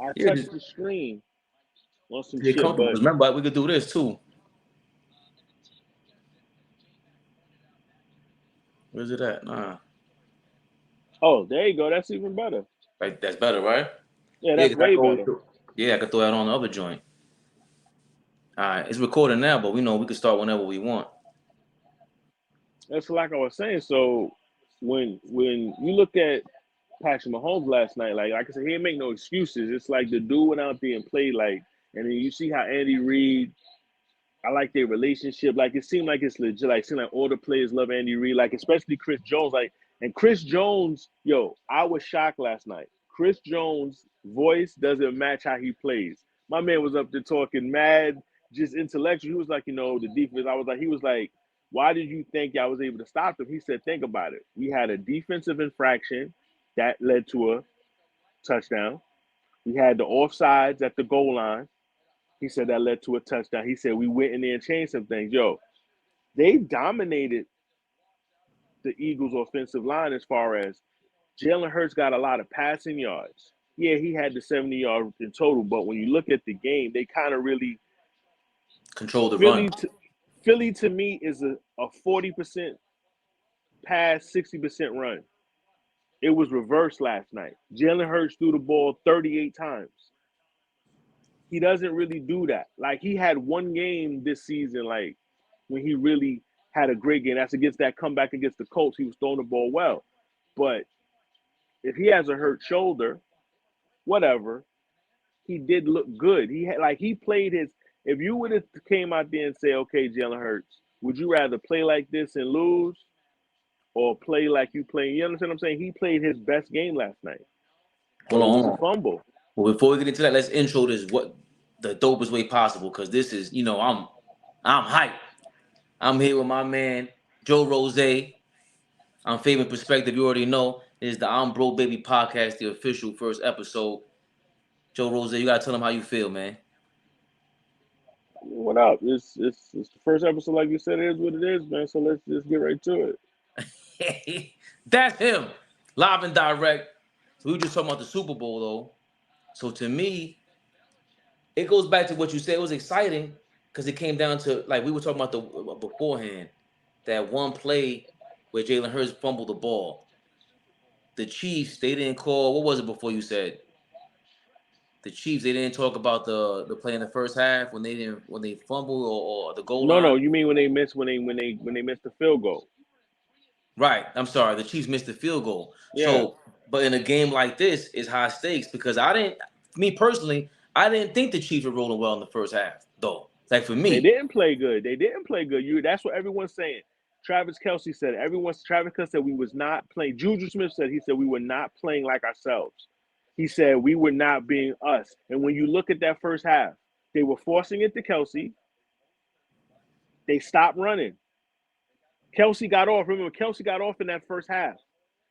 I Yeah, touched the screen on some get shit, comfortable. but 'Cause remember, we could do this too. Where's it at? Nah, oh, there you go. That's even better. right. That's better, right? Yeah, Yeah, that's 'cause I way can always better. do. Yeah, I could throw that on the other joint. All right, it's recording now, but we know we can start whenever we want. That's like I was saying. So when you look at Patrick Mahomes last night, like I said, he didn't make no excuses. It's like the dude went out there and played like, and then you see how Andy Reid. I like their relationship. Like it seemed like it's legit. Like it seemed like all the players love Andy Reid. Like especially Chris Jones. Like and Chris Jones, yo, I was shocked last night. Chris Jones' voice doesn't match how he plays. My man was up there talking mad, just intellectual. He was like, the defense. He was like, why did you think I was able to stop them? He said, think about it. We had a defensive infraction that led to a touchdown. We had the offsides at the goal line. He said that led to a touchdown. He said we went in there and changed some things. Yo, they dominated the Eagles' offensive line as far as Jalen Hurts got a lot of passing yards. Yeah, he had the 70 yards in total, but when you look at the game, they kind of really Control the run. Philly to Philly to me is a 40% pass, 60% run. It was reversed last night. Jalen Hurts threw the ball 38 times. He doesn't really do that. Like he had one game this season, like when he really had a great game. That's against that comeback against the Colts. He was throwing the ball well. But if he has a hurt shoulder, whatever, he did look good. He played his. If you would have came out there and say, okay, Jalen Hurts, would you rather play like this and lose or play like you play? You understand what I'm saying? He played his best game last night, but Hold it on, was hold a on. fumble. Well, before we get into that, let's intro this what the dopest way possible because this is, I'm hyped. I'm here with my man Jo Rozay. I'm Fabian Perspective. You already know this is the I'm Bro Baby podcast, the official first episode. Jo Rozay, you gotta tell them how you feel, man. What up? It's the first episode, like you said. It is what it is, man. So let's just get right to it. That's him, live and direct. So we were just talking about the Super Bowl, though. So to me, it goes back to what you said. It was exciting because it came down to like we were talking about the beforehand that one play where Jalen Hurts fumbled the ball. The Chiefs they didn't call. What was it before you said? The Chiefs they didn't talk about the play in the first half when they fumbled or the goal No, line. no, you mean when they missed the field goal? Right. I'm sorry. The Chiefs missed the field goal. Yeah, So, but in a game like this, it's high stakes because me personally, I didn't think the Chiefs were rolling well in the first half, though. Like for they me, didn't play good. They didn't play good. That's what everyone's saying. Travis Kelce said we was not playing. Juju Smith said we were not playing like ourselves. He said we were not being us. And when you look at that first half, they were forcing it to Kelce. They stopped running. Kelce got off. Remember, Kelce got off in that first half.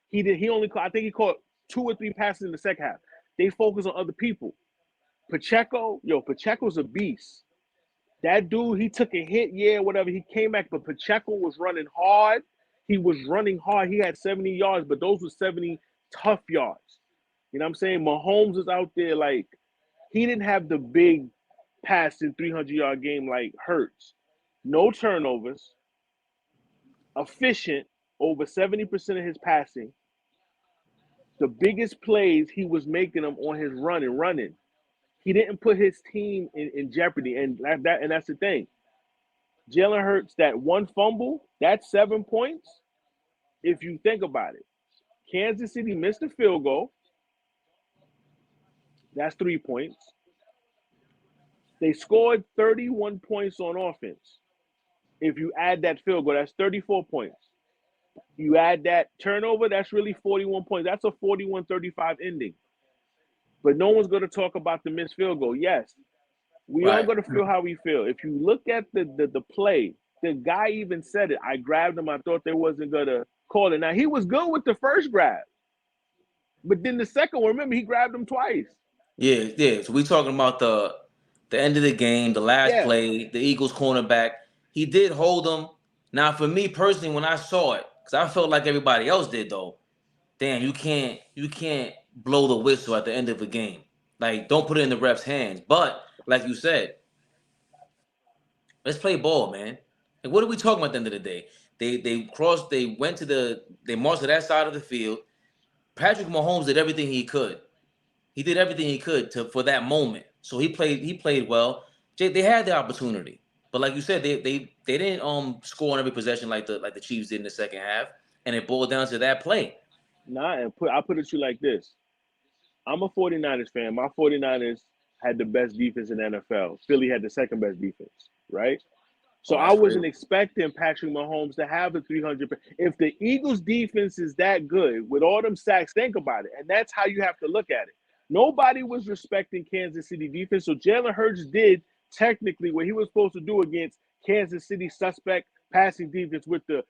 He did. He only. I think he caught 2 or 3 passes in the second half. They focus on other people. Pacheco's a beast. That dude, he took a hit, yeah, whatever. He came back, but Pacheco was running hard. He was running hard. He had 70 yards, but those were 70 tough yards. You know what I'm saying? Mahomes is out there like he didn't have the big passing 300-yard game like Hurts. No turnovers, efficient, over 70% of his passing. The biggest plays he was making them on his running. He didn't put his team in jeopardy, and that's the thing. Jalen Hurts, that one fumble, that's 7 points. If you think about it, Kansas City missed a field goal. That's 3 points. They scored 31 points on offense. If you add that field goal, that's 34 points. You add that turnover, that's really 41 points. That's a 41-35 ending. But no one's going to talk about the missed field goal. Yes, we all right? going to feel how we feel. If you look at the play, the guy even said it. I grabbed him. I thought they wasn't going to call it. Now, he was good with the first grab. But then the second one, remember, he grabbed him twice. Yeah, yeah. So we talking about the end of the game, the last Yeah. play, the Eagles cornerback. He did hold them. Now, for me personally, when I saw it, because I felt like everybody else did, though. Damn, you can't blow the whistle at the end of a game. Like, don't put it in the ref's hands. But like you said, let's play ball, man. Like, what are we talking about at the end of the day? They marched to that side of the field. Patrick Mahomes did everything he could. He did everything he could for that moment. So he played well. They had the opportunity. But like you said, they didn't score on every possession like the Chiefs did in the second half. And it boiled down to that play. I put it to you like this. I'm a 49ers fan. My 49ers had the best defense in the NFL. Philly had the second best defense, right? So Oh, I that's wasn't crazy. expecting Patrick Mahomes to have a 300. If the Eagles defense is that good with all them sacks, think about it. And that's how you have to look at it. Nobody was respecting Kansas City defense. So Jalen Hurts did technically what he was supposed to do against Kansas City suspect passing defense with the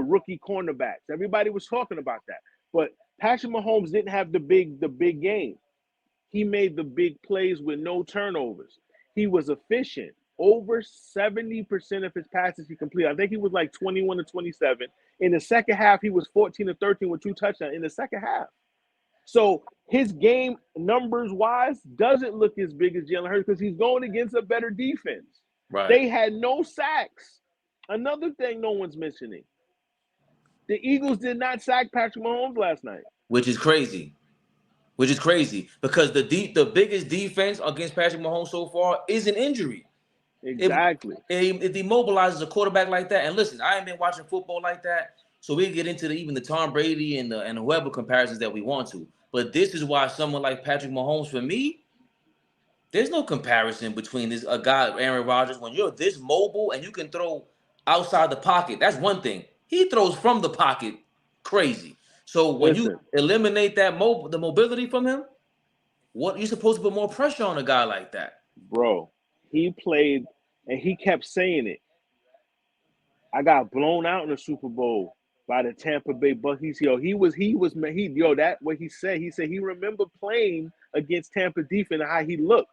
rookie cornerbacks. Everybody was talking about that. But Patrick Mahomes didn't have the big game. He made the big plays with no turnovers. He was efficient. Over 70% of his passes he completed. I think he was like 21 to 27. In the second half, he was 14 to 13 with 2 touchdowns in the second half. So his game numbers wise doesn't look as big as Jalen Hurts because he's going against a better defense. Right. They had no sacks. Another thing no one's mentioning. The Eagles did not sack Patrick Mahomes last night. Which is crazy. Which is crazy. Because the biggest defense against Patrick Mahomes so far is an injury. It, Exactly. it demobilizes a quarterback like that. And listen, I ain't been watching football like that, so we get into even the Tom Brady and whoever comparisons that we want to. But this is why someone like Patrick Mahomes, for me, there's no comparison between this a guy Aaron Rodgers when you're this mobile and you can throw outside the pocket. That's one thing. He throws from the pocket, crazy. So when you Listen, eliminate the mobility from him, what you're supposed to put more pressure on a guy like that. bro, he played and he kept saying it. I got blown out in the Super Bowl by the Tampa Bay Buccaneers. That what he said. He said he remembered playing against Tampa defense and how he looked.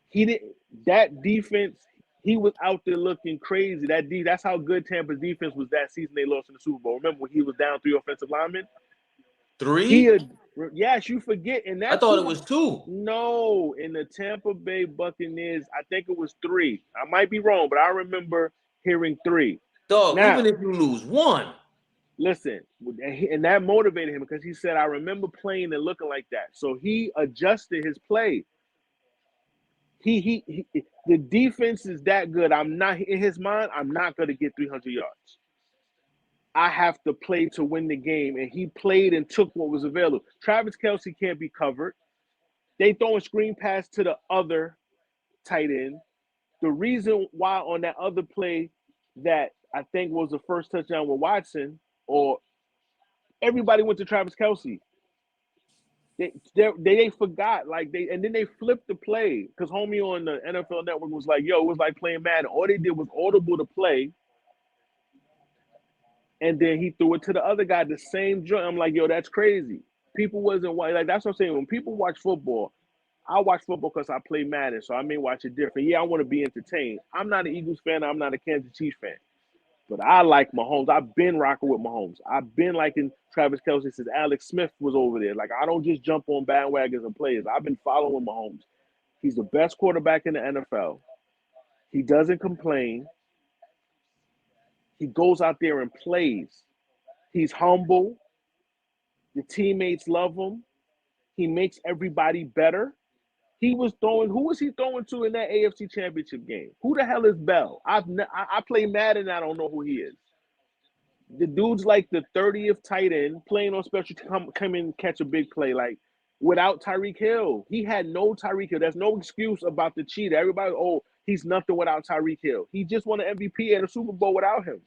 He didn't that defense. He was out there looking crazy. That's how good Tampa's defense was that season. They lost in the Super Bowl. Remember when he was down 3 offensive linemen? He 3? had, yes, you forget in I that thought it Super. was 2. No, in the Tampa Bay Buccaneers, I think it was 3. I might be wrong, but I remember hearing 3. Dog, even Now, if you lose 1. listen, and that motivated him because he said, "I remember playing and looking like that." So he adjusted his play. The defense is that good. I'm not in his mind. I'm not going to get 300 yards. I have to play to win the game, and he played and took what was available. Travis Kelce can't be covered. They throwing screen pass to the other tight end. The reason why on that other play that I think was the first touchdown with Watson, or everybody went to Travis Kelce. They forgot and then they flipped the play because homie on the NFL Network was like, "Yo, it was like playing Madden." All they did was audible the play, and then he threw it to the other guy the same joint. I'm like, "Yo, that's crazy." People wasn't like that's what I'm saying. When people watch football, I watch football because I play Madden, so I may watch it different. Yeah, I want to be entertained. I'm not an Eagles fan. I'm not a Kansas Chiefs fan. But I like Mahomes. I've been rocking with Mahomes. I've been liking Travis Kelce since Alex Smith was over there. Like, I don't just jump on bandwagons and players. I've been following Mahomes. He's the best quarterback in the NFL. He doesn't complain. He goes out there and plays. He's humble. The teammates love him. He makes everybody better. He was throwing. Who was he throwing to in that AFC Championship game? Who the hell is Bell? I play Madden. I don't know who he is. The dude's like the 30th tight end playing on special to come in and catch a big play. Like without Tyreek Hill, he had no Tyreek Hill. There's no excuse about the cheat. Everybody, oh, he's nothing without Tyreek Hill. He just won an MVP and a Super Bowl without him.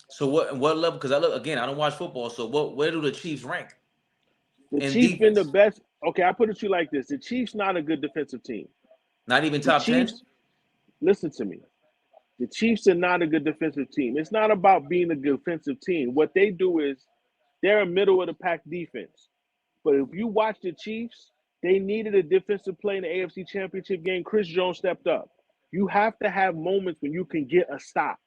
So what level? Because I don't watch football. So where do the Chiefs rank The in Chiefs been the defense? best. Okay, I put it to you like this: the Chiefs not a good defensive team. Not even The top 10. Chiefs, listen to me. The Chiefs are not a good defensive team. It's not about being a good defensive team. What they do is they're a middle of the pack defense. But if you watch the Chiefs, they needed a defensive play in the AFC Championship game. Chris Jones stepped up. You have to have moments when you can get a stop.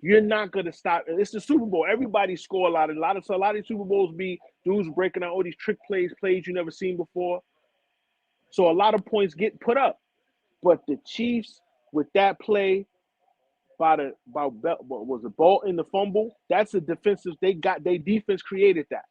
You're not gonna stop. It's the Super Bowl. Everybody score a lot. So a lot of Super Bowls be dudes breaking out all these trick plays you never seen before. So a lot of points get put up. But the Chiefs with that play by what was it, Bolton, the fumble? That's a defensive. They defense created that.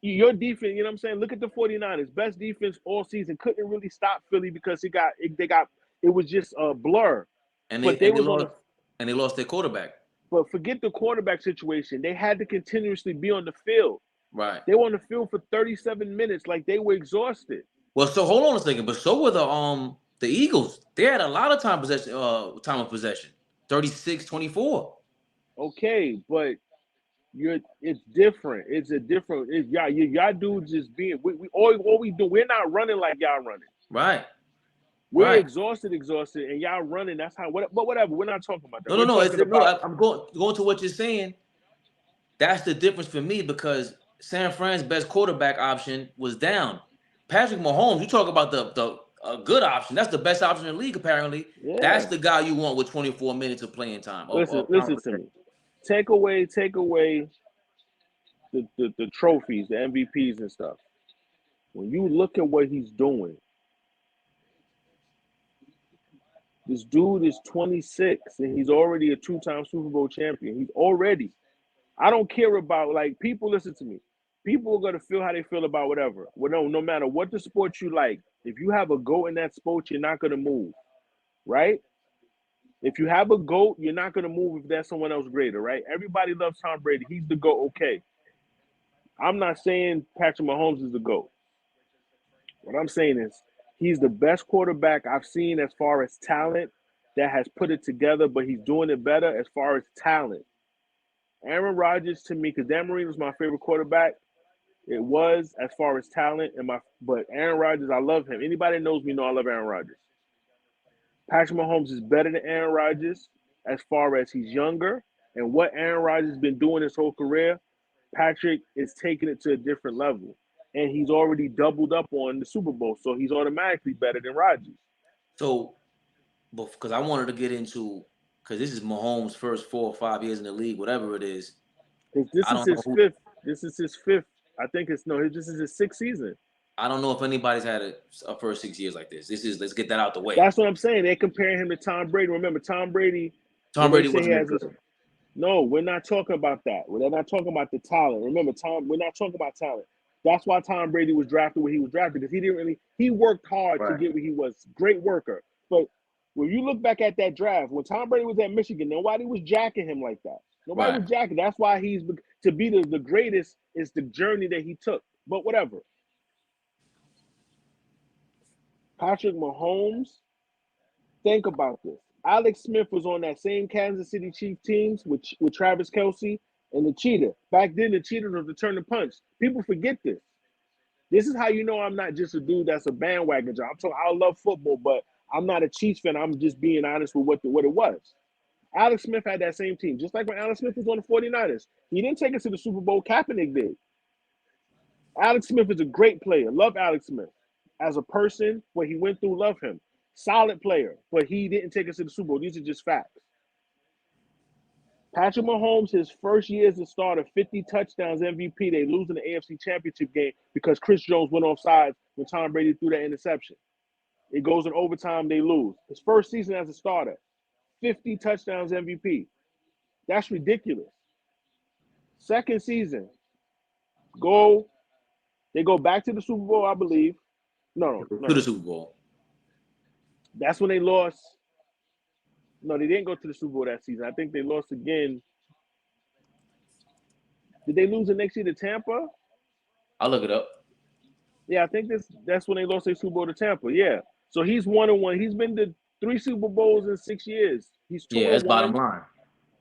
Your defense, you know what I'm saying? Look at the 49ers. Best defense all season. Couldn't really stop Philly because it was just a blur. And But they lost their quarterback. But forget the quarterback situation. They had to continuously be on the field. Right. They were on the field for 37 minutes. Like, they were exhausted. Well, so hold on a second. But so were the Eagles. They had a lot of time of possession. 36-24. Okay, but it's different. It's a different. Y'all dudes just being. All we do. We're not running like y'all running. Right. We're exhausted, and y'all running. That's how. But whatever. We're not talking about that. I'm going to what you're saying. That's the difference for me because San Fran's best quarterback option was down. Patrick Mahomes. You talk about the good option. That's the best option in the league. Apparently, that's the guy you want with 24 minutes of playing time. Listen to me. Take away the trophies, the MVPs and stuff. When you look at what he's doing, this dude is 26 and he's already a 2-time Super Bowl champion. He's already. I don't care about, like, people listen to me. People are going to feel how they feel about whatever. Well, no matter what the sport you like, if you have a GOAT in that sport, you're not going to move, right? If you have a GOAT, you're not going to move if there's someone else greater, right? Everybody loves Tom Brady. He's the GOAT, okay. I'm not saying Patrick Mahomes is the GOAT. What I'm saying is he's the best quarterback I've seen as far as talent that has put it together, but he's doing it better as far as talent. Aaron Rodgers, to me, because Dan Marino's my favorite quarterback, it was as far as talent, but Aaron Rodgers, I love him. Anybody that knows me know I love Aaron Rodgers. Patrick Mahomes is better than Aaron Rodgers as far as he's younger, and what Aaron Rodgers has been doing his whole career, Patrick is taking it to a different level. And he's already doubled up on the Super Bowl, so he's automatically better than Rodgers. So, because I wanted to get into, because this is Mahomes' first 4 or 5 years in the league, whatever it is. This is his fifth. This is his fifth. I think this is his 6th season. I don't know if anybody's had a first 6 years like this. Let's get that out the way. That's what I'm saying. They're comparing him to Tom Brady. Remember, Tom Brady wasn't good. No, we're not talking about that. We're not talking about the talent. Remember, we're not talking about talent. That's why Tom Brady was drafted where he was drafted, because he worked hard to get where he was. Great worker. But when you look back at that draft, when Tom Brady was at Michigan, nobody was jacking him like that. Nobody was jacking. That's why to be the greatest is the journey that he took. But whatever. Patrick Mahomes, think about this. Alex Smith was on that same Kansas City Chiefs teams with Travis Kelce and the Cheetah. Back then, the Cheetah was the turn and punch. People forget this. This is how you know I'm not just a dude that's a bandwagon job. I love football, but I'm not a Chiefs fan. I'm just being honest with what it was. Alex Smith had that same team. Just like when Alex Smith was on the 49ers. He didn't take us to the Super Bowl. Kaepernick did. Alex Smith is a great player. Love Alex Smith. As a person, what he went through, love him. Solid player, but he didn't take us to the Super Bowl. These are just facts. Patrick Mahomes, his first year as a starter, 50 touchdowns, MVP. They lose in the AFC Championship game because Chris Jones went offside when Tom Brady threw that interception. It goes in overtime, they lose. His first season as a starter, 50 touchdowns, MVP. That's ridiculous. Second season, they go back to the Super Bowl, I believe. No. To the Super Bowl. That's when they lost. No, they didn't go to the Super Bowl that season. I think they lost again. Did they lose the next year to Tampa? I'll look it up. Yeah, I think that's when they lost their Super Bowl to Tampa. Yeah. So he's 1-1. He's been to 3 Super Bowls in 6 years. He's 2-1. Yeah, that's bottom line.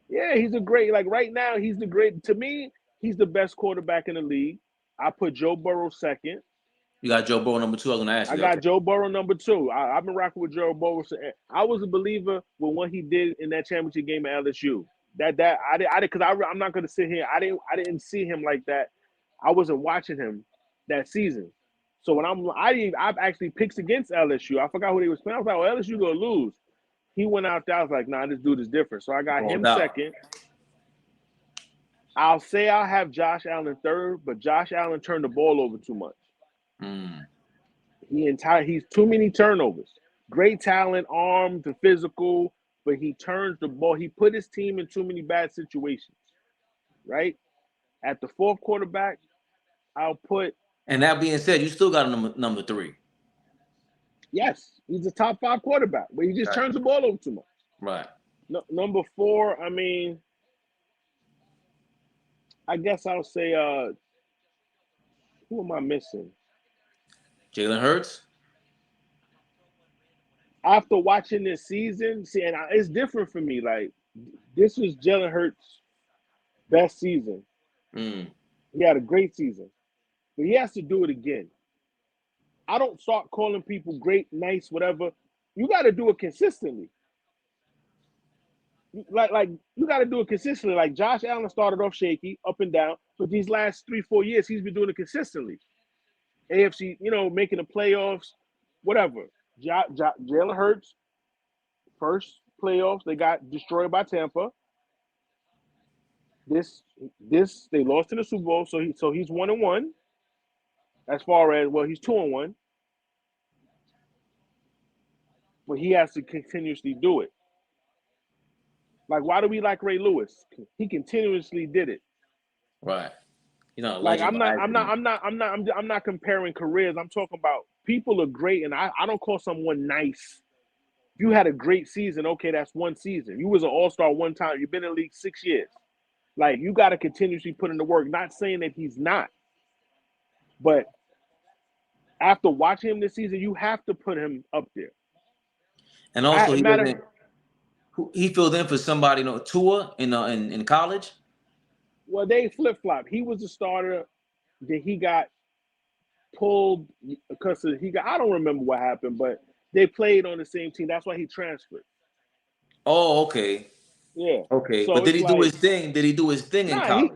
Yeah, he's right now, he's the great. To me, he's the best quarterback in the league. I put Joe Burrow second. You got Joe Burrow number 2. I was going to ask you. I got Joe Burrow number 2. I've been rocking with Joe Burrow. I was a believer with what he did in that championship game at LSU. Because I'm not going to sit here. I didn't see him like that. I wasn't watching him that season. So when I've actually picked against LSU. I forgot who they was playing. I was like, LSU gonna lose. He went out there. I was like, nah, this dude is different. So I got Balled him out. second. I'll say I'll have Josh Allen third, but Josh Allen turned the ball over too much. He's too many turnovers. Great talent, arm to physical, but he turns the ball. He put his team in too many bad situations. Right? At the fourth quarterback, I'll put. And that being said, you still got a number 3. Yes, he's a top 5 quarterback, but he just turns the ball over too much. Right. No, number 4, I mean, I guess I'll say, who am I missing? Jalen Hurts. After watching this season, see, and it's different for me. Like, this was Jalen Hurts' best season. He had a great season, but he has to do it again. I don't start calling people great, nice, whatever. You got to do it consistently. Like you got to do it consistently. Like Josh Allen started off shaky, up and down, but these last 3-4 years, he's been doing it consistently. AFC, making the playoffs, whatever. Jalen Hurts, first playoffs, they got destroyed by Tampa. This they lost in the Super Bowl, so he's 1-1. As far as he's 2-1, but he has to continuously do it. Like, why do we like Ray Lewis? He continuously did it. Right. Like I'm not comparing careers. I'm talking about people are great, and I don't call someone nice. If you had a great season, okay, that's one season. You was an all-star one time. You've been in the league 6 years. Like, you got to continuously put in the work. Not saying that he's not, but after watching him this season, you have to put him up there. And also, he filled in for somebody, Tua in college. Well, they flip-flop. He was a starter. Then he got pulled because I don't remember what happened, but they played on the same team. That's why he transferred. Oh, okay. Yeah. Okay. So but did he do his thing? Did he do his thing in college?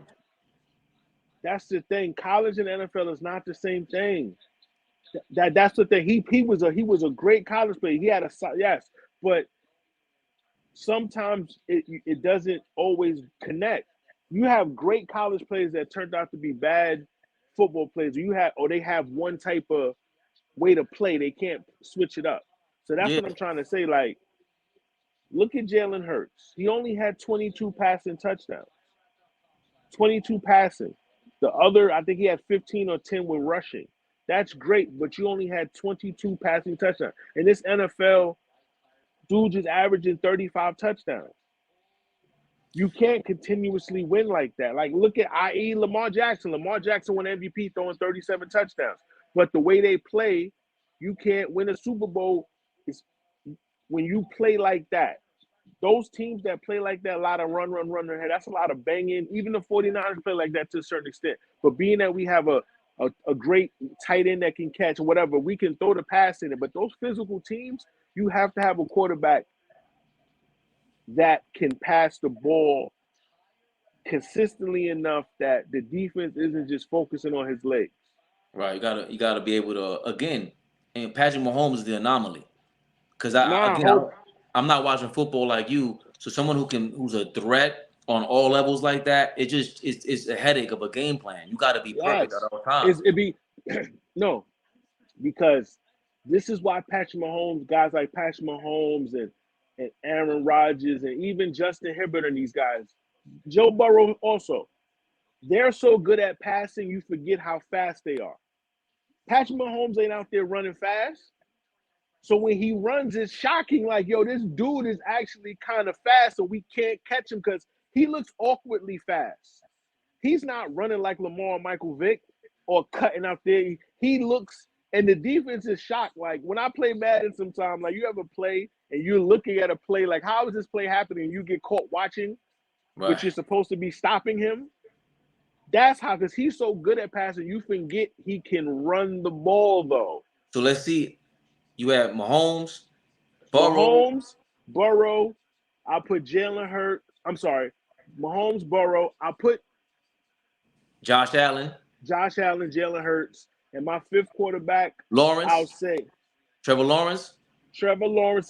That's the thing. College and NFL is not the same thing. That's the thing. He was a great college player. He had yes, but sometimes it doesn't always connect. You have great college players that turned out to be bad football players. They have one type of way to play. They can't switch it up. So that's what I'm trying to say. Like, look at Jalen Hurts. He only had 22 passing touchdowns. 22 passing. The other, I think he had 15 or 10 with rushing. That's great, but you only had 22 passing touchdowns. In this NFL, dude just averaging 35 touchdowns. You can't continuously win like that. Like, look at i.e. Lamar Jackson. Lamar Jackson won MVP throwing 37 touchdowns. But the way they play, you can't win a Super Bowl when you play like that. Those teams that play like that, a lot of run their head, that's a lot of banging. Even the 49ers play like that to a certain extent. But being that we have a great tight end that can catch or whatever, we can throw the pass in it. But those physical teams, you have to have a quarterback that can pass the ball consistently enough that the defense isn't just focusing on his legs. Right. You gotta be able to, again, and Patrick Mahomes is the anomaly. Because I'm not watching football like you. So someone who's a threat on all levels like that, it's a headache of a game plan. You got to be perfect at all times. No, because this is why Patrick Mahomes, guys like Patrick Mahomes and Aaron Rodgers and even Justin Herbert and these guys, Joe Burrow also, they're so good at passing, you forget how fast they are. Patrick Mahomes ain't out there running fast. So when he runs, it's shocking. Like, yo, this dude is actually kind of fast, so we can't catch him because he looks awkwardly fast. He's not running like Lamar or Michael Vick or cutting out there. He looks, and the defense is shocked. Like, when I play Madden sometimes, like, you ever play and you're looking at a play, like, how is this play happening? And you get caught watching, which you're supposed to be stopping him. That's how, because he's so good at passing, you forget he can run the ball, though. So let's see. You have Mahomes, Burrow. I'll put Jalen Hurts. I'm sorry. Mahomes, Burrow. I'll put Josh Allen, Jalen Hurts. And my fifth quarterback, Lawrence. I'll say Trevor Lawrence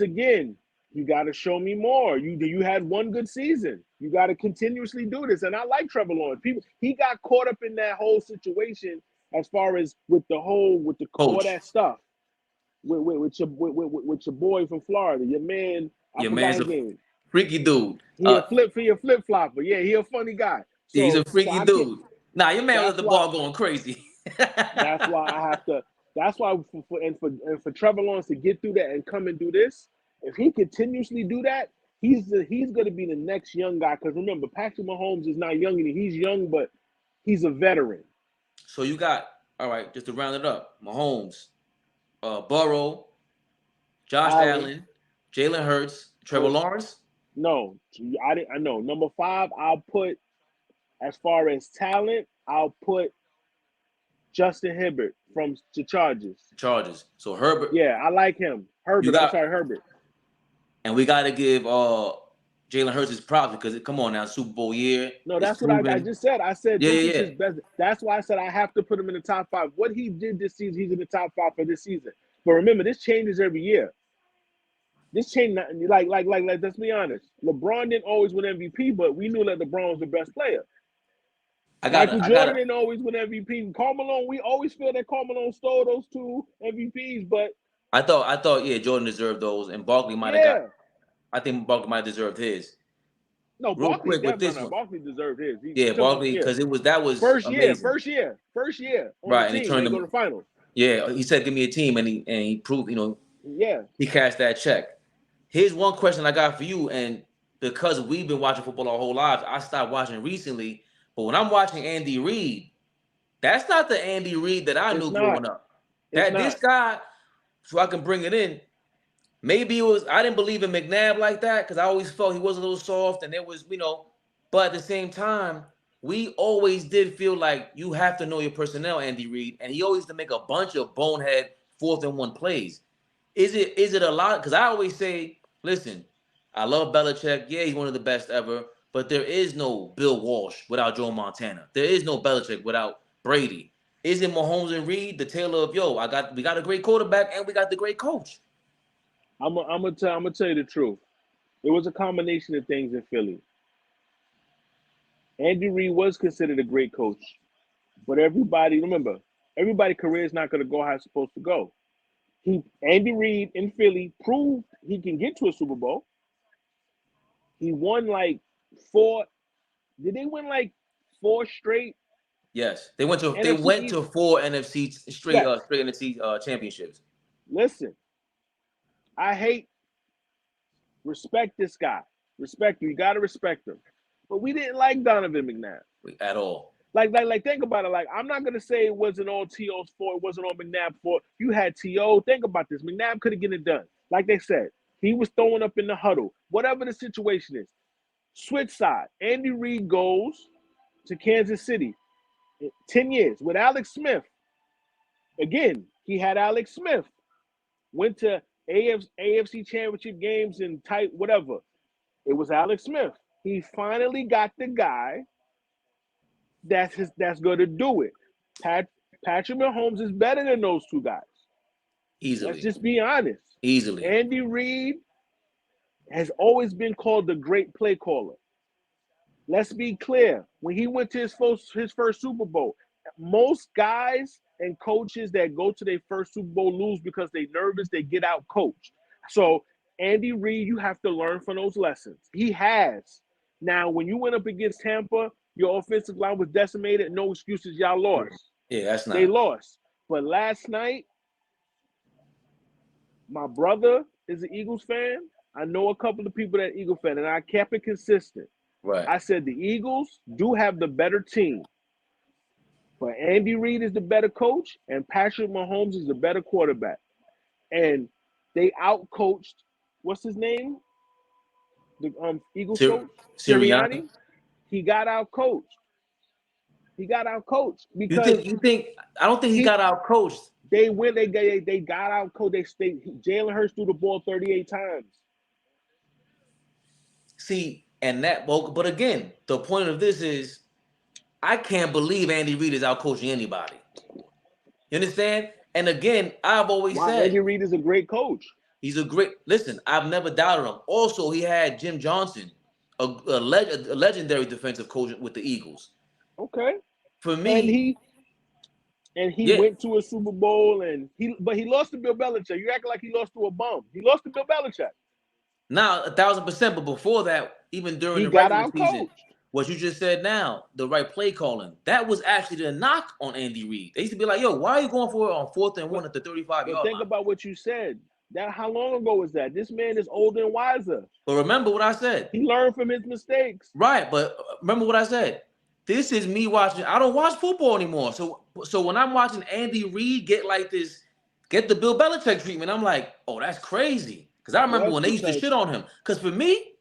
again. You got to show me more. You had one good season. You got to continuously do this. And I like Trevor Lawrence. He got caught up in that whole situation as far as with all Coach, that stuff with your boy from Florida, your man. I your forgot man's his a name. freaky dude. He a flip flopper. Yeah, he a funny guy. He's a So freaky I can't. dude. Nah, your man let That's the why. ball going crazy. That's why I have to. That's why for Trevor Lawrence to get through that and come and do this, if he continuously do that, he's going to be the next young guy. Because remember, Patrick Mahomes is not young anymore. He's young, but he's a veteran. So you got, all right, just to round it up, Mahomes, Burrow, Josh Allen, Jalen Hurts, Trevor Lawrence. No, I know. Number 5, I'll put as far as talent, I'll put Justin Herbert from the Chargers. Chargers. So Herbert. Yeah, I like him. Herbert. I'm sorry, Herbert. And we got to give Jalen Hurts his props because come on now, Super Bowl year. No, that's what I just said. I said this is his best. That's why I said I have to put him in the top 5. What he did this season, he's in the top 5 for this season. But remember, this changes every year. This change, like, let's be honest. LeBron didn't always win MVP, but we knew that LeBron was the best player. Michael Jordan didn't always win MVP. Karl Malone, we always feel that Karl Malone stole those 2 MVPs, but I thought, yeah, Jordan deserved those, and Barkley might have got. I think Barkley might have deserved his. No, real Barkley, quick with this one. Barkley deserved his. Barkley, because that was first amazing. year, right, and he turned them to the finals. Yeah, he said, "Give me a team," and he proved, yeah, he cashed that check. Here's one question I got for you, and because we've been watching football our whole lives, I stopped watching recently. But when I'm watching Andy Reid, that's not the Andy Reid that I knew growing up. This guy, so I can bring it in. Maybe it was I didn't believe in McNabb like that because I always felt he was a little soft, and there was But at the same time, we always did feel like you have to know your personnel, Andy Reid, and he always used to make a bunch of bonehead 4th and 1 plays. Is it a lot? Because I always say, listen, I love Belichick. Yeah, he's one of the best ever. But there is no Bill Walsh without Joe Montana. There is no Belichick without Brady. Is it Mahomes and Reid, the tale of we got a great quarterback and we got the great coach? I'm gonna tell you the truth. It was a combination of things in Philly. Andy Reid was considered a great coach, but everybody's career is not going to go how it's supposed to go. Andy Reid in Philly proved he can get to a Super Bowl. He won like 4. Did they win like 4 straight? Yes, they went to 4 NFC straight NFC championships. Listen, I respect this guy. Respect you. You got to respect him. But we didn't like Donovan McNabb at all. Like think about it. Like, I'm not gonna say it wasn't all T.O.'s fault. It wasn't all McNabb's fault. You had T.O. Think about this. McNabb could have get it done. Like they said, he was throwing up in the huddle. Whatever the situation is, switch side. Andy Reid goes to Kansas City. 10 years with Alex Smith. Again, he had Alex Smith. Went to AFC Championship games and type whatever. It was Alex Smith. He finally got the guy that's going to do it. Patrick Mahomes is better than those 2 guys. Easily. Let's just be honest. Easily. Andy Reid has always been called the great play caller. Let's be clear. When he went to his first Super Bowl, most guys and coaches that go to their first Super Bowl lose because they're nervous, they get out coached. So Andy Reid, you have to learn from those lessons. He has. Now, when you went up against Tampa, your offensive line was decimated. No excuses. Y'all lost. Yeah, that's not. They lost. But last night, my brother is an Eagles fan. I know a couple of people that are Eagle fan, and I kept it consistent. Right. I said the Eagles do have the better team. But Andy Reid is the better coach, and Patrick Mahomes is the better quarterback. And they outcoached, what's his name? The Eagles coach? Sirianni. He got outcoached. Because you think I don't think he got outcoached. They got outcoached. Jalen Hurts threw the ball 38 times. See, but again, the point of this is I can't believe Andy Reid is outcoaching anybody. You understand? And again, I've always said Andy Reid is a great coach. He's a great. Listen, I've never doubted him. Also, he had Jim Johnson, a legendary defensive coach with the Eagles. Okay. For And me, he yeah. went to a Super Bowl but he lost to Bill Belichick. You act like he lost to a bum. He lost to Bill Belichick. Now 1,000%. But before that, even during He the got regular out season, coached. what you just said now, the right play calling, that was actually the knock on Andy Reid. They used to be like, "Yo, why are you going for it on 4th and 1 at the 35-yard Think line?" about what you said. That how long ago was that? This man is older and wiser. But remember what I said. He learned from his mistakes. Right, but remember what I said. This is me watching. I don't watch football anymore. So when I'm watching Andy Reid get like this, get the Bill Belichick treatment, I'm like, oh, that's crazy. Because I remember Yes, when they used to because shit on him. Because for me,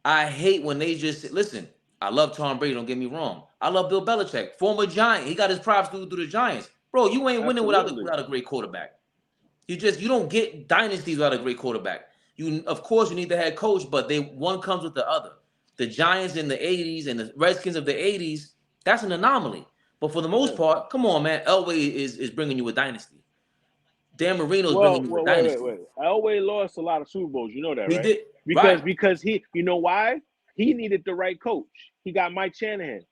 I hate when they just listen. I love Tom Brady. Don't get me wrong. I love Bill Belichick, former Giant. He got his props through the Giants, bro. You ain't winning absolutely. without a great quarterback. You don't get dynasties without a great quarterback. You of course you need the head coach, but one comes with the other. The Giants in the 80s and the Redskins of the 80s, that's an anomaly. But for the most Yeah. part, come on, man. Elway is bringing you a dynasty. Dan Marino's bringing Well, you a well, dynasty. wait. Elway lost a lot of Super Bowls. You know that, He right? did Because right, because he, you know why? He needed the right coach. He got Mike Shanahan.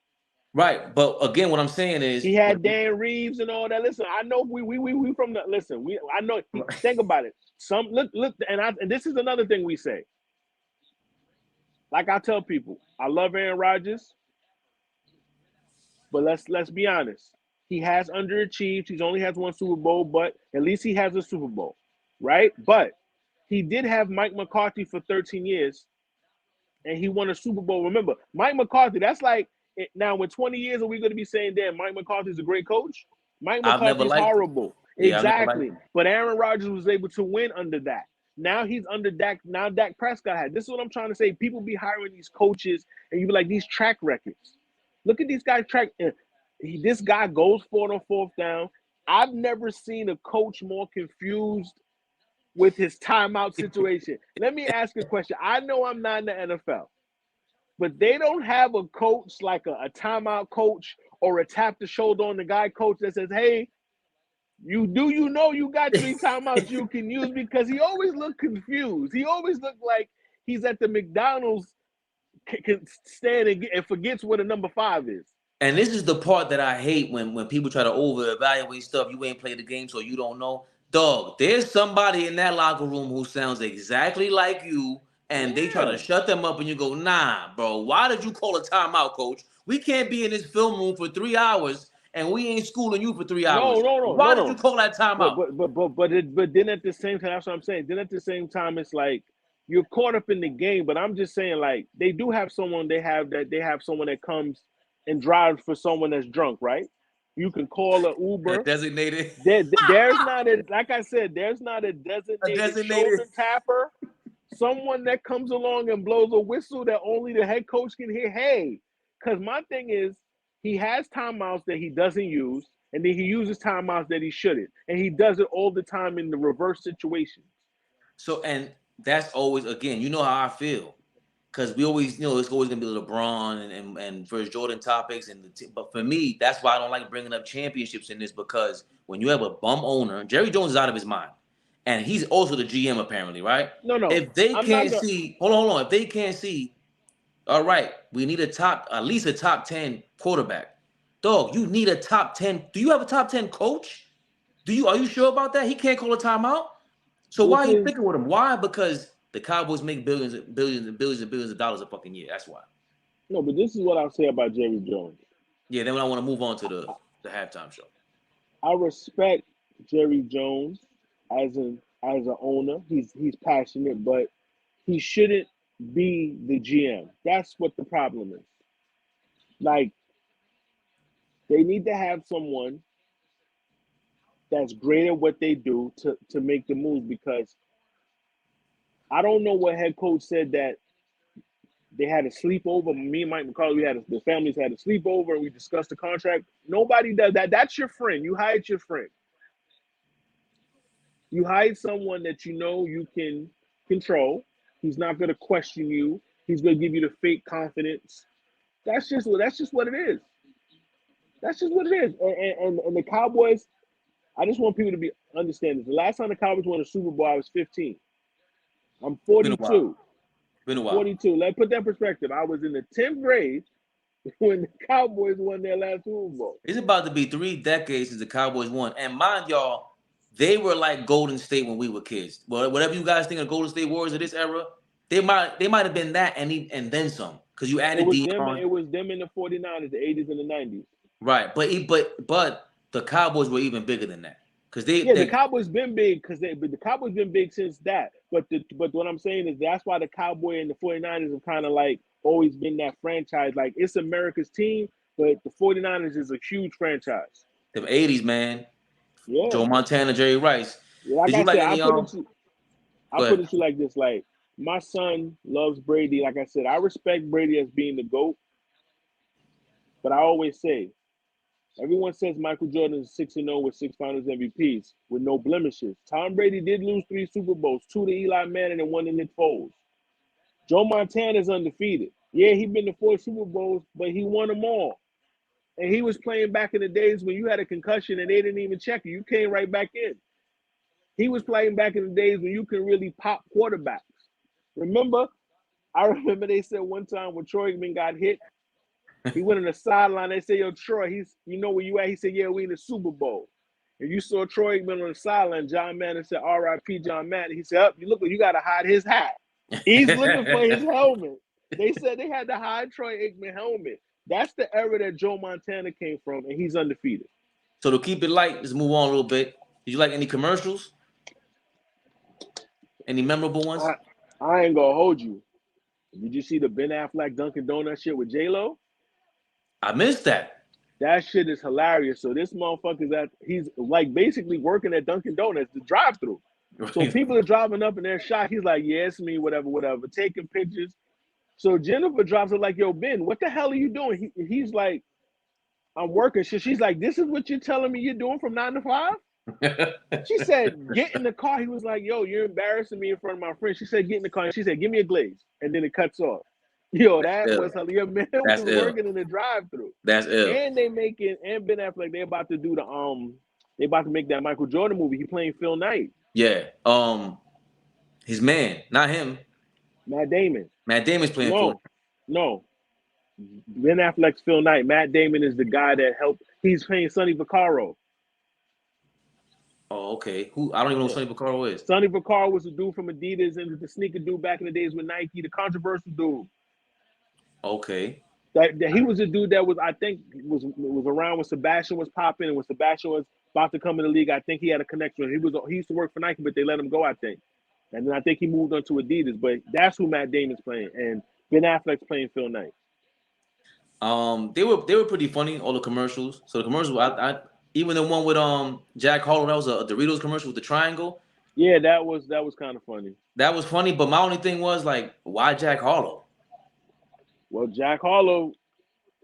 right. But again, what I'm saying is, He had Dan Reeves and all that. Listen, I know we from the listen. I know. Think about it. Look, and this is another thing we say. Like I tell people, I love Aaron Rodgers, but let's be honest. He has underachieved. He's only has one Super Bowl, but at least he has a Super Bowl, right? But he did have Mike McCarthy for 13 years, and he won a Super Bowl. Remember, Mike McCarthy. That's like now. In 20 years, are we going to be saying, "Damn, Mike McCarthy's a great coach"? Mike I've never McCarthy's liked him. horrible. Yeah, I've never liked Exactly. him. But Aaron Rodgers was able to win under that. Now he's under Dak. Now Dak Prescott had. This is what I'm trying to say. People be hiring these coaches, and you be like, these track records. Look at these guys track. This guy goes for it on 4th down. I've never seen a coach more confused with his timeout situation. Let me ask you a question. I know I'm not in the NFL, but they don't have a coach like a timeout coach or a tap the shoulder on the guy coach that says, "Hey, you got 3 timeouts you can use," because he always looked confused. He always looked like he's at the McDonald's stand and forgets what a number 5 is. And this is the part that I hate when people try to over evaluate stuff. You ain't played the game, so you don't know. Dog, there's somebody in that locker room who sounds exactly like you, and they try Yeah. to shut them up, and you go, nah, bro, why did you call a timeout, coach? We can't be in this film room for 3 hours, and we ain't schooling you for 3 hours. Why did you No. call that timeout? But then at the same time, that's what I'm saying. Then at the same time, it's like you're caught up in the game. But I'm just saying, like they do have someone. They have someone that comes and drives for someone that's drunk, right? You can call an A Uber. designated, There's not a like I said. There's not a a designated designated. shoulder tapper. Someone that comes along and blows a whistle that only the head coach can hear. Hey, because my thing is, he has timeouts that he doesn't use, and then he uses timeouts that he shouldn't, and he does it all the time in the reverse situations. So, and that's always, again, you know how I feel. Because we always, it's always gonna be LeBron and first Jordan topics, but for me, that's why I don't like bringing up championships in this, because when you have a bum owner, Jerry Jones is out of his mind, and he's also the GM apparently, right? No, If they I'm not can't gonna. see, hold on, if they can't see, all right, we need at least a top 10 quarterback. Dog, you need a top 10. Do you have a top 10 coach? Are you sure about that? He can't call a timeout. So why This are you is sticking with him? Why? Because the Cowboys make billions and billions of dollars a fucking year. That's why. no, but this is what I'll say about Jerry Jones. Yeah, then I want to move on to the halftime show. I respect Jerry Jones as an owner. He's passionate, but he shouldn't be the GM. That's what the problem is. Like they need to have someone that's great at what they do to make the moves because I don't know what head coach said that they had a sleepover. Me and Mike McCarthy, the families had a sleepover and we discussed the contract. Nobody does that. That's your friend. You hired your friend. You hired someone that you know you can control. He's not going to question you. He's going to give you the fake confidence. That's just what it is. That's just what it is. And the Cowboys, I just want people to understand this. The last time the Cowboys won a Super Bowl, I was 15. I'm 42. Been a I'm while. 42. Let's put that in perspective. I was in the 10th grade when the Cowboys won their last Super Bowl. It's about to be 3 decades since the Cowboys won. And mind y'all, they were like Golden State when we were kids. Well, whatever you guys think of Golden State Warriors of this era, they might have been that and then some. Because you It added was them. Dion. It was them in the 49ers, the 80s and the 90s. Right. But the Cowboys were even bigger than that. Because the Cowboys been big but the Cowboys been big since that. But what I'm saying is that's why the Cowboy and the 49ers have kind of like always been that franchise. Like it's America's team, but the 49ers is a huge franchise. The 80s, man. Yeah. Joe Montana, Jerry Rice. Like Did you like any I put it to you like this. Like my son loves Brady. Like I said, I respect Brady as being the GOAT. But I always say, everyone says Michael Jordan is 6-0 with 6 Finals MVPs with no blemishes. Tom Brady did lose 3 Super Bowls, 2 to Eli Manning and 1 to Nick Foles. Joe Montana is undefeated. Yeah, he's been to 4 Super Bowls, but he won them all. And he was playing back in the days when you had a concussion and they didn't even check you. You came right back in. He was playing back in the days when you could really pop quarterbacks. I remember they said one time when Troy Aikman got hit, he went on the sideline. They said, yo, Troy, you know where you at? He said, yeah, we in the Super Bowl. And you saw Troy Aikman on the sideline. John Madden said, R.I.P. John Madden. He said, you look, you got to hide his hat. He's looking for his helmet. They said they had to hide Troy Aikman helmet. That's the era that Joe Montana came from, and he's undefeated. So to keep it light, let's move on a little bit. Did you like any commercials? Any memorable ones? I ain't gonna hold you. Did you see the Ben Affleck Dunkin' Donuts shit with J-Lo? I missed that. That shit is hilarious. So this motherfucker's he's like basically working at Dunkin' Donuts, the drive-through. Right. So people are driving up and they're shocked. He's like, yeah, it's me, whatever, taking pictures. So Jennifer drops it like, yo, Ben, what the hell are you doing? He's like, I'm working. So she's like, this is what you're telling me you're doing from 9 to 5? She said, get in the car. He was like, yo, you're embarrassing me in front of my friends. She said, get in the car. And she said, give me a glaze. And then it cuts off. Yo, that was your man was working in the drive-thru. That's ill. And and Ben Affleck, they're about to do they about to make that Michael Jordan movie. He playing Phil Knight. Yeah. His man, not him. Matt Damon. Matt Damon's playing Phil. No. Ben Affleck's Phil Knight. Matt Damon is the guy that helped. He's playing Sonny Vaccaro. Oh, okay. I don't even know who Sonny Vaccaro is. Sonny Vaccaro was the dude from Adidas and the sneaker dude back in the days with Nike, the controversial dude. Okay. That he was a dude that was, I think, was around when Sebastian was popping and when Sebastian was about to come in the league. I think he had a connection. He used to work for Nike, but they let him go, I think. And then I think he moved on to Adidas. But that's who Matt Damon's playing, and Ben Affleck's playing Phil Knight. They were pretty funny, all the commercials. So the commercials, I even the one with Jack Harlow, that was a Doritos commercial with the triangle. Yeah, that was kind of funny. That was funny, but my only thing was like, why Jack Harlow? Well, Jack Harlow,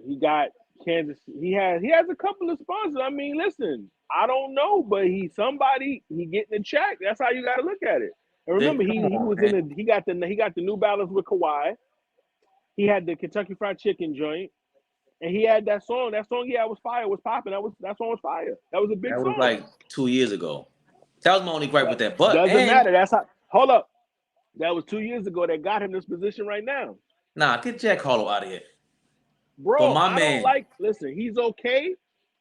he got Kansas. He has a couple of sponsors. I mean, listen, I don't know, but he getting a check. That's how you got to look at it. And remember, he got the New Balance with Kawhi. He had the Kentucky Fried Chicken joint, and he had that song. That song he had was fire. Was popping. That song was fire. That was a big song. That was like 2 years ago. That was my only gripe with that. But doesn't matter. That's how. Hold up. That was 2 years ago. That got him this position right now. Nah, get Jack Harlow out of here. Bro, listen, he's okay.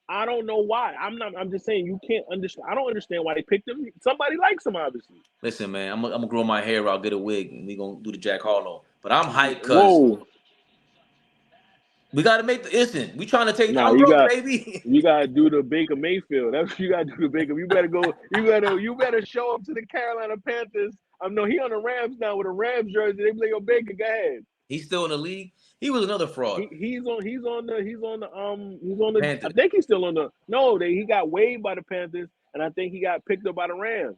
I don't know why. I'm just saying you can't understand. I don't understand why they picked him. Somebody likes him, obviously. Listen, man, I'm gonna grow my hair out, get a wig, and we're gonna do the Jack Harlow. But I'm hyped because we gotta listen, we trying to take baby. You gotta do the Baker Mayfield. That's what you gotta do the Baker. You better go, you better show up to the Carolina Panthers. I know he on the Rams now with a Rams jersey. They play your Baker, go ahead. He's still in the league. He was another fraud. He's on the Panthers. I think he's still on the he got waived by the Panthers, and I think he got picked up by the Rams.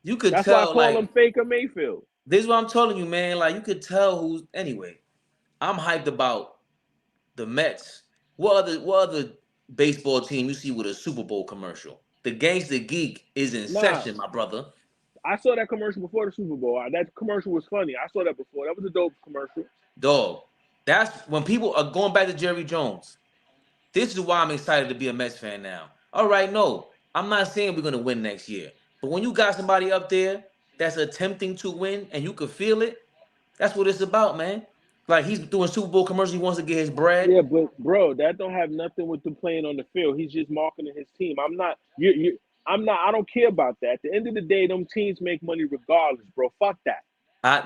You could That's tell. why I call him Baker Mayfield. This is what I'm telling you, man. Like you could tell who's anyway. I'm hyped about the Mets. What other baseball team you see with a Super Bowl commercial? The Gangsta Geek is in session, my brother. I saw that commercial before the Super Bowl. That commercial was funny. I saw that before. That was a dope commercial. Dog. That's when people are going back to Jerry Jones. This is why I'm excited to be a Mets fan now. All right, no, I'm not saying we're gonna win next year, but when you got somebody up there that's attempting to win and you can feel it, that's what it's about, man. Like he's doing Super Bowl commercials, he wants to get his bread. Yeah, but bro, that don't have nothing with them playing on the field. He's just marketing his team. I'm not you I'm not I don't care about that. At the end of the day, them teams make money regardless, bro. Fuck that.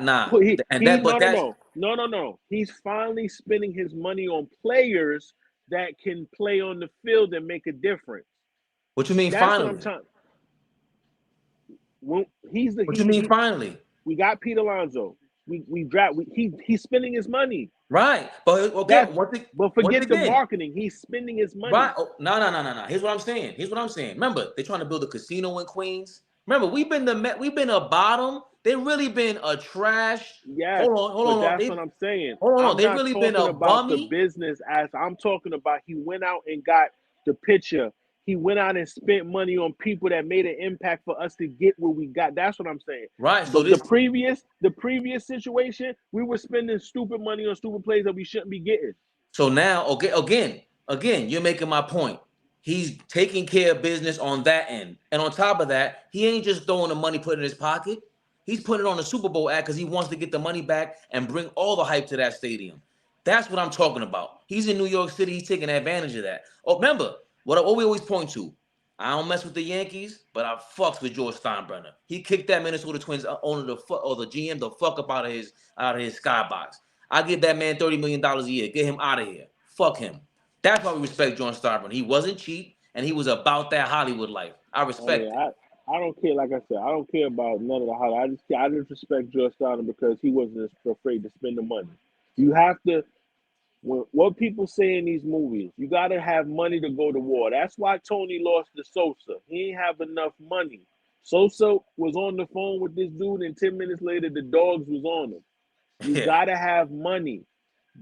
Nah, Put and he that, no but no that's no no no no. He's finally spending his money on players that can play on the field and make a difference. what you mean That's what I'm finally. trying. When he's the What you mean finally? we got Pete Alonso. He's spending his money. Right, but okay, That's but once forget the again, marketing. He's spending his right? money. Oh, no. Here's what I'm saying. Here's what I'm saying. Remember, they're trying to build a casino in Queens. Remember, we've been a bottom. They really been a trash. Yes, but Hold on. that's what I'm saying. Hold on. I'm They not really been talking a about the bummy. business as I'm talking about he went out and got the pitcher. He went out and spent money on people that made an impact for us to get where we got. That's what I'm saying. Right. So But the this. previous situation, we were spending stupid money on stupid plays that we shouldn't be getting. So now, okay, again, you're making my point. He's taking care of business on that end, and on top of that, he ain't just throwing the money, put it in his pocket. He's putting it on the Super Bowl ad because he wants to get the money back and bring all the hype to that stadium. That's what I'm talking about. He's in New York City. He's taking advantage of that. Oh, remember what we always point to. I don't mess with the Yankees, but I fucks with George Steinbrenner. He kicked that Minnesota Twins owner or the GM the fuck up out of his skybox. I give that man $30 million a year. Get him out of here. Fuck him. That's why we respect John Steinbrenner. He wasn't cheap, and he was about that Hollywood life. I I mean, respect it. I don't care. Like I said, I don't care about none of the highlights. I just respect George Steiner because he wasn't afraid to spend the money. You have to. What people say in these movies, you got to have money to go to war. That's why Tony lost to Sosa. He ain't have enough money. Sosa was on the phone with this dude, and 10 minutes later, the dogs was on him. You Yeah. got to have money.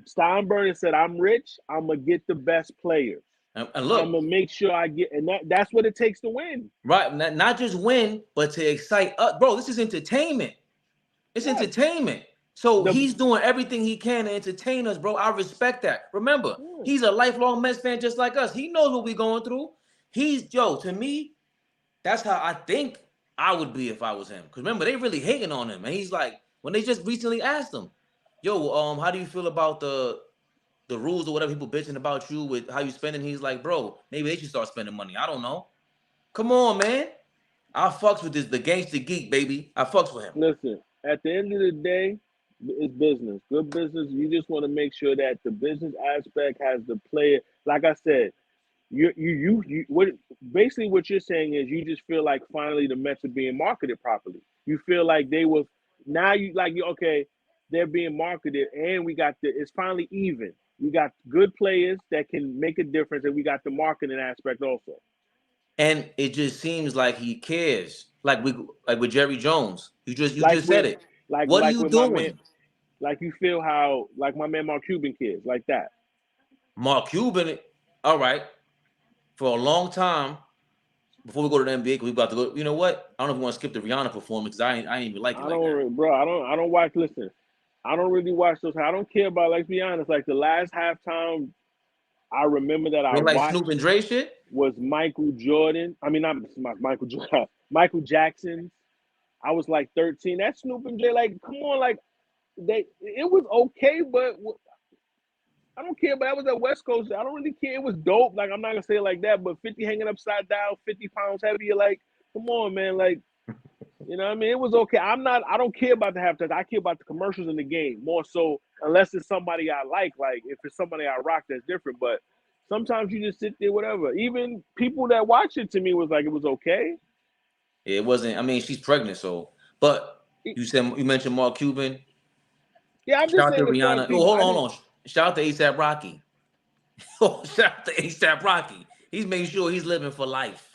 Steinbrenner said, I'm rich. I'm going to get the best players. And I'm look, going to make sure I get, and that's what it takes to win. right, not just win, but to excite us. Bro, this is entertainment. It's Yes. entertainment. So The, he's doing everything he can to entertain us, bro. I respect that. Remember, yeah. he's a lifelong Mets fan just like us. He knows what we're going through. To me, that's how I think I would be if I was him. Because remember, they really hating on him. And he's like, when they just recently asked him, yo, how do you feel about the rules or whatever people bitching about you with how you spending? He's like, bro, maybe they should start spending money. I don't know. Come on, man. I fucks with the gangster geek, baby. I fucks with him. Listen, at the end of the day, it's business. Good business. You just want to make sure that the business aspect has the player. Like I said, what basically what you're saying is you just feel like finally the Mets are being marketed properly. You feel like they were now you like you okay, they're being marketed and we got it's finally even. We got good players that can make a difference, and we got the marketing aspect also. And it just seems like he cares. Like with Jerry Jones. You Like just said with it. What are you with my man, doing? like you feel how like my man Mark Cuban kids like that. Mark Cuban, all right, for a long time, before we go to the NBA, because we about to go, you know what? I don't know if we want to skip the Rihanna performance because I ain't even like it I like that. don't, bro. I don't watch. Listen, I don't really watch those. I don't care about. Let's be honest. Like the last halftime, I remember that I You ain't like Snoop and watched Dre shit? was Michael Jordan. I mean, not Michael Jordan. Michael Jackson. I was like 13. That Snoop and Jay, like, come on, like it was okay, but I don't care. But that was at West Coast. I don't really care. It was dope. Like I'm not gonna say it like that, but 50 hanging upside down, 50 pounds heavier. Like, come on, man. Like, you know what I mean? It was okay. I don't care about the halftime. I care about the commercials in the game more so, unless it's somebody I like. Like, if it's somebody I rock, that's different. But sometimes you just sit there, whatever. Even people that watch it to me was like, it was okay. It wasn't. I mean, she's pregnant, so. But you mentioned Mark Cuban. Yeah, I'm just Shout out to saying, as far as Rihanna. Oh, people, hold on. Shout out to ASAP Rocky. Oh, shout out to ASAP Rocky. He's making sure he's living for life.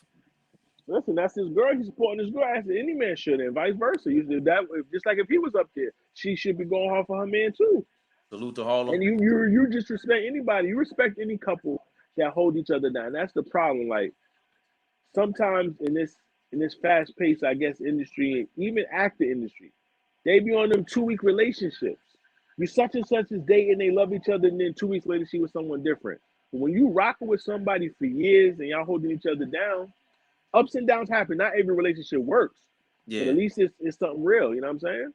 listen, that's his girl. He's supporting his girl as any man should, and vice versa. You should, that just like if he was up there, she should be going hard for her man too. Salute to Harlem. And you just respect anybody. You respect any couple that hold each other down. That's the problem. Like sometimes in this fast paced, I guess, industry, even actor industry, they be on them 2 week relationships. You such and such is dating, they love each other, and then 2 weeks later she was someone different. When you rocking with somebody for years and y'all holding each other down, ups and downs happen. Not every relationship works, but Yeah. at least it's something real. You know what I'm saying?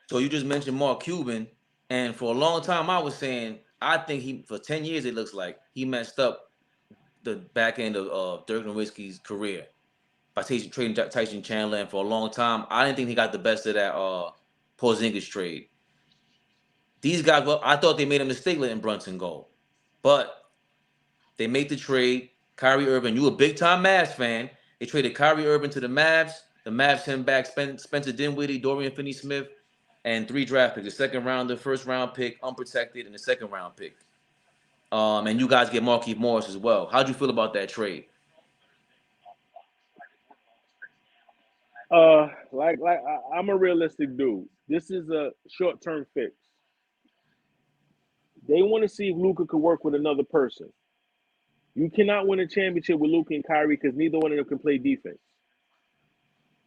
So you just mentioned Mark Cuban, and for a long time I was saying I think he for 10 years it looks like he messed up the back end of Dirk Nowitzki's career by trading Tyson Chandler, and for a long time I didn't think he got the best of that Porzingis trade. These guys, well, I thought they made a mistake letting Brunson go, but they made the trade. Kyrie Irving, you a big time Mavs fan. They traded Kyrie Irving to the Mavs. The Mavs sent back Spencer Dinwiddie, Dorian Finney-Smith, and 3 draft picks: the second round, the first round pick, unprotected, and the second round pick. And you guys get Markieff Morris as well. How'd you feel about that trade? I'm a realistic dude. This is a short term fix. They want to see if Luka could work with another person. You cannot win a championship with Luka and Kyrie because neither one of them can play defense.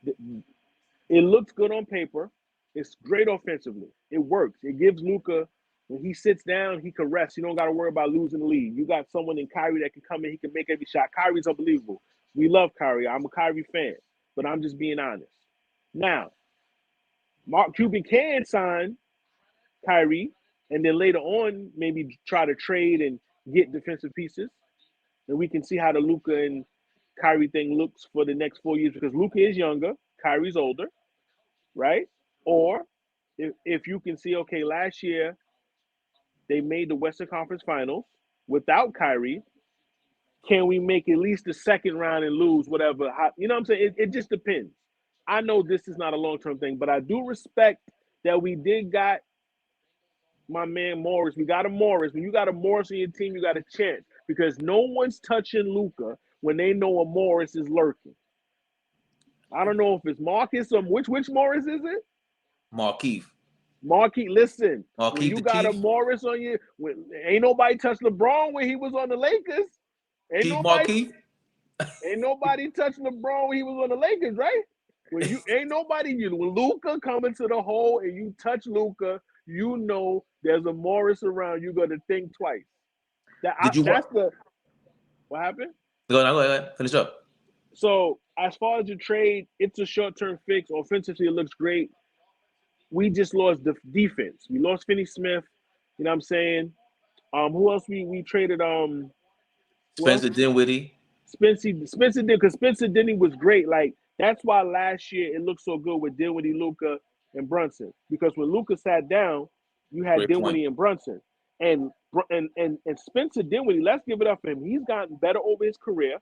It looks good on paper. It's great offensively. It works. It gives Luka, when he sits down, he can rest. You don't got to worry about losing the lead. You got someone in Kyrie that can come in. He can make every shot. Kyrie's unbelievable. We love Kyrie. I'm a Kyrie fan, but I'm just being honest. Now, Mark Cuban can sign Kyrie and then later on maybe try to trade and get defensive pieces. And we can see how the Luka and Kyrie thing looks for the next 4 years because Luka is younger, Kyrie's older, right? Or if you can see, okay, last year they made the Western Conference Finals without Kyrie. Can we make at least the second round and lose whatever? You know what I'm saying? It just depends. I know this is not a long-term thing, but I do respect that we did got my man Morris. We got a Morris. When you got a Morris on your team, you got a chance because no one's touching Luka when they know a Morris is lurking. I don't know if it's Marcus or which Morris is it? Markieff. Marquis, listen, when Markieff you the got a Keith. Morris on you, ain't nobody touched LeBron when he was on the Lakers. Ain't Keith nobody, Markieff. ain't nobody touched LeBron when he was on the Lakers, right? When you ain't nobody, when Luka coming to the hole and you touch Luka, you know there's a Morris around. You're gonna think twice. Did you That's the what happened. go ahead, finish up? So as far as the trade, it's a short-term fix. Offensively, it looks great. We just lost the defense. We lost Finney Smith. You know what I'm saying? Who else we traded? Who else? Spencer Dinwiddie. Spencer did because Spencer Dinwiddie was great. Like that's why last year it looked so good with Dinwiddie, Luka, and Brunson. Because when Luka sat down, you had Great point. Dinwiddie and Brunson, and Spencer Dinwiddie. Let's give it up for him. He's gotten better over his career.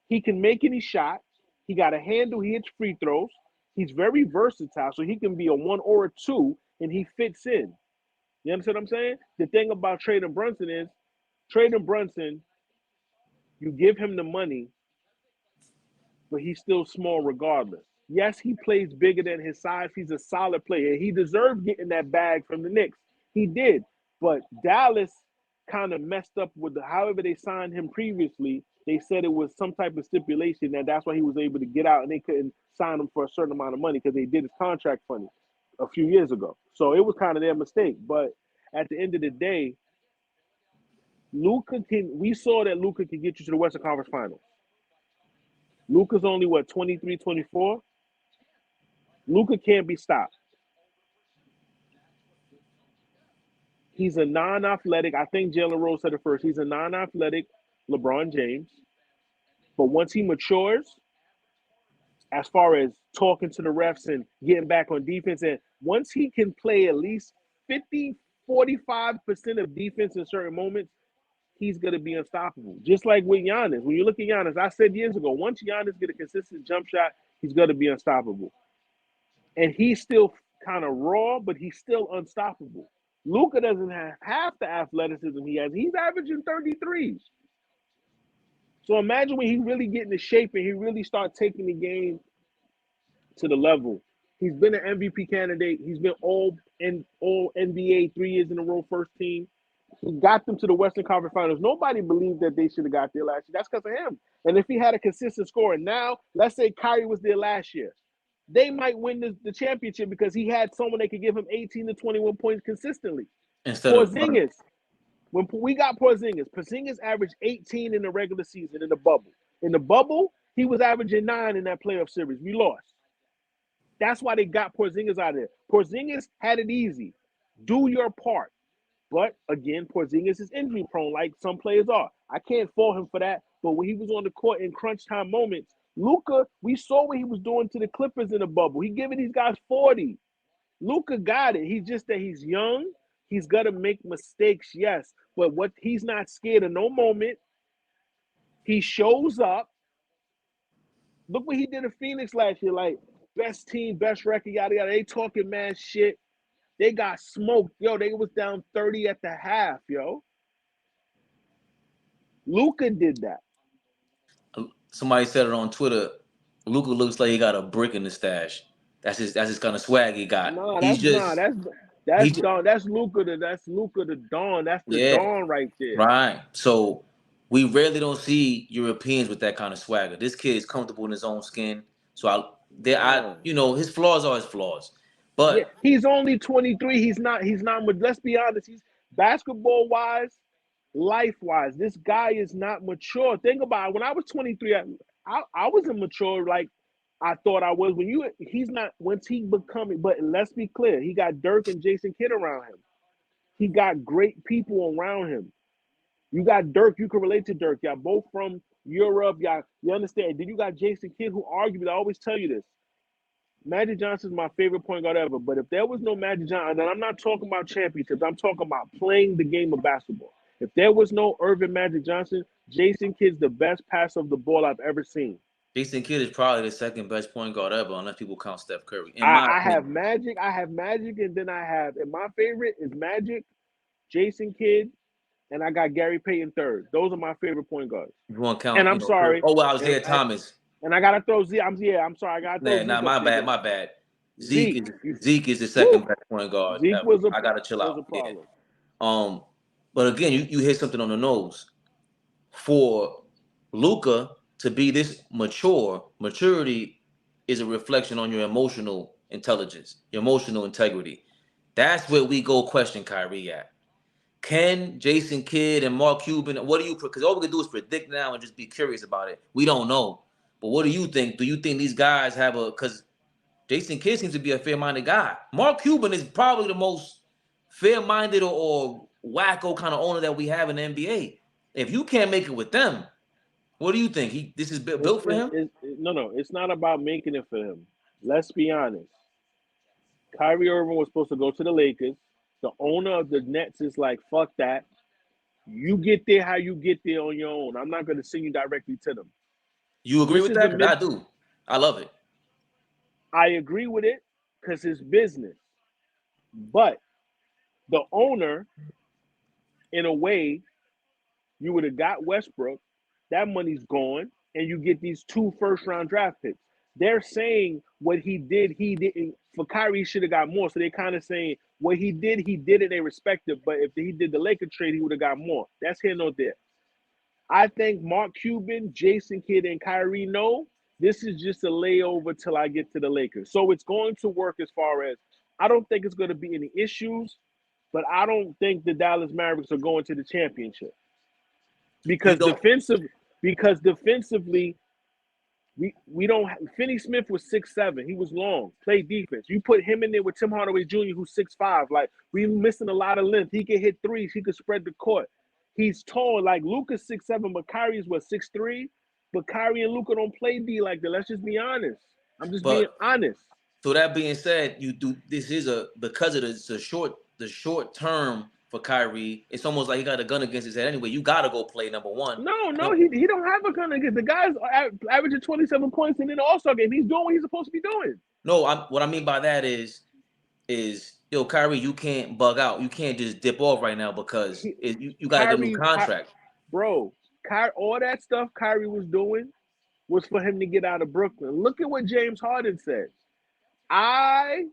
He can make any shot. He got a handle. He hits free throws. He's very versatile, so he can be a 1 or a 2, and he fits in. You understand what I'm saying? The thing about trading Brunson is, trading Brunson, you give him the money, but he's still small regardless. Yes, he plays bigger than his size. He's a solid player. He deserved getting that bag from the Knicks. He did. But Dallas kind of messed up with however they signed him previously. They said it was some type of stipulation that that's why he was able to get out and they couldn't sign him for a certain amount of money because they did his contract funny a few years ago. So it was kind of their mistake. But at the end of the day, we saw that Luka can get you to the Western Conference Finals. Luka's only, 23, 24? Luka can't be stopped. He's a non-athletic. I think Jalen Rose said it first. He's a non-athletic LeBron James. But once he matures, as far as talking to the refs and getting back on defense, and once he can play at least 50, 45% of defense in certain moments, he's going to be unstoppable. Just like with Giannis. When you look at Giannis, I said years ago, once Giannis get a consistent jump shot, he's going to be unstoppable. And he's still kind of raw, but he's still unstoppable. Luka doesn't have half the athleticism he has. He's averaging 33s. So imagine when he really get into shape and he really start taking the game to the level. He's been an MVP candidate. He's been all NBA 3 years in a row, first team. He got them to the Western Conference Finals. Nobody believed that they should have got there last year. That's because of him. And if he had a consistent score, and now let's say Kyrie was there last year, they might win the championship because he had someone that could give him 18 to 21 points consistently. Instead of Porzingis. When we got Porzingis averaged 18 in the regular season in the bubble. In the bubble, he was averaging 9 in that playoff series. We lost. That's why they got Porzingis out of there. Porzingis had it easy. Do your part. But again, Porzingis is injury prone, like some players are. I can't fault him for that. But when he was on the court in crunch time moments, Luka, we saw what he was doing to the Clippers in the bubble. He giving these guys 40. Luka got it. He's just that he's young. He's gonna make mistakes, yes. But what he's not scared of no moment. He shows up. Look what he did in Phoenix last year. Like, best team, best record, yada yada. They talking mad shit. They got smoked. Yo, they was down 30 at the half, yo. Luka did that. Somebody said it on Twitter. Luka looks like he got a brick in the stash. That's his kind of swag he got. Nah, He's just that's Dawn. That's Luka the Dawn. That's the Dawn right there. Right. So we rarely don't see Europeans with that kind of swagger. This kid is comfortable in his own skin. So his flaws are his flaws. But yeah, he's only 23. He's not let's be honest, he's basketball wise, life wise. This guy is not mature. Think about it. When I was 23, I wasn't mature like I thought I was. He's not once he becoming, but let's be clear, he got Dirk and Jason Kidd around him. He got great people around him. You got Dirk, you can relate to Dirk. Y'all both from Europe. You understand. Then you got Jason Kidd, who arguably, I always tell you this. Magic Johnson's my favorite point guard ever. But if there was no Magic Johnson, and I'm not talking about championships, I'm talking about playing the game of basketball. If there was no Irving Magic Johnson, Jason Kidd's the best passer of the ball I've ever seen. Jason Kidd is probably the second best point guard ever, unless people count Steph Curry. I have Magic, and then and my favorite is Magic, Jason Kidd, and I got Gary Payton third. Those are my favorite point guards. You want to count? And I'm sorry. Isaiah Thomas. And I gotta throw Z. I'm sorry. I gotta throw. Nah, my bad. Zeke is the second best point guard. Zeke was I gotta chill out. A problem. Yeah. But again, you hit something on the nose. For Luka to be this maturity is a reflection on your emotional intelligence, your emotional integrity. That's where we go question Kyrie at. Can Jason Kidd and Mark Cuban, because all we can do is predict now and just be curious about it. We don't know. But what do you think? Do you think these guys because Jason Kidd seems to be a fair-minded guy. Mark Cuban is probably the most fair-minded or wacko kind of owner that we have in the NBA. If you can't make it with them, what do you think? This is built for him? No, it's not about making it for him. Let's be honest. Kyrie Irving was supposed to go to the Lakers. The owner of the Nets is like, fuck that. You get there how you get there on your own. I'm not going to send you directly to them. You agree with that? I do. I love it. I agree with it because it's business. But the owner, in a way, you would have got Westbrook. That money's gone, and you get these 2 first-round draft picks. They're saying what he didn't. For Kyrie, he should have got more. So they're kind of saying what he did, and they respect it. But if he did the Laker trade, he would have got more. That's here, no there. I think Mark Cuban, Jason Kidd, and Kyrie know this is just a layover till I get to the Lakers. So it's going to work as far as I don't think it's going to be any issues, but I don't think the Dallas Mavericks are going to the championship. Because defensively, we don't. Finney Smith was 6'7". He was long, played defense. You put him in there with Tim Hardaway Jr., who's 6'5". Like, we missing a lot of length. He can hit threes. He could spread the court. He's tall. Like, Luka's 6'7", but Kyrie's 6'3". But Kyrie and Luka don't play D like that. Let's just be honest. I'm just being honest. So that being said, because of the short term for Kyrie, it's almost like he got a gun against his head anyway. You got to go play number one. No, he don't have a gun against. The guy's averaging 27 points in the All-Star game. He's doing what he's supposed to be doing. No, what I mean by that is Kyrie, you can't bug out. You can't just dip off right now because you got to get a new contract. Bro, all that stuff Kyrie was doing was for him to get out of Brooklyn. Look at what James Harden said. I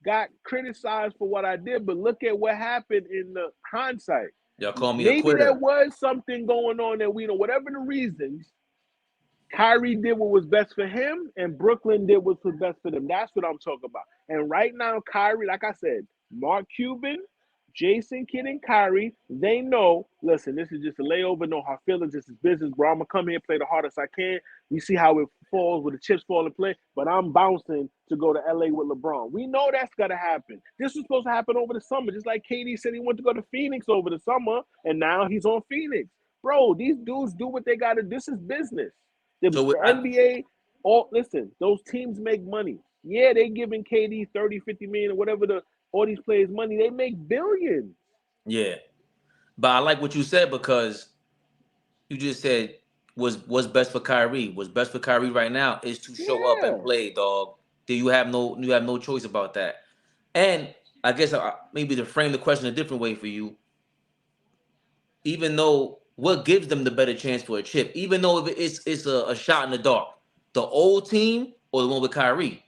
got criticized for what I did, but look at what happened in the hindsight. Y'all call me a quitter. Maybe there was something going on that we know. Whatever the reasons, Kyrie did what was best for him, and Brooklyn did what was best for them. That's what I'm talking about. And right now, Kyrie, like I said, Mark Cuban, Jason Kidd and Kyrie, they know, listen, this is just a layover, no hard feelings, this is business, bro. I'm gonna come here and play the hardest I can. We see how it falls, where the chips fall in play, but I'm bouncing to go to LA with LeBron. We know that's gonna happen. This was supposed to happen over the summer, just like KD said he wanted to go to Phoenix over the summer, and now he's on Phoenix. Bro, these dudes do what they gotta do. This is business. The NBA, listen, those teams make money. Yeah, they giving KD 30, 50 million or whatever all these players money. They make billions. Yeah. But I like what you said because you just said what's best for Kyrie. What's best for Kyrie right now is to show up and play, dog. You have no choice about that. And I guess maybe to frame the question a different way for you, even though what gives them the better chance for a chip, even though if it's a shot in the dark, the old team or the one with Kyrie?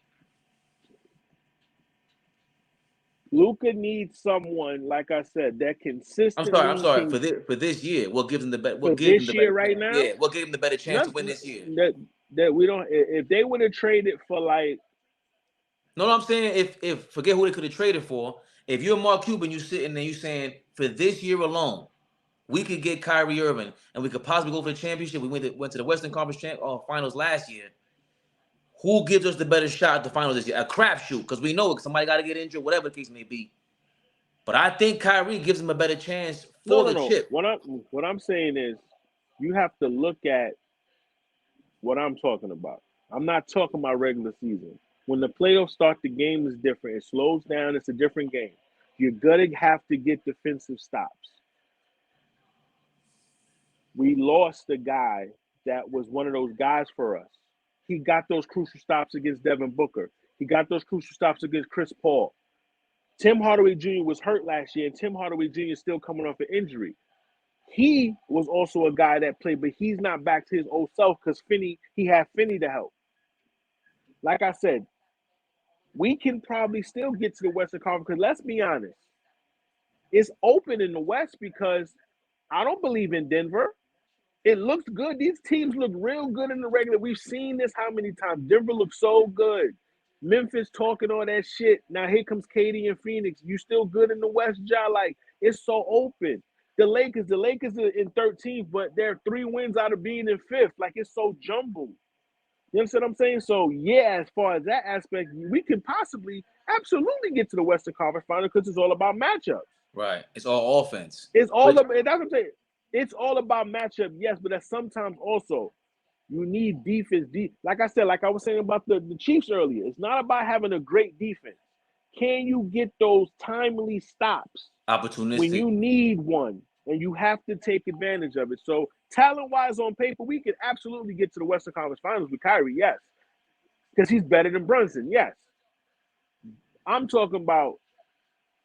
Luka needs someone, like I said, that consistently. I'm sorry. For this year, what gives them the better? For this year, right now, yeah, what gave them the better chance to win this year? That we don't. If they would have traded for like, no, I'm saying if forget who they could have traded for. If you're Mark Cuban, you sitting there, you saying for this year alone, we could get Kyrie Irving and we could possibly go for the championship. We went to the Western Conference Finals last year. Who gives us the better shot at the finals this year? A crapshoot, because we know somebody got to get injured, whatever the case may be. But I think Kyrie gives them a better chance for the chip. What I'm saying is, you have to look at what I'm talking about. I'm not talking about regular season. When the playoffs start, the game is different. It slows down. It's a different game. You're gonna have to get defensive stops. We lost a guy that was one of those guys for us. He got those crucial stops against Devin Booker. He got those crucial stops against Chris Paul. Tim Hardaway Jr. was hurt last year, and Tim Hardaway Jr. is still coming off an injury. He was also a guy that played, but he's not back to his old self because he had Finney to help. Like I said, we can probably still get to the Western Conference because let's be honest, it's open in the West because I don't believe in Denver. It looks good. These teams look real good in the regular. We've seen this how many times? Denver looks so good. Memphis talking all that shit. Now here comes KD and Phoenix. You still good in the West, Ja? Like, it's so open. The Lakers are in 13th, but they're 3 wins out of being in 5th. Like, it's so jumbled. You understand what I'm saying? So, yeah, as far as that aspect, we can absolutely get to the Western Conference Final because it's all about matchups. Right. It's all offense. That's what I'm saying. It's all about matchup, yes, but that's sometimes also you need defense. Like I said, like I was saying about the Chiefs earlier, it's not about having a great defense. Can you get those timely stops? Opportunistic. When you need one, and you have to take advantage of it. So talent-wise on paper, we could absolutely get to the Western Conference Finals with Kyrie, yes. Because he's better than Brunson, yes. I'm talking about,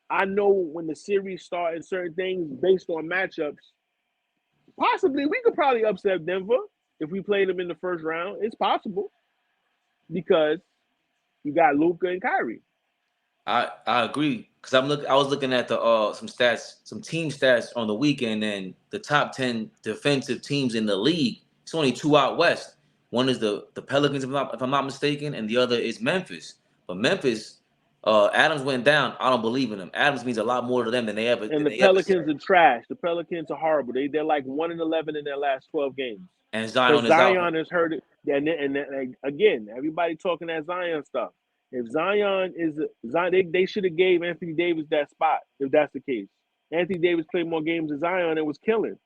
I know when the series start and certain things based on matchups, possibly we could probably upset Denver if we played them in the first round. It's possible because you got Luka and Kyrie. I agree because I was looking at the some team stats on the weekend, and the top 10 defensive teams in the league. It's only 2 out west. One is the Pelicans, if I'm not mistaken, and the other is Memphis. But Memphis, Adams went down. I don't believe in them. Adams means a lot more to them than they ever. And the Pelicans are trash. The Pelicans are horrible. They're like 1-11 in their last 12 games. And Zion is hurt. And again, everybody talking that Zion stuff. If Zion is they should have gave Anthony Davis that spot. If that's the case, Anthony Davis played more games than Zion and was killing.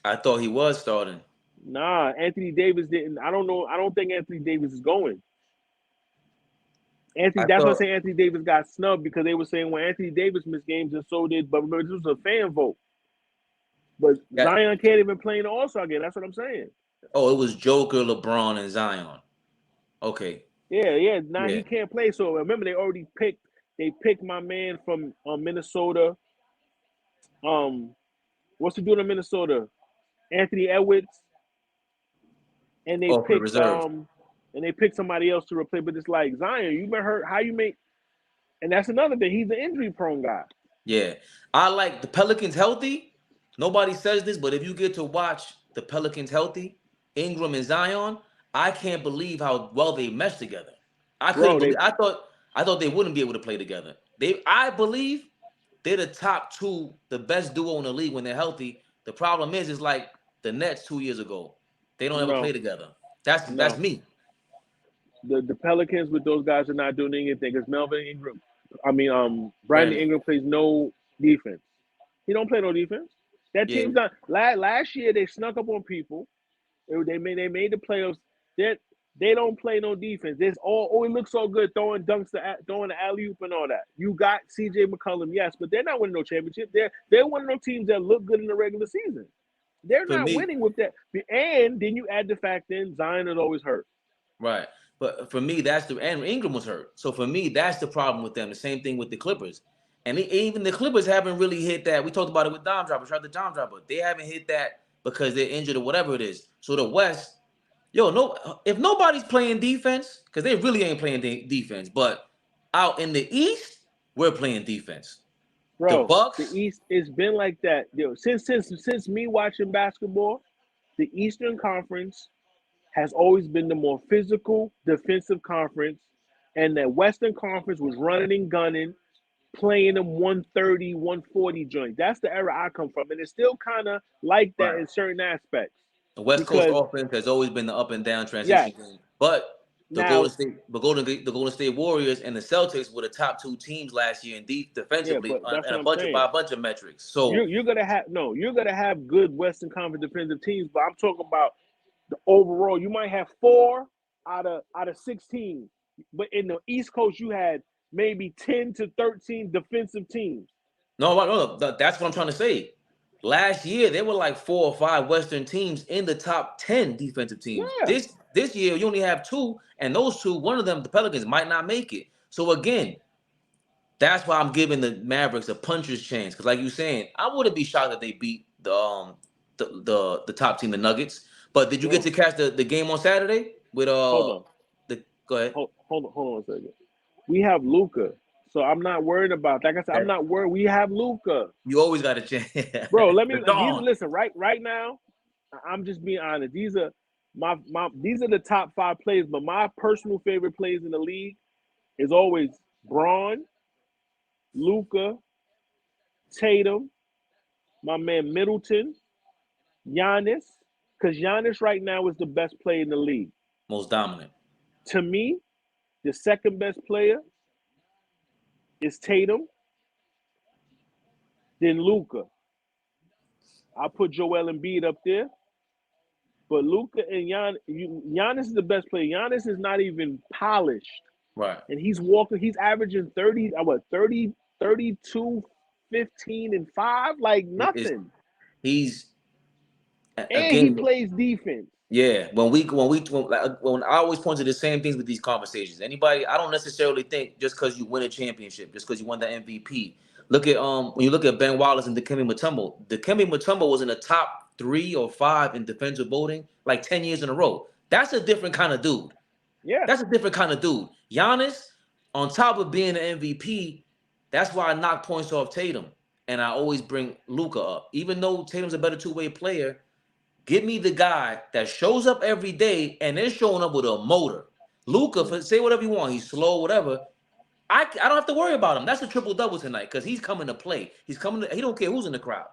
I thought he was starting. Nah, Anthony Davis didn't. I don't know. I don't think Anthony Davis is going. That's why I say Anthony Davis got snubbed because they were saying when Anthony Davis missed games and so did. But remember, this was a fan vote. But Zion can't even play in the All-Star game. That's what I'm saying. Oh, it was Joker, LeBron, and Zion. Okay. Yeah. Now he can't play. So remember, they picked my man from Minnesota. What's the dude in Minnesota? Anthony Edwards. And they picked somebody else to replace. But it's like, Zion, you've been hurt. How you make? And that's another thing. He's an injury-prone guy. Yeah, I like the Pelicans healthy. Nobody says this, but if you get to watch the Pelicans healthy, Ingram and Zion, I can't believe how well they mesh together. I thought they wouldn't be able to play together. I believe they're the top two, the best duo in the league when they're healthy. The problem is like the Nets 2 years ago. They don't ever play No, together. That's no. me. The Pelicans with those guys are not doing anything because Brandon Brandon. Ingram plays no defense. He don't play no defense. That Yeah, team's not. Last year they snuck up on people. They made the playoffs. They don't play no defense. There's it looks so good throwing dunks, throwing the alley oop and all that. You got C.J. McCollum, yes, but they're not winning no championship. They're one of those teams that look good in the regular season. They're for not me, winning with that. And then you add the fact in Zion is always hurt. right. But for me, and Ingram was hurt. So for me, that's the problem with them. The same thing with the Clippers. And even the Clippers haven't really hit that. We talked about it with Dom Dropper, tried the Dom Dropper. They haven't hit that because they're injured or whatever it is. So the West, if nobody's playing defense, because they really ain't playing defense, but out in the East, we're playing defense. The Bro, the Bucks, East, it's been like that. Since me watching basketball, the Eastern Conference has always been the more physical defensive conference, and the Western Conference was running and gunning, playing them 130, 140 joints. That's the era I come from, and it's still kind of like that right. in certain aspects. The West Coast Because offense has always been the up and down yes, transition game. But now The Golden State Warriors and the Celtics were the top two teams last year in yeah, defensively but that's and what a I'm bunch of by saying. a bunch of metrics. You're So you're gonna have no, you're gonna have good Western Conference defensive teams, but I'm talking about the overall. You might have 4 out of 16, but in the East Coast you had maybe 10 to 13 defensive teams. that's what I'm trying to say. Last year there were like 4 or 5 Western teams in the top 10 defensive teams. Yeah, This year you only have two, and those two, one of them, the Pelicans, might not make it. So again, that's why I'm giving the Mavericks a puncher's chance. Because like you saying, I wouldn't be shocked if they beat the top team, the Nuggets. But did you get no. to catch the game on Saturday with Hold on, the go ahead? hold on a second. We have Luca, so I'm not worried about. Like I said, I'm That not worried. We have Luca, you always got a chance. bro. Let The me. These dawn. listen right now. I'm just being honest. These are these are the top 5 players, but my personal favorite players in the league is always Braun, Luca, Tatum, my man Middleton, Giannis, because Giannis right now is the best player in the league. Most dominant. To me, the second best player is Tatum, then Luca. I put Joel Embiid up there, but Luca and Giannis is the best player. Giannis is not even polished, Right. and he's walking. He's averaging 32, 15, and 5, like It's, nothing. he's And he again. plays defense. Yeah, when I always point to the same things with these conversations. Anybody, I don't necessarily think just because you win a championship, just because you won the MVP. Look at when you look at Ben Wallace and Dikembe Mutombo. Dikembe Mutombo was in the top 3 or 5 in defensive voting like 10 years in a row. That's a different kind of dude. Yeah. That's a different kind of dude. Giannis, on top of being an MVP, that's why I knock points off Tatum, and I always bring Luka up, even though Tatum's a better two-way player. Give me the guy that shows up every day and they're showing up with a motor. Luca, say whatever you want. He's slow, whatever. I don't have to worry about him. That's a triple double tonight because he's coming to play. He's coming. He don't care who's in the crowd.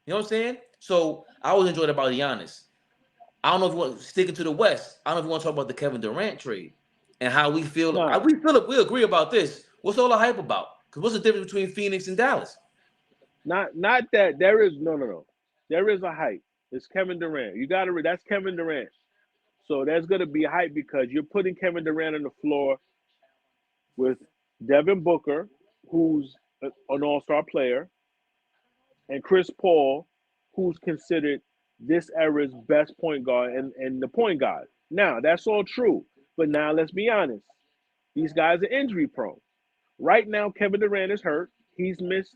You know what I'm saying? So I always enjoyed about Giannis. I don't know if you want sticking to the West. I don't know if you want to talk about the Kevin Durant trade and how we feel. Nah, We agree about this. What's all the hype about? Because what's the difference between Phoenix and Dallas? not that there is no. There is a hype. It's Kevin Durant. You gotta that's Kevin Durant. So there's gonna be hype because you're putting Kevin Durant on the floor with Devin Booker, who's an all-star player, and Chris Paul, who's considered this era's best point guard and the point guard. Now, that's all true. But now let's be honest. These guys are injury prone. Right now, Kevin Durant is hurt. He's missed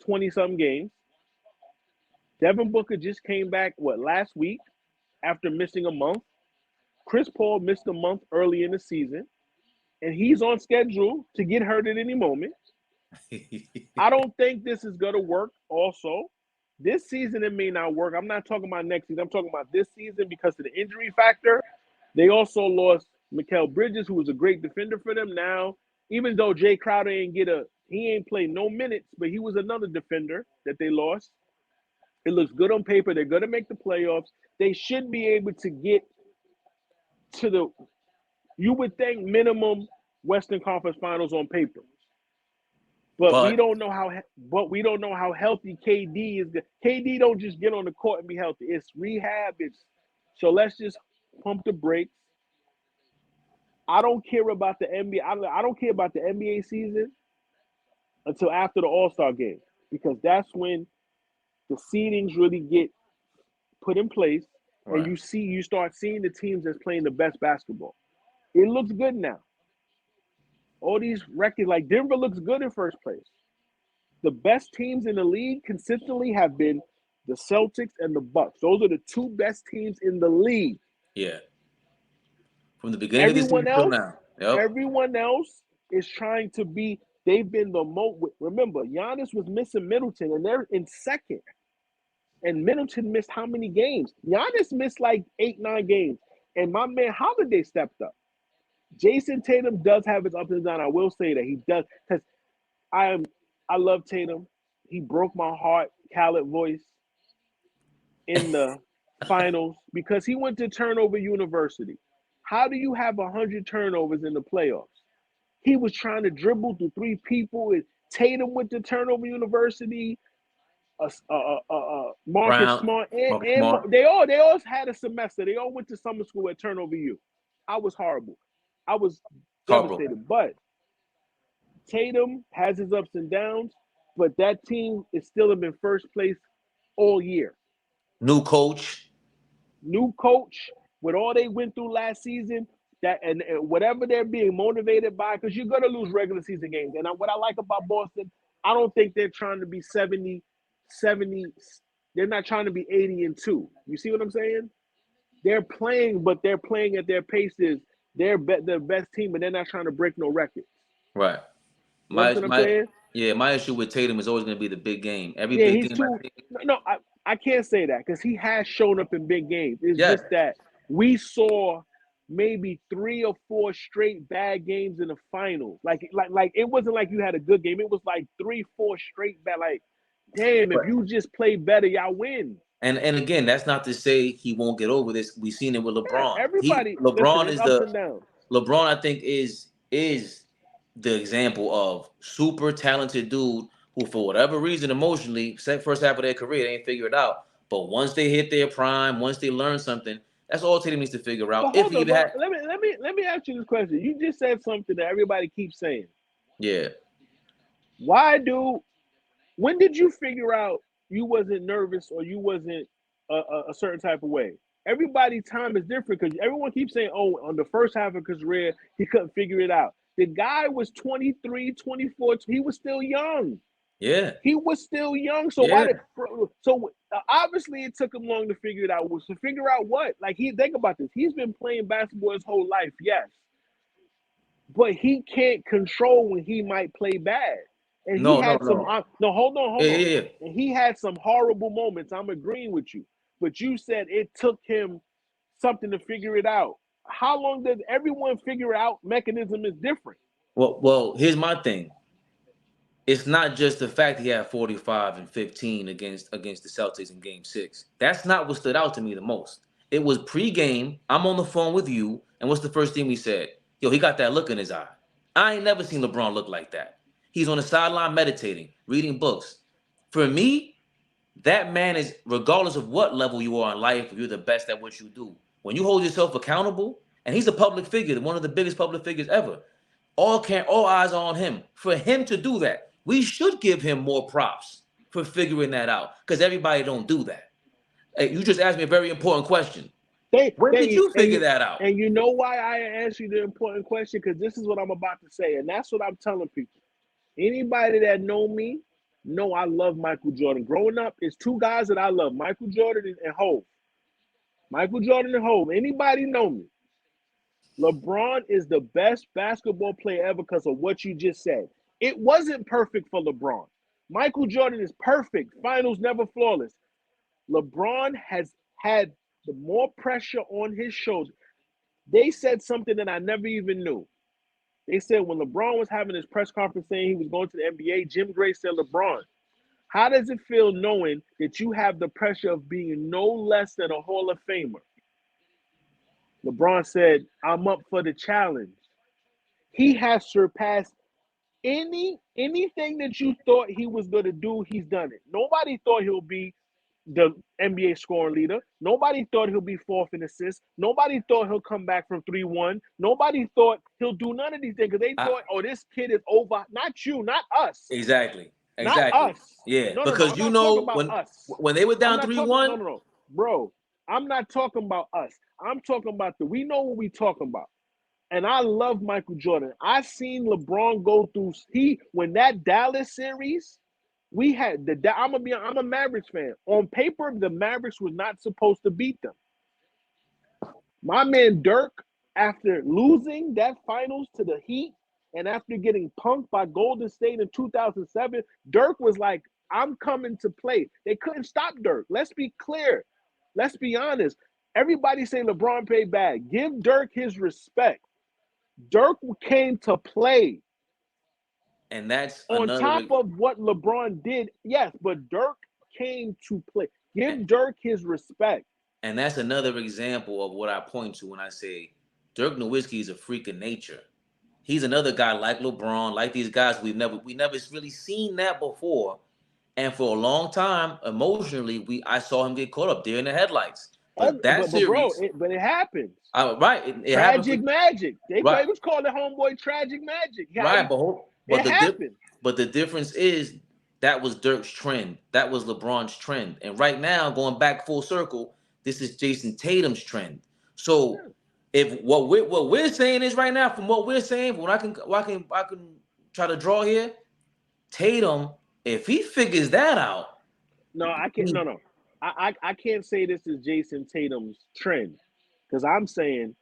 20-something games. Devin Booker just came back, last week after missing a month. Chris Paul missed a month early in the season, and he's on schedule to get hurt at any moment. I don't think this is going to work also. This season, it may not work. I'm not talking about next season. I'm talking about this season because of the injury factor. They also lost Mikal Bridges, who was a great defender for them. Now, even though Jay Crowder He ain't played no minutes, but he was another defender that they lost. It looks good on paper. They're going to make the playoffs. They should be able to get to the, you would think, minimum Western Conference Finals on paper. But we don't know how. But we don't know how healthy KD is. KD don't just get on the court and be healthy. It's rehab. So let's just pump the brakes. I don't care about the NBA. I don't care about the NBA season until after the All-Star game, because that's when the seedings really get put in place, and you start seeing the teams that's playing the best basketball. It looks good now. All these records, like Denver looks good in first place. The best teams in the league consistently have been the Celtics and the Bucks. Those are the two best teams in the league. Yeah. From the beginning of the season till now. Yep. Everyone else is trying to be, they've been the most. Remember, Giannis was missing Middleton, and they're in second. And Middleton missed how many games? Giannis missed like 8-9 games. And my man Holiday stepped up. Jason Tatum does have his ups and downs. I will say that he does, because I love Tatum. He broke my heart, Khaled voice, in the finals because he went to turnover university. How do you have 100 turnovers in the playoffs? He was trying to dribble through three people. Tatum went to turnover university. Marcus Smart, and they all had a semester. They all went to summer school at Turnover U. I was horrible. I was devastated. But Tatum has his ups and downs, but that team is still in first place all year. New coach, with all they went through last season, that and whatever they're being motivated by, because you're gonna lose regular season games. And what I like about Boston, I don't think they're trying to be 70. They're not trying to be 80-2. You see what I'm saying? They're playing, but they're playing at their paces. They're the best team, but they're not trying to break no records. Right. My issue with Tatum is always going to be the big game. Every big game. I can't say that, because he has shown up in big games. It's just that we saw maybe 3 or 4 straight bad games in the finals. Like it wasn't like you had a good game. It was like 3-4 straight bad. Like, damn, if you just play better, y'all win. And again, that's not to say he won't get over this. We've seen it with LeBron. LeBron, I think, is the example of super talented dude who, for whatever reason, emotionally, first half of their career, they ain't figure it out. But once they hit their prime, once they learn something, that's all Tatum needs to figure out. Let me ask you this question. You just said something that everybody keeps saying. Yeah. When did you figure out you wasn't nervous or you wasn't a certain type of way? Everybody's time is different, because everyone keeps saying, oh, on the first half of his career, he couldn't figure it out. The guy was 23, 24. He was still young. Yeah. He was still young. So obviously it took him long to figure it out. To figure out what? Like, think about this. He's been playing basketball his whole life, yes. But he can't control when he might play bad. And hold on. Yeah. And he had some horrible moments. I'm agreeing with you. But you said it took him something to figure it out. How long does everyone figure out mechanism is different? Well, here's my thing. It's not just the fact he had 45 and 15 against the Celtics in Game 6. That's not what stood out to me the most. It was pregame. I'm on the phone with you, and what's the first thing we said? Yo, he got that look in his eye. I ain't never seen LeBron look like that. He's on the sideline meditating, reading books. For me, that man is, regardless of what level you are in life, if you're the best at what you do, when you hold yourself accountable, and he's a public figure, one of the biggest public figures ever, all eyes are on him. For him to do that, we should give him more props for figuring that out, because everybody don't do that. Hey, you just asked me a very important question. When did you figure that out? And you know why I asked you the important question? Because this is what I'm about to say, and that's what I'm telling people. Anybody that know me know I love Michael Jordan. Growing up, it's 2 guys that I love, Michael Jordan and Hov. Michael Jordan and Hov. Anybody know me? LeBron is the best basketball player ever because of what you just said. It wasn't perfect for LeBron. Michael Jordan is perfect. Finals never flawless. LeBron has had the more pressure on his shoulders. They said something that I never even knew. They said when LeBron was having his press conference saying he was going to the NBA, Jim Gray said, LeBron, how does it feel knowing that you have the pressure of being no less than a Hall of Famer? LeBron said, I'm up for the challenge. He has surpassed anything that you thought he was going to do, he's done it. Nobody thought he'll be the NBA scoring leader. Nobody thought he'll be fourth in assists. Nobody thought he'll come back from 3-1. Nobody thought he'll do none of these things because they thought, oh, this kid is over. Not you, not us. Exactly. Not us. Yeah, No. because I'm not talking about us. when they were down 3-1. No. Bro, I'm not talking about us. I'm talking about we know what we talking about. And I love Michael Jordan. I seen LeBron go through. When that Dallas series, we had I'm a Mavericks fan. On paper, the Mavericks was not supposed to beat them. My man Dirk, after losing that finals to the Heat, and after getting punked by Golden State in 2007, Dirk was like, I'm coming to play. They couldn't stop Dirk. Let's be clear. Let's be honest. Everybody say LeBron played bad. Give Dirk his respect. Dirk came to play. And that's on top of what LeBron did. Yes, but Dirk came to play. Give Dirk his respect. And that's another example of what I point to when I say Dirk Nowitzki is a freak of nature. He's another guy like LeBron, like these guys we never really seen that before. And for a long time, emotionally, I saw him get caught up there in the headlights. But series, but it happens. Right, it tragic magic. They was calling homeboy tragic magic. Right, it happened. But the difference is that was Dirk's trend. That was LeBron's trend. And right now, going back full circle, this is Jason Tatum's trend. So if what we're saying is right now, from what we're saying, what I can try to draw here, Tatum, if he figures that out. No, I can't. No. I can't say this is Jason Tatum's trend. Because I'm saying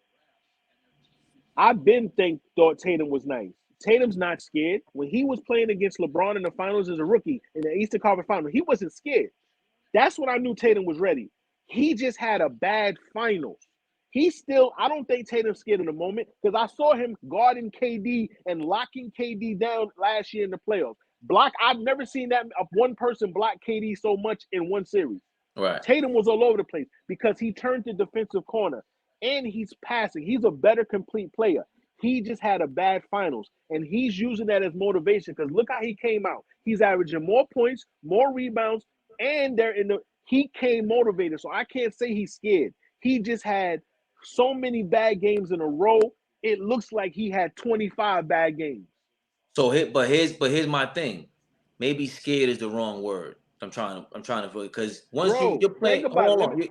thought Tatum was nice. Tatum's not scared. When he was playing against LeBron in the finals as a rookie in the Eastern Conference Finals, he wasn't scared. That's when I knew Tatum was ready. He just had a bad finals. I don't think Tatum's scared in the moment because I saw him guarding KD and locking KD down last year in the playoffs. I've never seen that one person block KD so much in one series. Right. Tatum was all over the place because he turned to defensive corner and he's passing. He's a better complete player. He just had a bad finals and he's using that as motivation because look how he came out. He's averaging more points, more rebounds, and he came motivated. So I can't say he's scared. He just had so many bad games in a row. It looks like he had 25 bad games. So here's my thing. Maybe scared is the wrong word. I'm trying to because once you're playing,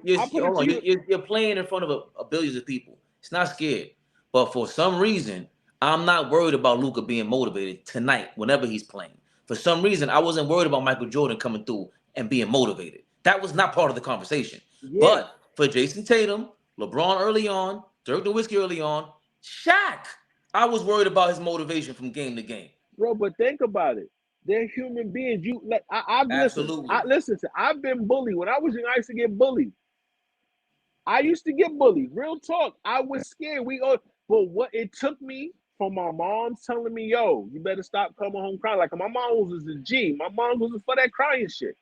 you're playing in front of a billions of people. It's not scared, but for some reason, I'm not worried about Luka being motivated tonight. Whenever he's playing, for some reason, I wasn't worried about Michael Jordan coming through and being motivated. That was not part of the conversation. Yeah. But for Jason Tatum, LeBron early on, Dirk Nowitzki early on, Shaq, I was worried about his motivation from game to game. Bro, but think about it. They're human beings. I've been bullied. When I was young, I used to get bullied. Real talk. I was scared. But what it took me from my mom telling me, yo, you better stop coming home crying. Like my mom was a G. My mom wasn't for that crying shit.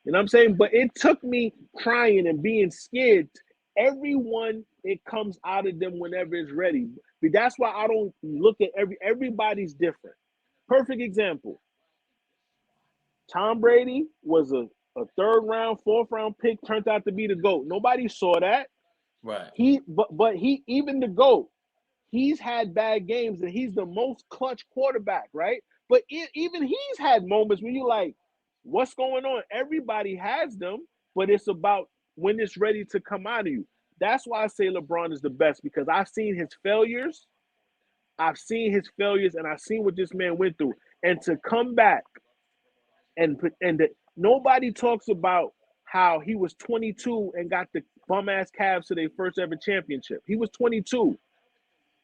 You know what I'm saying? But it took me crying and being scared. Everyone, it comes out of them whenever it's ready. But that's why I don't look at everybody's different. Perfect example. Tom Brady was a third round, fourth round pick, turned out to be the GOAT. Nobody saw that. Right. But even the GOAT, he's had bad games and he's the most clutch quarterback, right? But even he's had moments when you're like, what's going on? Everybody has them, but it's about when it's ready to come out of you. That's why I say LeBron is the best because I've seen his failures. And I've seen what this man went through. And to come back nobody talks about how he was 22 and got the bum-ass Cavs to their first ever championship. He was 22.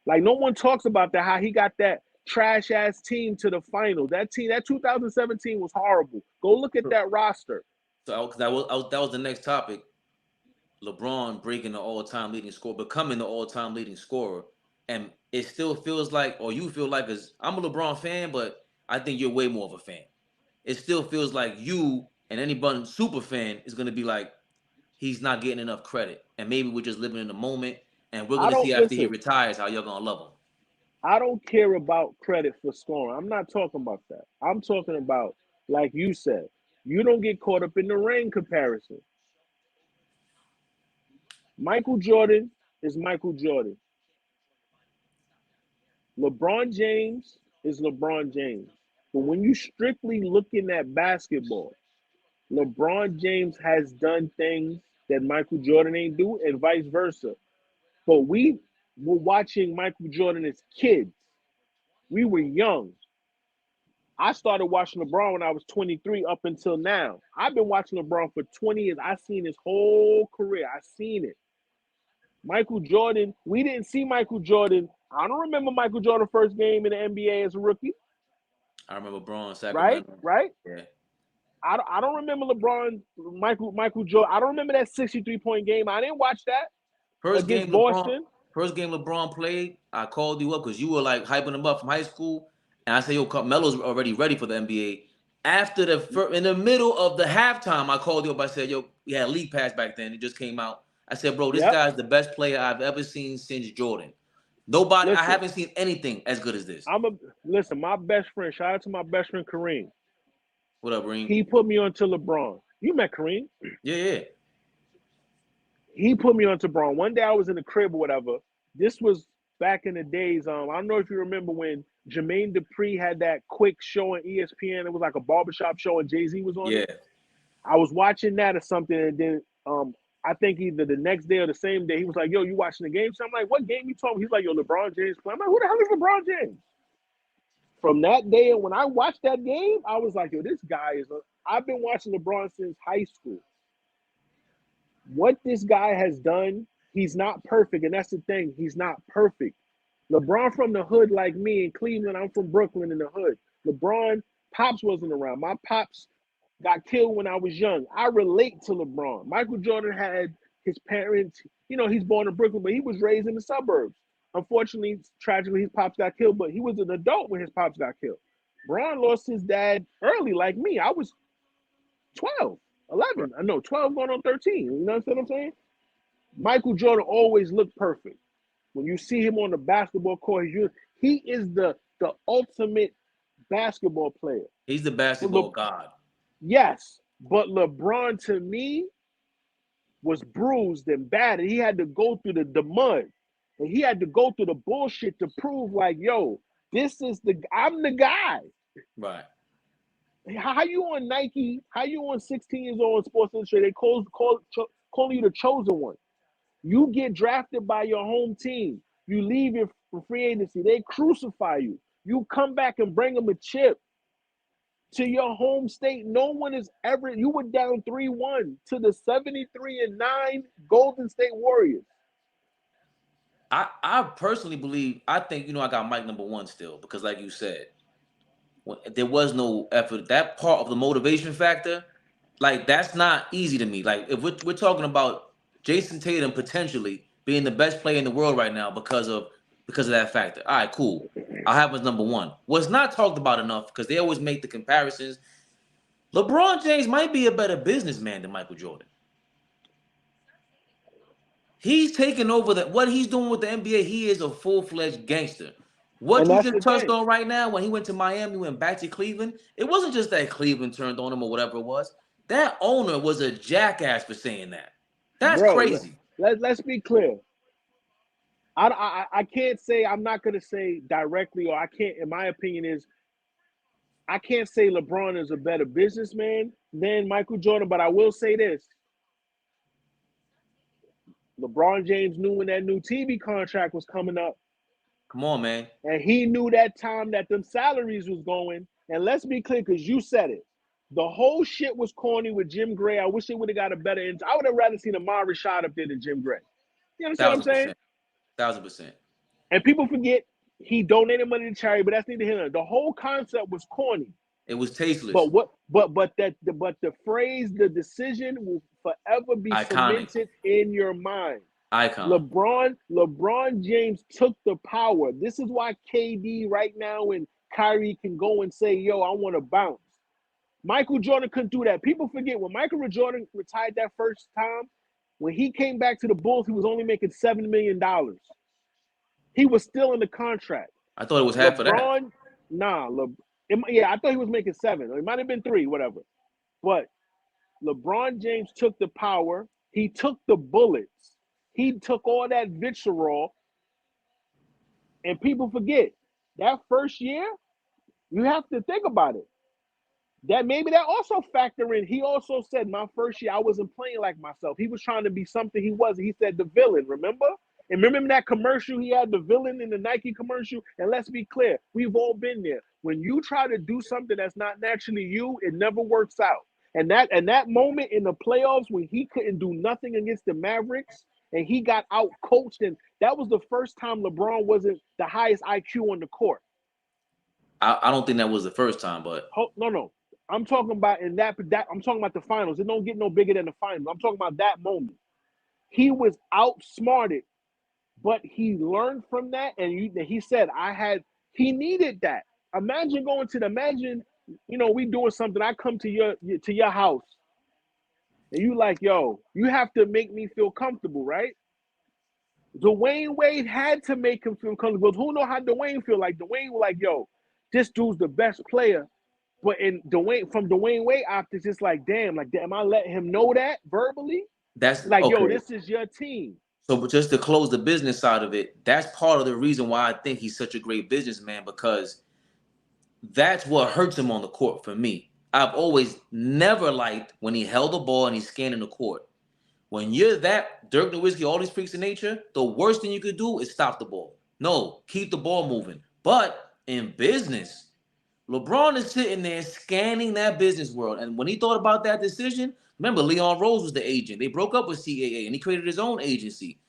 Like, no one talks about that, how he got that trash-ass team to the final. That 2017 was horrible. Go look at that roster. So that was the next topic. LeBron breaking the all-time leading scorer, becoming the all-time leading scorer. and it still feels like, or you feel like, because I'm a LeBron fan, but I think you're way more of a fan. It still feels like you and anybody super fan is gonna be like, he's not getting enough credit, and maybe we're just living in the moment, and we're I gonna see don't after he listen. retires how you're gonna love him. I don't care about credit for scoring. I'm not talking about that. I'm talking about, like you said, you don't get caught up in the rain comparison. Michael Jordan is Michael Jordan. LeBron James is LeBron James. But when you strictly looking at basketball, LeBron James has done things that Michael Jordan ain't do, and vice versa. But we were watching Michael Jordan as kids. We were young. I started watching LeBron when I was 23 up until now. I've been watching LeBron for 20 years. I've seen his whole career. I've seen it. Michael Jordan, we didn't see Michael Jordan. I don't remember Michael Jordan's first game in the NBA as a rookie, I remember Braun right? Sacramento. Right? Yeah. I don't remember LeBron, Michael Jordan. I don't remember that 63-point game. I didn't watch that First against game LeBron, Boston. first game LeBron played, I called you up because you were like hyping him up from high school, and I said, "Yo, Carmelo's already ready for the NBA." After in the middle of the halftime, I called you up. I said, "Yo, we had a league pass back then. It just came out." I said, "Bro, this Yep. guy's the best player I've ever seen since Jordan. Nobody, I Listen, haven't seen anything as good as this." I'm a listen. My best friend, shout out to my best friend Kareem. What up, Reem? He put me onto LeBron. You met Kareem? Yeah, yeah, He put me onto LeBron. One day I was in the crib or whatever. This was back in the days. I don't know if you remember when Jermaine Dupri had that quick show on ESPN. It was like a barbershop show, and Jay-Z was on it. yeah. I was watching that or something, and then I think either the next day or the same day, he was like, "Yo, you watching the game?" So I'm like, "What game you talking?" He's like, "Yo, LeBron James playing." I'm like, "Who the hell is LeBron James?" From that day, and when I watched that game, I was like, "Yo, this guy is." I've been watching LeBron since high school. What this guy has done, he's not perfect, and that's the thing. He's not perfect. LeBron from the hood, like me in Cleveland. I'm from Brooklyn in the hood. LeBron pops wasn't around. My pops got killed when I was young. I relate to LeBron. Michael Jordan had his parents, he's born in Brooklyn, but he was raised in the suburbs. Unfortunately, tragically, his pops got killed, but he was an adult when his pops got killed. Bron lost his dad early, like me. I was 12, Right. 11. I know, 12 going on 13. You know what I'm saying? Michael Jordan always looked perfect. When you see him on the basketball court, he is the ultimate basketball player. He's the But basketball god. yes, but LeBron to me was bruised and battered. He had to go through the mud, and he had to go through the bullshit to prove, like, yo, I'm the guy. Right. How you on Nike? How you on 16 years old in Sports Illustrated? They calling you the chosen one. You get drafted by your home team. You leave your for free agency. They crucify you. You come back and bring them a chip to your home state. No one is ever. You were down 3-1 to the 73-9 Golden State Warriors. I personally believe, I think, I got Mike number one still because, like you said, there was no effort. That part of the motivation factor, like, that's not easy to me. Like, if we're talking about Jason Tatum potentially being the best player in the world right now because of that factor. All right, cool. I'll have him as number one. What's not talked about enough, because they always make the comparisons. LeBron James might be a better businessman than Michael Jordan. He's taking over what he's doing with the NBA. He is a full-fledged gangster. What And you that's the just touched thing. on right now, when he went to Miami, went back to Cleveland, it wasn't just that Cleveland turned on him or whatever it was. That owner was a jackass for saying that. That's Bro, crazy. let's be clear. I can't say, I'm not going to say directly, or I can't, in my opinion, I can't say LeBron is a better businessman than Michael Jordan, but I will say this. LeBron James knew when that new TV contract was coming up, Come on, man. and he knew that time that them salaries was going. And let's be clear, because you said it. The whole shit was corny with Jim Gray. I wish they would have got a better I would have rather seen Amar Rashad up there than Jim Gray. You understand what I'm Thousand saying? percent. 1000%. And people forget he donated money to charity, but that's neither here nor there. The whole concept was corny. It was tasteless. But the phrase, the decision will forever be Iconic. cemented in your mind. Icon. LeBron James took the power. This is why KD right now and Kyrie can go and say, yo, I want to bounce. Michael Jordan couldn't do that. People forget when Michael Jordan retired that first time, when he came back to the Bulls, he was only making $7 million. He was still in the contract. I thought it was half of that. LeBron, yeah, I thought he was making 7. It might have been 3, whatever. But LeBron James took the power. He took the bullets. He took all that vitriol. And people forget that first year, you have to think about it. That maybe that also factor in. He also said, my first year, I wasn't playing like myself. He was trying to be something he wasn't. He said the villain, remember? And remember that commercial he had, the villain in the Nike commercial? And let's be clear, we've all been there. When you try to do something that's not naturally you, it never works out. And that moment in the playoffs when he couldn't do nothing against the Mavericks and he got out coached, and that was the first time LeBron wasn't the highest IQ on the court. I don't think that was the first time, but no. I'm talking about in that I'm talking about the finals. It don't get no bigger than the finals. I'm talking about that moment. He was outsmarted, but he learned from that, and he said, he needed that. Imagine we doing something. I come to your house, and you like, yo, you have to make me feel comfortable, right? Dwayne Wade had to make him feel comfortable. Who know how Dwayne feel like? Dwayne was like, yo, this dude's the best player. But from Dwayne Wade optics, it's like, damn, am I letting him know that verbally? that's Like, okay. yo, this is your team. So, but just to close the business side of it, that's part of the reason why I think he's such a great businessman, because that's what hurts him on the court for me. I've always never liked when he held the ball and he's scanning the court. When you're that Dirk Nowitzki, all these freaks of nature, the worst thing you could do is stop the ball. No, keep the ball moving. But in business, LeBron is sitting there scanning that business world. And when he thought about that decision, remember, Leon Rose was the agent. They broke up with CAA and he created his own agency.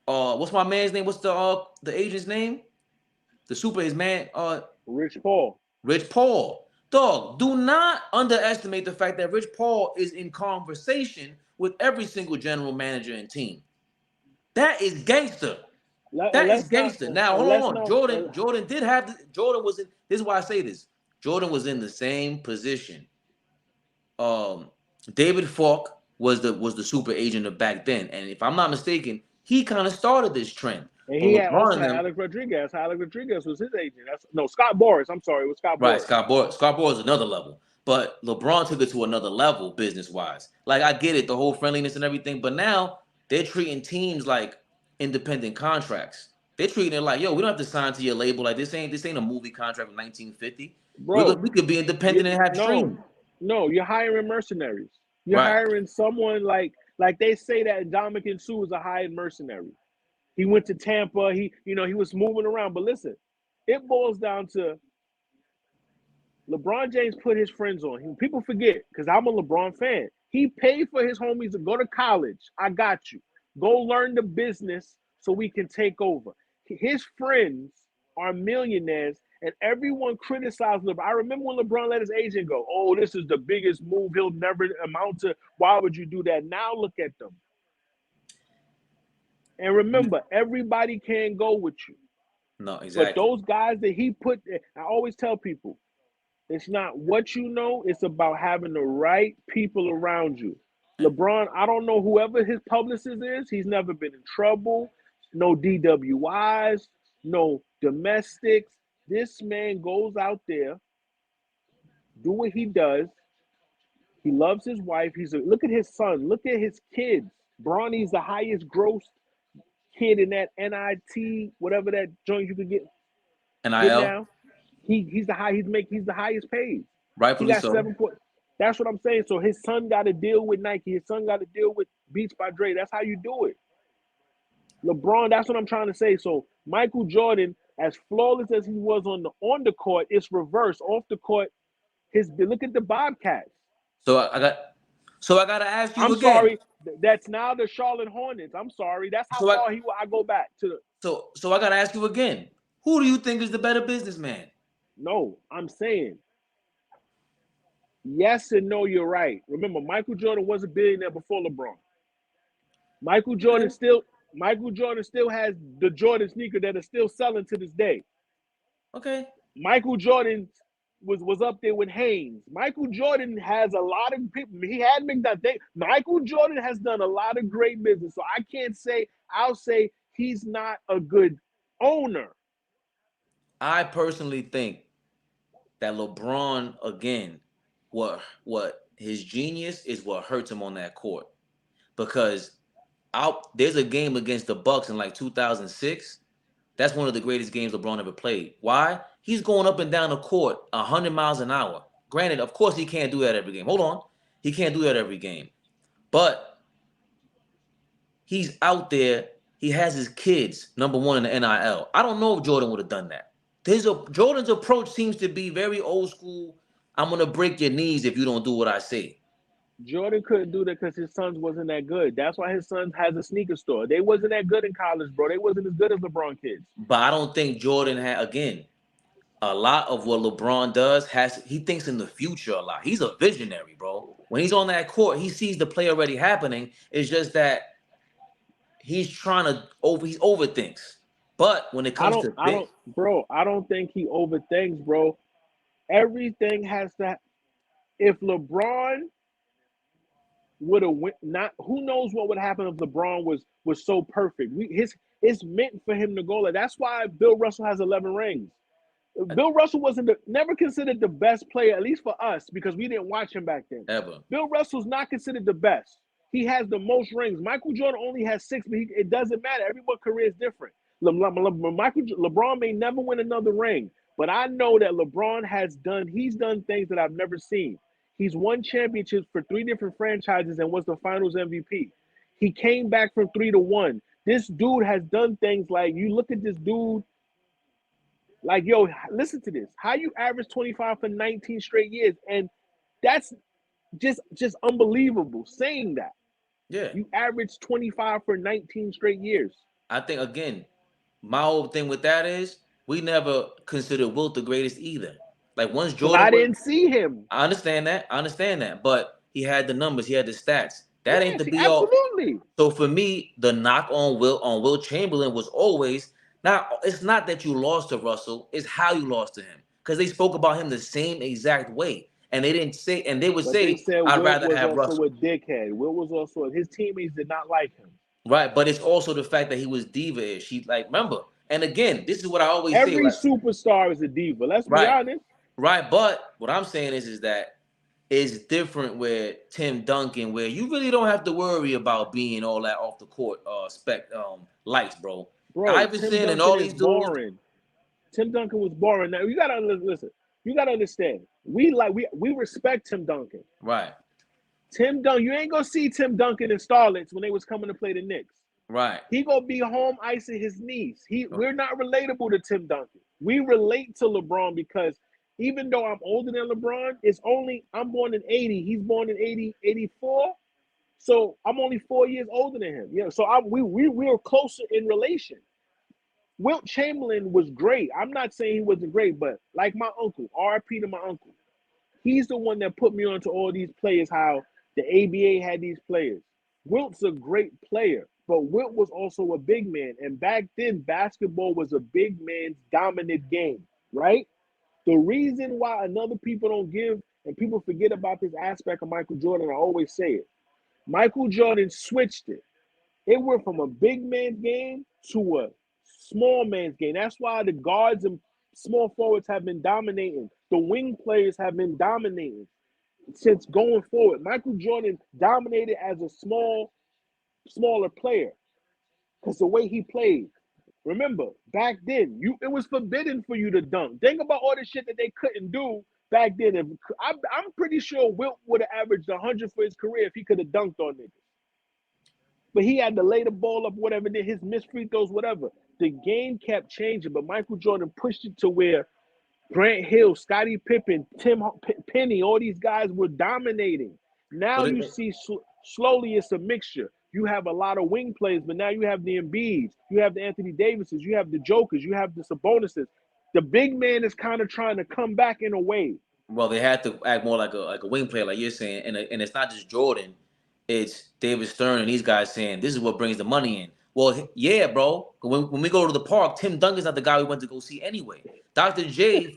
What's my man's name? What's the agent's name? His man. Rich Paul. Rich Paul. Dog, do not underestimate the fact that Rich Paul is in conversation with every single general manager and team. That is gangster. That is gangster. Now, hold on. Jordan did have Jordan was in, this is why I say this. Jordan was in the same position. David Falk was the super agent of back then. And if I'm not mistaken, he kind of started this trend. And he had also Alex Rodriguez. Alex Rodriguez was his agent. Scott Boras. I'm sorry, it was Scott Boras. Right, Scott Boras is another level. But LeBron took it to another level business-wise. Like, I get it, the whole friendliness and everything, but now they're treating teams like independent contracts. They're treating it like, yo, we don't have to sign to your label. Like, this ain't a movie contract from 1950. Bro, we could be independent and have streams. No, you're hiring mercenaries. You're hiring someone like they say that Dominican Sue is a hired mercenary. He went to Tampa. He was moving around. But listen, it boils down to LeBron James put his friends on him. People forget, because I'm a LeBron fan. He paid for his homies to go to college. I got you. Go learn the business so we can take over. His friends are millionaires, and everyone criticized LeBron. I remember when LeBron let his agent go, oh, this is the biggest move he'll never amount to. Why would you do that? Now look at them. And remember, everybody can't go with you. No, exactly. But those guys that he put, I always tell people, it's not what you know, it's about having the right people around you. LeBron, I don't know whoever his publicist is, he's never been in trouble, no DWIs, no domestics. This man goes out there, do what he does. He loves his wife. Look at his son, look at his kids. Bronny's the highest gross kid in that NIT, whatever that joint you could get. NIL. Now. He's the highest paid. Rightfully so. That's what I'm saying. So his son got to deal with Nike. His son got to deal with Beats by Dre. That's how you do it. LeBron, that's what I'm trying to say. So Michael Jordan, as flawless as he was on the court, it's reverse. Off the court, look at the Bobcats. So I got to ask you again. I'm sorry. That's now the Charlotte Hornets. I'm sorry. That's how far I go back to. So I got to ask you again. Who do you think is the better businessman? No, I'm saying yes and no, you're right. Remember, Michael Jordan was a billionaire before LeBron. Michael Jordan still has the Jordan sneaker that is still selling to this day. Okay. Michael Jordan was up there with Haynes. Michael Jordan has a lot of people. He had McDonald. Michael Jordan has done a lot of great business. So I can't say, I'll say he's not a good owner. I personally think that LeBron, again, what his genius is what hurts him on that court. Because there's a game against the Bucks in like 2006. That's one of the greatest games LeBron ever played. Why? He's going up and down the court 100 miles an hour. Granted, of course, he can't do that every game. Hold on. He can't do that every game. But he's out there. He has his kids, number one in the NIL. I don't know if Jordan would have done that. Jordan's approach seems to be very old school. I'm going to break your knees if you don't do what I say. Jordan couldn't do that because his sons wasn't that good. That's why his son has a sneaker store. They wasn't that good in college, bro. They wasn't as good as LeBron kids. But I don't think Jordan had, again, a lot of what LeBron does he thinks in the future a lot. He's a visionary, bro. When he's on that court, he sees the play already happening. It's just that he's trying to he overthinks. But when it comes to I don't think he overthinks, bro. Everything has to. If LeBron would have went, not who knows what would happen if LeBron was so perfect. It's meant for him to go there. That's why Bill Russell has 11 rings. Bill Russell wasn't never considered the best player, at least for us, because we didn't watch him back then. Ever. Bill Russell's not considered the best. He has the most rings. Michael Jordan only has 6, but it doesn't matter. Everyone's career is different. LeBron may never win another ring, but I know that LeBron he's done things that I've never seen. He's won championships for 3 different franchises and was the finals MVP. He came back from 3-1. This dude has done things like, you look at this dude, like, yo, listen to this. How you average 25 for 19 straight years, and that's just unbelievable saying that. Yeah. You average 25 for 19 straight years. I think, again, my whole thing with that is we never considered Wilt the greatest either. Like, once Jordan, I didn't see him. I understand that, but he had the numbers, he had the stats. That ain't the be all. Absolutely. So for me, the knock on Wilt Chamberlain was always, it's not that you lost to Russell, it's how you lost to him. Because they spoke about him the same exact way. And they didn't say, and they would say, I'd rather have Russell. Wilt was also a dickhead. Wilt was also, his teammates did not like him. Right, but it's also the fact that he was diva-ish. He, like, remember, and again, this is what I always say. Every superstar is a diva. Let's be honest. Right, but what I'm saying is that it's different with Tim Duncan, where you really don't have to worry about being all that off the court lights, bro. Iverson and all these dudes. Boring. Tim Duncan was boring. Now you gotta listen. You gotta understand. We respect Tim Duncan. Right. Tim Duncan, you ain't gonna see Tim Duncan in Starlets when they was coming to play the Knicks. Right. He gonna be home icing his knees. We're not relatable to Tim Duncan. We relate to LeBron because even though I'm older than LeBron, I'm born in 80. He's born in 84. So I'm only 4 years older than him. Yeah. So we're closer in relation. Wilt Chamberlain was great. I'm not saying he wasn't great, but like my uncle, RIP to my uncle. He's the one that put me onto all these players, how the ABA had these players. Wilt's a great player, but Wilt was also a big man. And back then, basketball was a big man's dominant game, right? The reason why another people don't give and people forget about this aspect of Michael Jordan, I always say it. Michael Jordan switched it. It went from a big man's game to a small man's game. That's why the guards and small forwards have been dominating. The wing players have been dominating since going forward. Michael Jordan dominated as a smaller player because the way he played. Remember, back then, it was forbidden for you to dunk. Think about all the shit that they couldn't do back then. I'm pretty sure Wilt would have averaged 100 for his career if he could have dunked on niggas. But he had to lay the ball up, whatever, his missed free throws, whatever. The game kept changing, but Michael Jordan pushed it to where Grant Hill, Scottie Pippen, Tim Penny, all these guys were dominating. Now you see slowly it's a mixture. You have a lot of wing plays, but now you have the Embiids, you have the Anthony Davises, you have the Jokers, you have the Sabonises. The big man is kind of trying to come back in a way. Well, they had to act more like a wing player, like you're saying, and it's not just Jordan. it's David Stern and these guys saying this is what brings the money in. Well, yeah, bro. When we go to the park, Tim Duncan's not the guy we went to go see anyway. Dr. J,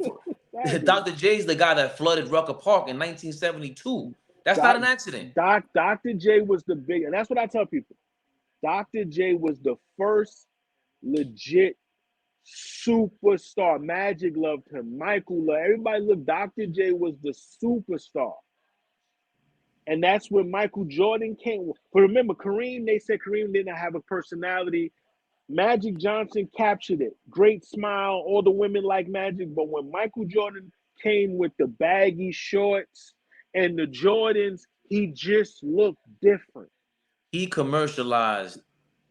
Exactly. Dr. J's the guy that flooded Rucker Park in 1972. That's not Doc, an accident. Dr. J was the big, and that's what I tell people. Dr. J was the first legit superstar. Magic loved him. Michael loved everybody. Loved Dr. J was the superstar, and that's when Michael Jordan came. But remember, Kareem. They said Kareem didn't have a personality. Magic Johnson captured it. Great smile. All the women like Magic. But when Michael Jordan came with the baggy shorts and the Jordans, he just looked different. He commercialized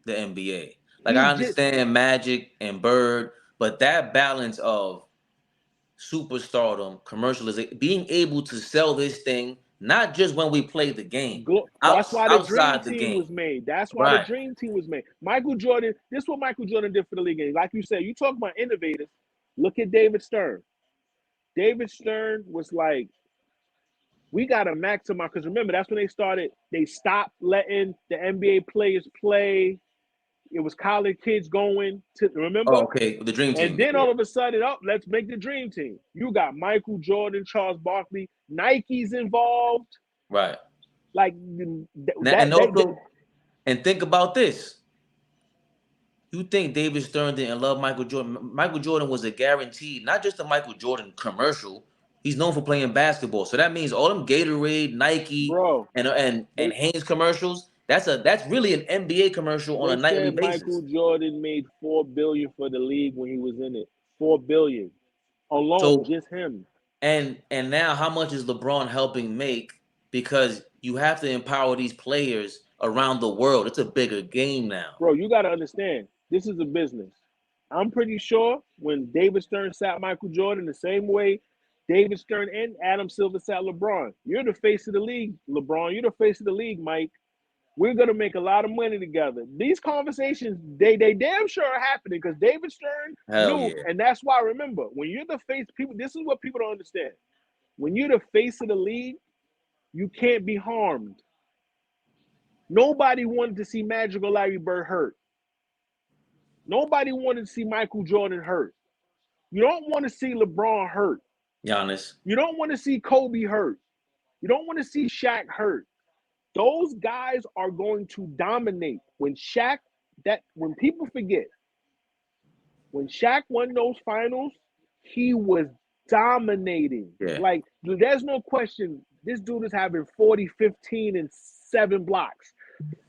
the NBA. Like He I just understand Magic and Bird, but that balance of superstardom, commercialization, being able to sell this thing not just when we play the game, that's why the dream outside the team game. was made. That's why the Right. dream team was made. Michael Jordan, this is what Michael Jordan did for the league. Like you said, you talk about innovators. Look at David Stern. David Stern was like, we got to maximize, because remember, that's when they stopped letting the NBA players play. It was college kids going to, Oh, remember? okay. The dream And team. then Yeah. all of a sudden, let's make the dream team. You got Michael Jordan, Charles Barkley, Nike's involved. Right. Like And also, and think about this. You think David Stern didn't love Michael Jordan? Michael Jordan was a guaranteed, not just a Michael Jordan commercial. He's known for playing basketball. So that means all them Gatorade, Nike, bro, and they Hanes commercials, that's really an NBA commercial on a they nightly said basis. Michael Jordan made $4 billion for the league when he was in it. $4 billion alone, So just him. and now how much is LeBron helping make? Because you have to empower these players around the world. It's a bigger game now. Bro, you got to understand, this is a business. I'm pretty sure when David Stern sat Michael Jordan the same way David Stern and Adam Silver sat LeBron. You're the face of the league, LeBron. You're the face of the league, Mike. We're gonna make a lot of money together. These conversations, they damn sure are happening because David Stern Hell knew, yeah. and that's why remember, when you're the face, people, this is what people don't understand. When you're the face of the league, you can't be harmed. Nobody wanted to see Magic or Larry Bird hurt. Nobody wanted to see Michael Jordan hurt. You don't want to see LeBron hurt. Giannis. You don't want to see Kobe hurt. You don't want to see Shaq hurt. Those guys are going to dominate. When people forget, when Shaq won those finals, he was dominating. Yeah. Like, there's no question. This dude is having 40, 15, and 7 blocks,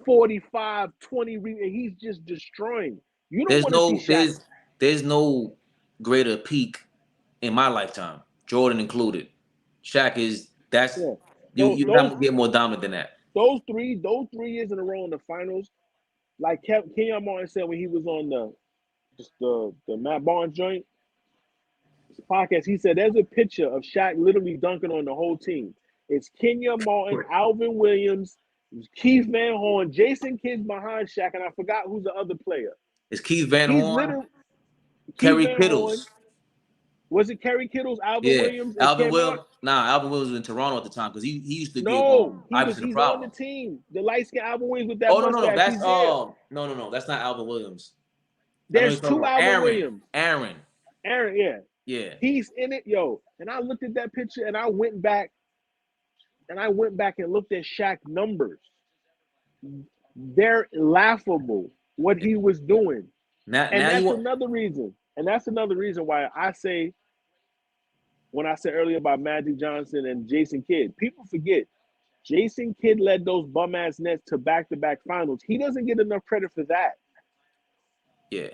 45, 20. He's just destroying. You don't There's want to see no Shaq. there's no greater peak in my lifetime, Jordan included. Shaq is that's Yeah. you're not gonna get more dominant than that. Those 3 years in a row in the finals, like Kenyon Martin said when he was on the Matt Barnes joint podcast, he said there's a picture of Shaq literally dunking on the whole team. It's Kenyon Martin, Alvin Williams, Keith Van Horn, Jason Kidd's behind Shaq, and I forgot who's the other player. It's Keith Van He's Horn, literally Keith Kerry Van Horn. Kittles. Was it Kerry Kittles, Alvin Yeah, Williams, and Alvin Ken Williams. Martin? Nah, Alvin Williams was in Toronto at the time because he used to give No, Iverson a he's on the problem. team. The light skinned Alvin Williams with that Oh no, mustache. that's He's there. no, that's not Alvin Williams. There's 2 Alvin Aaron. Williams. Aaron, yeah. yeah. He's in it, yo. And I looked at that picture and I went back and looked at Shaq's numbers. They're laughable what he was doing. That's another reason. And that's another reason why I say, when I said earlier about Magic Johnson and Jason Kidd, people forget Jason Kidd led those bum ass Nets to back-to-back finals. He doesn't get enough credit for that. Yeah.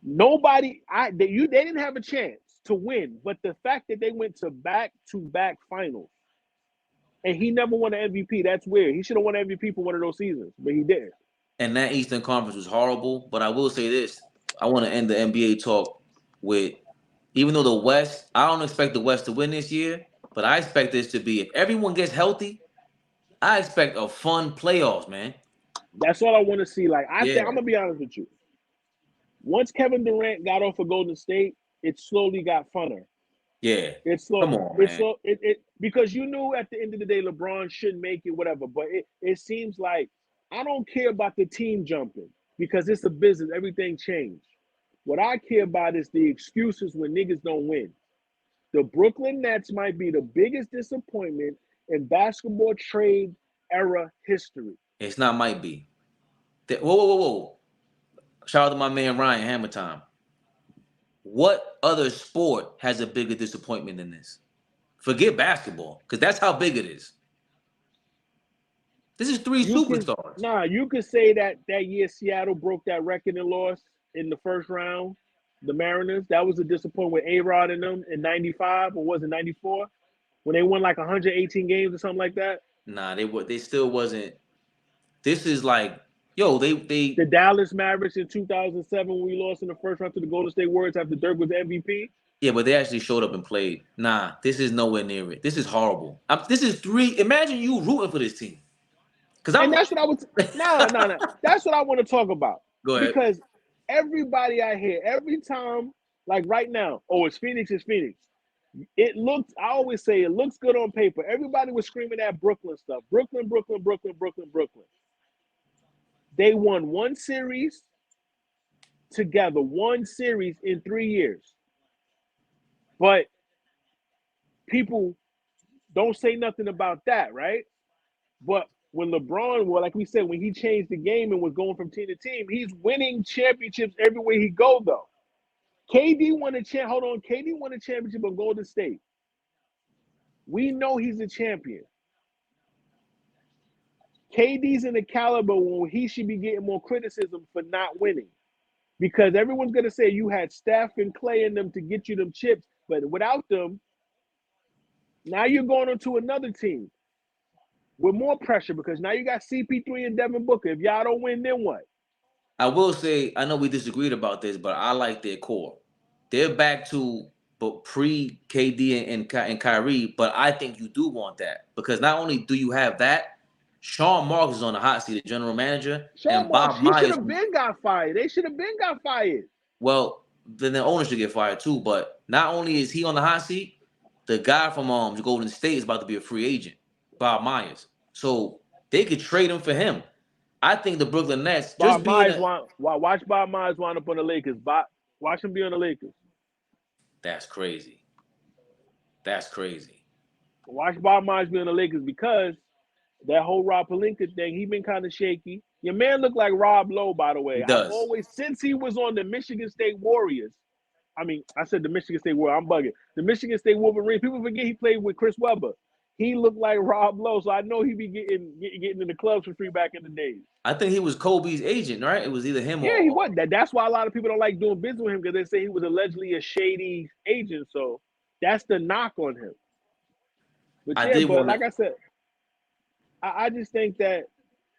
They didn't have a chance to win, but the fact that they went to back-to-back finals and he never won an MVP, that's weird. He should have won MVP for one of those seasons, but he didn't. And that Eastern Conference was horrible. But I will say this: I want to end the NBA talk with, even though the West, I don't expect the West to win this year, but I expect this to be, if everyone gets healthy, I expect a fun playoffs, man. That's all I want to see. Like, I think, Yeah. I'm gonna be honest with you. Once Kevin Durant got off of Golden State, it slowly got funner. Yeah. It's slow. Come on, It's man. slow. Because you knew at the end of the day LeBron shouldn't make it, whatever. But it seems like I don't care about the team jumping because it's a business. Everything changed. What I care about is the excuses when niggas don't win. The Brooklyn Nets might be the biggest disappointment in basketball trade era history. It's not might be. Whoa. Shout out to my man Ryan Hammer Time. What other sport has a bigger disappointment than this? Forget basketball, because that's how big it is. This is three superstars. You could say that year Seattle broke that record and lost in the first round. The Mariners, that was a disappointment with A-Rod in them in 95, or was it 94? When they won like 118 games or something like that. Nah, they still wasn't. This is like, yo, they The Dallas Mavericks in 2007 when we lost in the first round to the Golden State Warriors after Dirk was the MVP. yeah, but they actually showed up and played. Nah, this is nowhere near it. This is horrible. This is three. Imagine you rooting for this team. Cause And I'm that's what I was no. That's what I want to talk about. Go ahead. Because everybody I hear, every time, like right now, oh, it's Phoenix. It looks, I always say it looks good on paper. Everybody was screaming at Brooklyn stuff. Brooklyn. They won one series together, one series in 3 years. But people don't say nothing about that, right? But when LeBron, well, like we said, when he changed the game and was going from team to team, he's winning championships everywhere he go, though. KD won a championship on Golden State. We know he's a champion. KD's in the caliber when he should be getting more criticism for not winning. Because everyone's going to say you had Steph and Clay in them to get you them chips. But without them, now you're going on to another team with more pressure because now you got CP3 and Devin Booker. If y'all don't win, then what? I will say, I know we disagreed about this, but I like their core. They're back to but pre KD and Kyrie, but I think you do want that because not only do you have that, Sean Marks is on the hot seat, the general manager, Sean and Marks, Bob he should Myers. have been got fired. They should have been got fired. Well, then the owner should get fired too. But not only is he on the hot seat, the guy from Golden State is about to be a free agent, Bob Myers. So they could trade him for him. I think the Brooklyn Nets Watch Bob Myers wind up on the Lakers. Watch him be on the Lakers. That's crazy. That's crazy. Watch Bob Myers be on the Lakers because that whole Rob Pelinka thing, he been kind of shaky. Your man looked like Rob Lowe, by the way. He does. Since he was on the Michigan State Warriors, I said the Michigan State Warriors, I'm bugging. The Michigan State Wolverines, people forget he played with Chris Webber. He looked like Rob Lowe, so I know he be getting in the clubs for free back in the days. I think he was Kobe's agent, right? It was either him or... Yeah, he was. That's why a lot of people don't like doing business with him because they say he was allegedly a shady agent, so that's the knock on him. But like I said, I just think that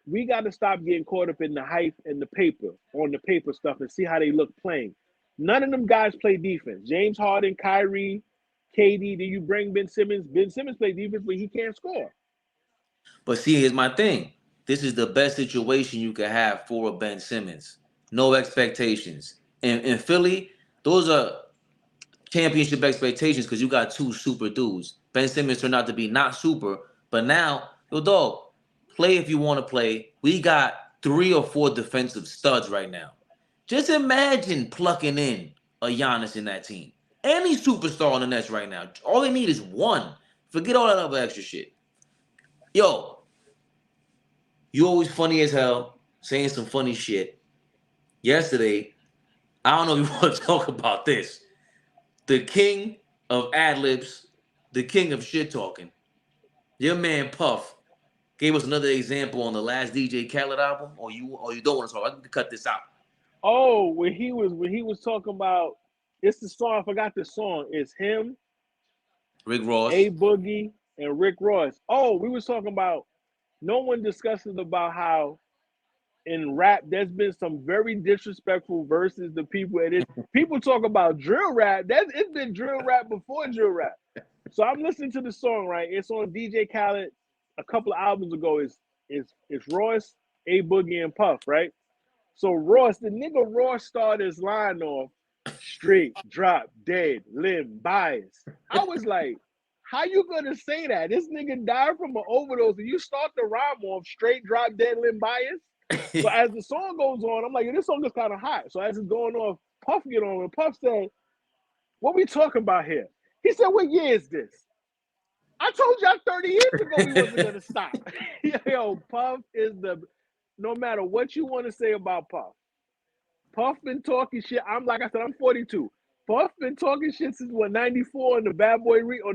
we got to stop getting caught up in the hype and the paper stuff and see how they look playing. None of them guys play defense. James Harden, Kyrie, KD, do you bring Ben Simmons? Ben Simmons play defense, but he can't score. But see, here's my thing. This is the best situation you could have for a Ben Simmons. No expectations. In Philly, those are championship expectations because you got two super dudes. Ben Simmons turned out to be not super, but now, yo, dog, play if you want to play. We got 3 or 4 defensive studs right now. Just imagine plucking in a Giannis in that team. Any superstar on the Nets right now. All they need is one. Forget all that other extra shit. Yo, you always funny as hell, saying some funny shit. Yesterday, I don't know if you want to talk about this. The king of ad-libs, the king of shit talking. Your man Puff gave us another example on the last DJ Khaled album, or you don't want to talk. I can cut this out. Oh, when he was talking about, it's the song, I forgot the song. It's him, Rick Ross, A Boogie, and Rick Ross. Oh, we was talking about, no one discusses about how in rap there's been some very disrespectful verses to people. And people talk about drill rap. It's been drill rap before drill rap. So I'm listening to the song, right? It's on DJ Khaled a couple of albums ago. It's Ross, A Boogie, and Puff, right? So the nigga Ross started his line off Straight, drop, dead, limb, bias. I was like, how you gonna say that? This nigga died from an overdose and you start the rhyme off straight, drop, dead, limb, bias? So as the song goes on, I'm like, this song is kind of hot. So as it's going off, Puff get on and Puff said, what we talking about here? He said, what year is this? I told y'all 30 years ago we wasn't gonna stop. Yo, Puff is no matter what you want to say about Puff. Puff been talking shit. I'm like I said, I'm 42. Puff been talking shit since what 94 on the Bad Boy on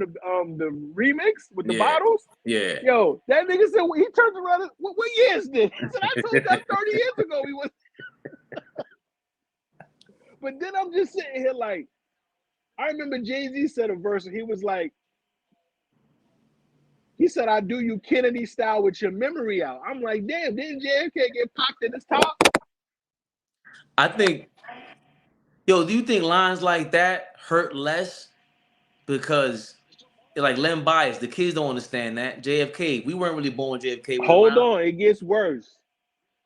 the remix with the bottles. Yeah. Yo, that nigga said he turns around. What year is this? He said I told y'all 30 years ago we was. But then I'm just sitting here like, I remember Jay-Z said a verse and he was like, he said, I do you Kennedy style with your memory out. I'm like, damn, didn't JFK get popped in his top? I think, do you think lines like that hurt less? Because, like, Len Bias, the kids don't understand that. JFK, we weren't really born when JFK was Hold around. on, it gets worse.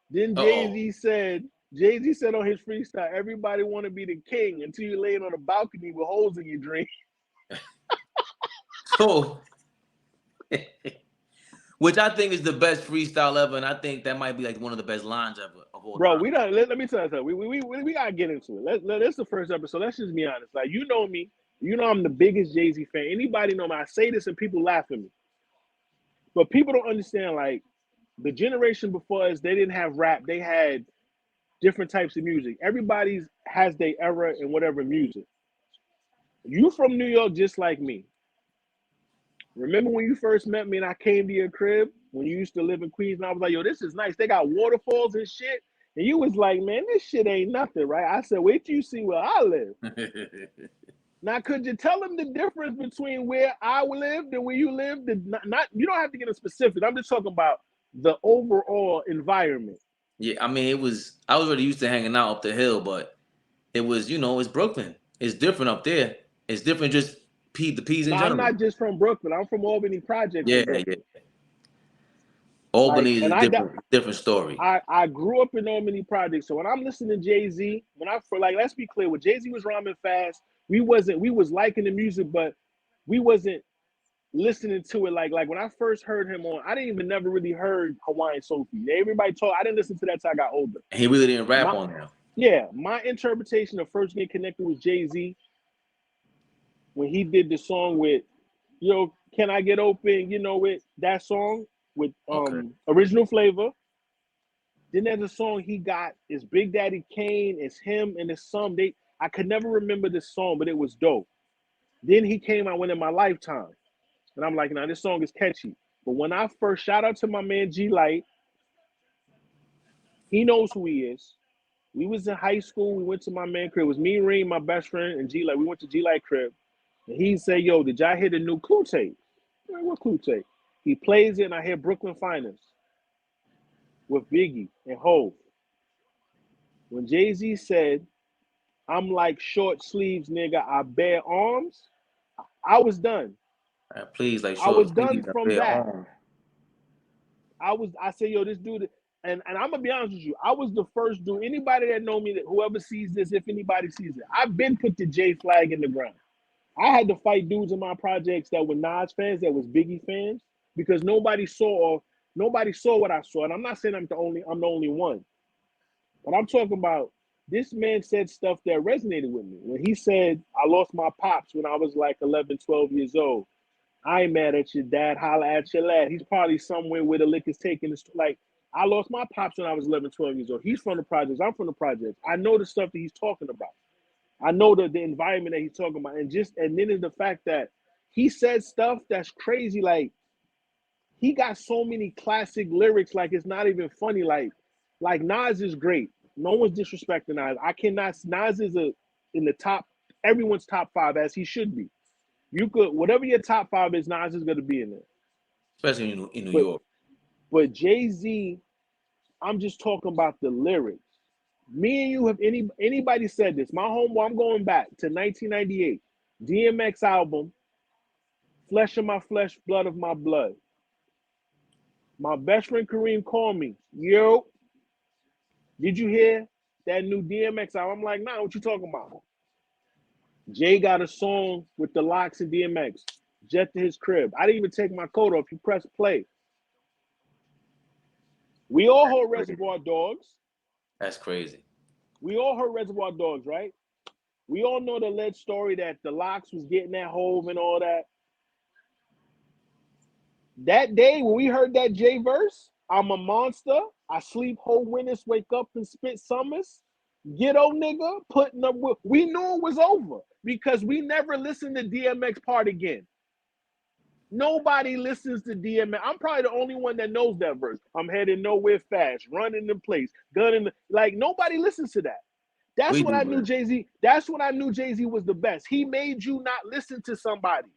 Then Jay-Z said on his freestyle, everybody want to be the king until you laying on a balcony with holes in your drink. So, which I think is the best freestyle ever, and I think that might be like one of the best lines ever of all Bro, time. we don't. Let me tell you something. We gotta get into it. That's the first episode. Let's just be honest. Like, you know me. You know I'm the biggest Jay-Z fan. Anybody know me? I say this and people laugh at me. But people don't understand. Like, the generation before us, they didn't have rap. They had different types of music. Everybody's has their era in whatever music. You from New York just like me. Remember when you first met me and I came to your crib when you used to live in Queens and I was like, yo, this is nice. They got waterfalls and shit. And you was like, man, this shit ain't nothing, right? I said, wait till you see where I live. Now, could you tell them the difference between where I lived and where you lived? Not you don't have to get a specific. I'm just talking about the overall environment. Yeah, I mean, I was already used to hanging out up the hill, but it was, it's Brooklyn. It's different up there. It's different just the P's in Now, I'm general. not just from Brooklyn. I'm from Albany Projects Yeah, in Brooklyn. yeah. Albany Like, is and a different story. I grew up in Albany Projects. So when I'm listening to Jay-Z, let's be clear, when Jay-Z was rhyming fast, we was liking the music, but we wasn't listening to it like when I first heard him on, I didn't even never really heard Hawaiian Sophie. Everybody told I didn't listen to that till I got older. He really didn't rap on that. Yeah, my interpretation of first getting connected with Jay-Z when he did the song with, yo, Can I Get Open? You know it, that song with Original Flavor. Then there's a song he got, it's Big Daddy Kane, it's him and his son. I could never remember this song, but it was dope. Then he came out with In My Lifetime. And I'm like, nah, this song is catchy. But when I first, shout out to my man G Light, he knows who he is. We was in high school, we went to my man crib. It was me, Reem, my best friend, and G Light. We went to G Light crib. And he said, yo, did y'all hear the new Clue tape? I'm like, what Clue tape? He plays it and I hear Brooklyn Finest with Biggie and Hov. When Jay-Z said, I'm like short sleeves, nigga, I bear arms, I was done. Please, like, I short was done from that. arms. I said, yo, this dude, and I'm gonna be honest with you, I was the first dude. Anybody that know me, that whoever sees this, if anybody sees it, I've been put the J flag in the ground. I had to fight dudes in my projects that were Nas fans, that was Biggie fans, because nobody saw what I saw. And I'm not saying I'm the only one. But I'm talking about, this man said stuff that resonated with me. When he said, I lost my pops when I was like 11, 12 years old. I ain't mad at your dad, holla at your lad. He's probably somewhere where the liquor's taking. Like, I lost my pops when I was 11, 12 years old. He's from the projects. I'm from the projects. I know the stuff that he's talking about. I know the environment that he's talking about. And then there's the fact that he said stuff that's crazy. Like, he got so many classic lyrics, like it's not even funny. Like Nas is great. No one's disrespecting Nas. Nas is in the top, everyone's top 5, as he should be. You could, whatever your top 5 is, Nas is gonna be in there. Especially in New York. But Jay-Z, I'm just talking about the lyrics. Me and you, have anybody said this? My homeboy, I'm going back to 1998. DMX album, Flesh of My Flesh, Blood of My Blood. My best friend Kareem called me. Yo, did you hear that new DMX album? I'm like, nah, what you talking about? Jay got a song with the Locks and DMX. Jet to his crib. I didn't even take my coat off. You press play. We all heard Reservoir Dogs. That's crazy. We all heard Reservoir Dogs, right? We all know the alleged story that the Locks was getting that Hove and all that. That day when we heard that Jay verse, I'm a monster. I sleep whole winters, wake up and spit summers. Ghetto nigga putting up with. We knew it was over because we never listened to DMX part again. Nobody listens to DMX. I'm probably the only one that knows that verse. I'm heading nowhere fast, running in place, gun in the like. Nobody listens to that. That's We when do, I knew man. Jay-Z. That's when I knew Jay-Z was the best. He made you not listen to somebody.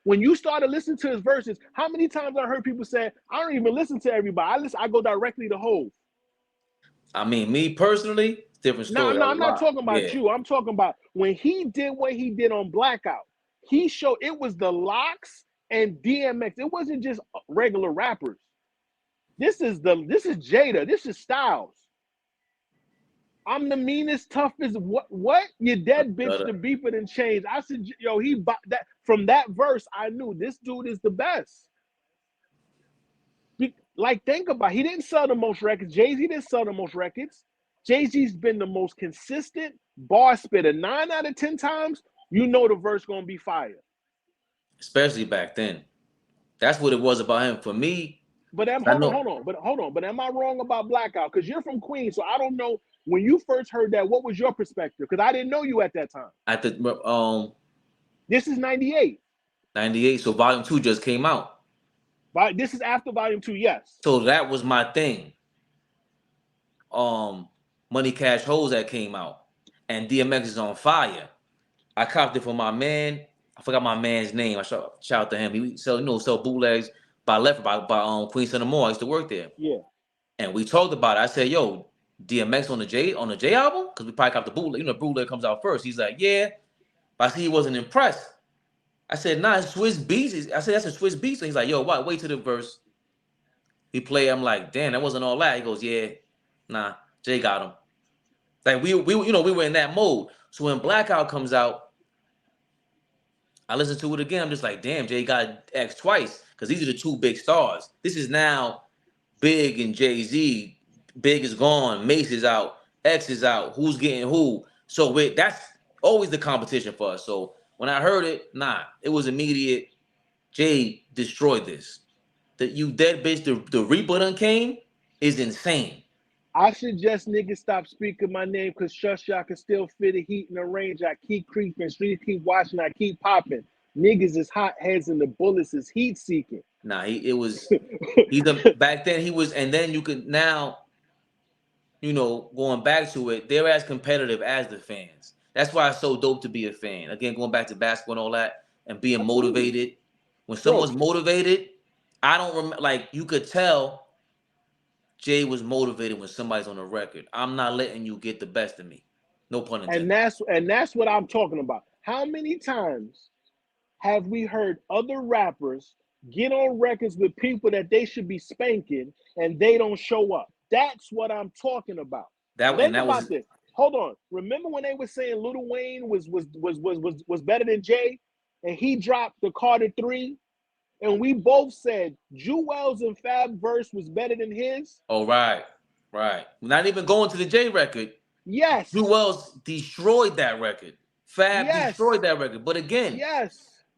When you started listening to his verses, how many times I heard people say, I don't even listen to everybody. I go directly to Hove. I mean, me personally, different No, story. no, I was I'm not locked. talking about Yeah. you. I'm talking about when he did what he did on Blackout. He showed it was the Locks and DMX. It wasn't just regular rappers. This is Jada. This is Styles. I'm the meanest, toughest. What? You dead bitch. The beeper didn't change. I said, yo, he that from that verse. I knew this dude is the best. Like, think about it. He didn't sell the most records. Jay-Z didn't sell the most records. Jay-Z's been the most consistent bar spitter. 9 out of 10 times, you know the verse gonna be fire. Especially back then. That's what it was about him. For me, But I hold know on. But am I wrong about Blackout? Because you're from Queens, so I don't know. When you first heard that, what was your perspective? Because I didn't know you at that time. at the This is 98. 98, so volume 2 just came out. This is after volume 2, yes. So that was my thing. Money Cash Hoes that came out. And DMX is on fire. I copped it for my man. I forgot my man's name. I shout out to him. He sell bootlegs by Queen Center Mall. I used to work there. Yeah. And we talked about it. I said, yo, DMX on the J album? Because we probably got the bootleg. Bootleg comes out first. He's like, yeah. But I see he wasn't impressed. I said, nah, it's Swiss Beats. I said, that's a Swiss Beats. And he's like, yo, what? Wait till the verse. He played. I'm like, damn, that wasn't all that. He goes, yeah, nah, Jay got him. Like we were in that mode. So when Blackout comes out, I listen to it again. I'm just like, damn, Jay got X twice because these are the two big stars. This is now Big and Jay-Z. Big is gone. Mace is out. X is out. Who's getting who? So that's always the competition for us. So when I heard it, it was immediate. Jay destroyed this. That you dead bitch. The Reaper done came is insane. I suggest niggas stop speaking my name because trust y'all can still feel the heat in the range. I keep creeping, streets keep watching, I keep popping. Niggas is hot heads and the bullets is heat seeking. Nah, back then he was, and then you could now, going back to it, they're as competitive as the fans. That's why it's so dope to be a fan. Again, going back to basketball and all that, and being motivated. When someone's motivated, I don't remember. Like you could tell, Jay was motivated when somebody's on the record. I'm not letting you get the best of me. No pun intended. And that's what I'm talking about. How many times have we heard other rappers get on records with people that they should be spanking and they don't show up? That's what I'm talking about. Think about this. Hold on. Remember when they were saying Lil Wayne was better than Jay, and he dropped the Carter 3, and we both said Jewel's and Fab verse was better than his? Oh, right. Not even going to the Jay record. Yes. Jewel's destroyed that record. Fab destroyed that record. But again,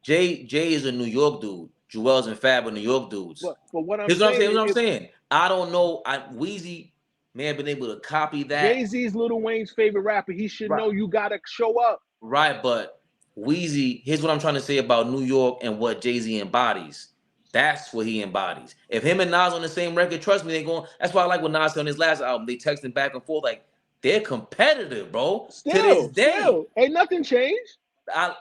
Jay is a New York dude. Jewel's and Fab are New York dudes. But what I'm saying. I don't know. Weezy may have been able to copy that. Jay-Z's Lil Wayne's favorite rapper. He should know you gotta show up. Right, but Weezy, here's what I'm trying to say about New York and what Jay-Z embodies. That's what he embodies. If him and Nas on the same record, trust me, that's why I like what Nas said on his last album. They texting back and forth like they're competitive, bro. To this day. Ain't nothing changed. I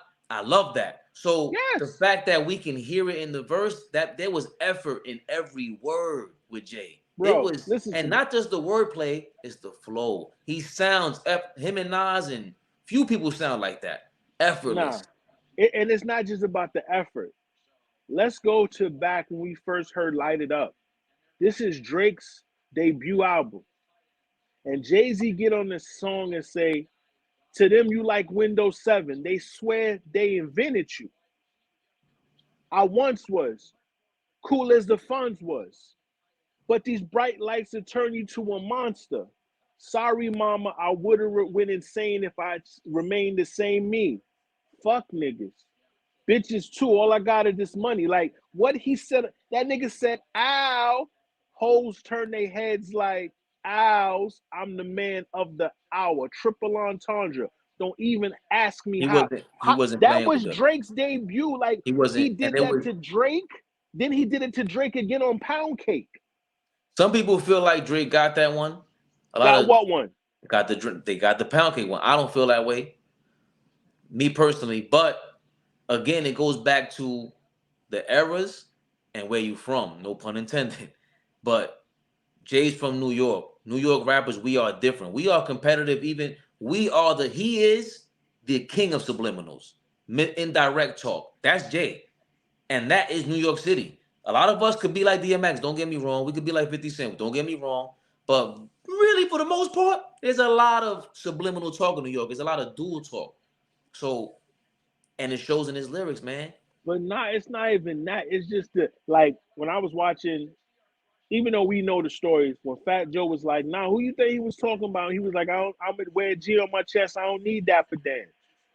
love that. So the fact that we can hear it in the verse, that there was effort in every word with Jay. Bro, and not just the wordplay, it's the flow. He sounds, him and Nas and few people sound like that. Effortless. And it's not just about the effort. Let's go to back when we first heard Light It Up. This is Drake's debut album. And Jay-Z get on this song and say, To them, you like Windows 7. They swear they invented you. I once was cool as the funds was, but these bright lights will turn you to a monster. Sorry, mama, I would have went insane if I remained the same me. Fuck niggas. Bitches too, all I got is this money. Like what he said, that nigga said, ow. Hoes turn their heads like owls. I'm the man of the hour. Triple entendre. Don't even ask me He how. wasn't. He wasn't That playing was with them. Drake's debut. Like He he wasn't. And did it that was. to Drake. Then he did it to Drake again on Pound Cake. Some people feel like Drake got that one. A lot Got of what one? they got the pound cake one. I don't feel that way, me personally. But again, it goes back to the eras and where you from. No pun intended. But Jay's from New York. New York rappers, we are different. We are competitive. Even he is the king of subliminals, indirect talk. That's Jay, and that is New York City. A lot of us could be like DMX. Don't get me wrong. We could be like 50 Cent. Don't get me wrong. But really, for the most part, there's a lot of subliminal talk in New York. There's a lot of dual talk. So, and it shows in his lyrics, man. But not. It's not even that. It's just the like when I was watching. Even though we know the stories, when Fat Joe was like, "Nah, who you think he was talking about?" He was like, I'm gonna wear a G on my chest. I don't need that for Dan.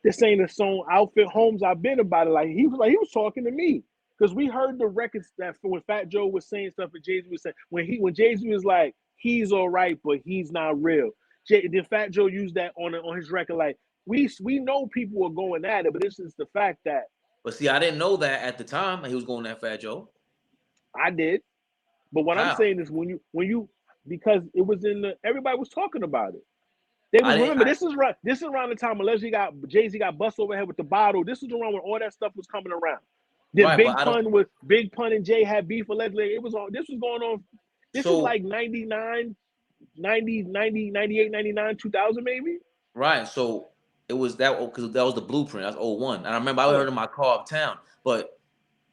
This ain't a song. Outfit Holmes. I've been about it. Like he was talking to me because we heard the records that when Fat Joe was saying stuff and Jay Z was saying when Jay Z was like, he's all right, but he's not real. Then Fat Joe used that on his record. Like we know people were going at it, but this is the fact that But see, I didn't know that at the time he was going at Fat Joe. I did. But what I'm How? saying is when you because it was in the everybody was talking about it. They I was didn't. remember this is around the time allegedly got Jay-Z got bust overhead with the bottle. This is around when all that stuff was coming around. Then Right, but I don't. Big Pun and Jay had beef allegedly. It was on this was going on. This is So like 99, 90, 90, 98, 99, 2000 maybe. right, so it was that because that was the blueprint. That's '01. And I remember I Yeah. heard in my car uptown, but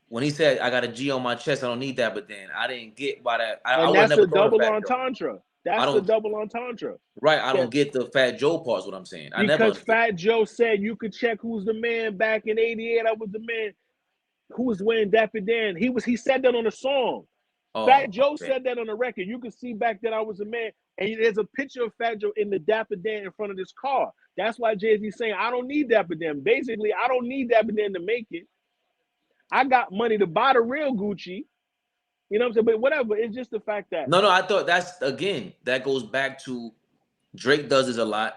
when he said I got a G on my chest, I don't need that. But then I didn't get why that. I And would have that's never a thought of double Fat Joe. entendre. I That's the don't. double entendre. Right, I Yeah. don't get the Fat Joe parts. What I'm saying, I never Because understood. Fat Joe said you could check who's the man back in '88. I was the man. Who was wearing Dapper Dan? He said that on a song. Fat Oh, Joe okay. said that on the record. You can see back then I was a man. And there's a picture of Fat Joe in the Dapper Dan in front of this car. That's why Jay-Z saying, I don't need Dapper Dan. Basically, I don't need Dapper Dan to make it. I got money to buy the real Gucci. You know what I'm saying? But whatever. It's just the fact that No, I thought that's again that goes back to Drake does this a lot.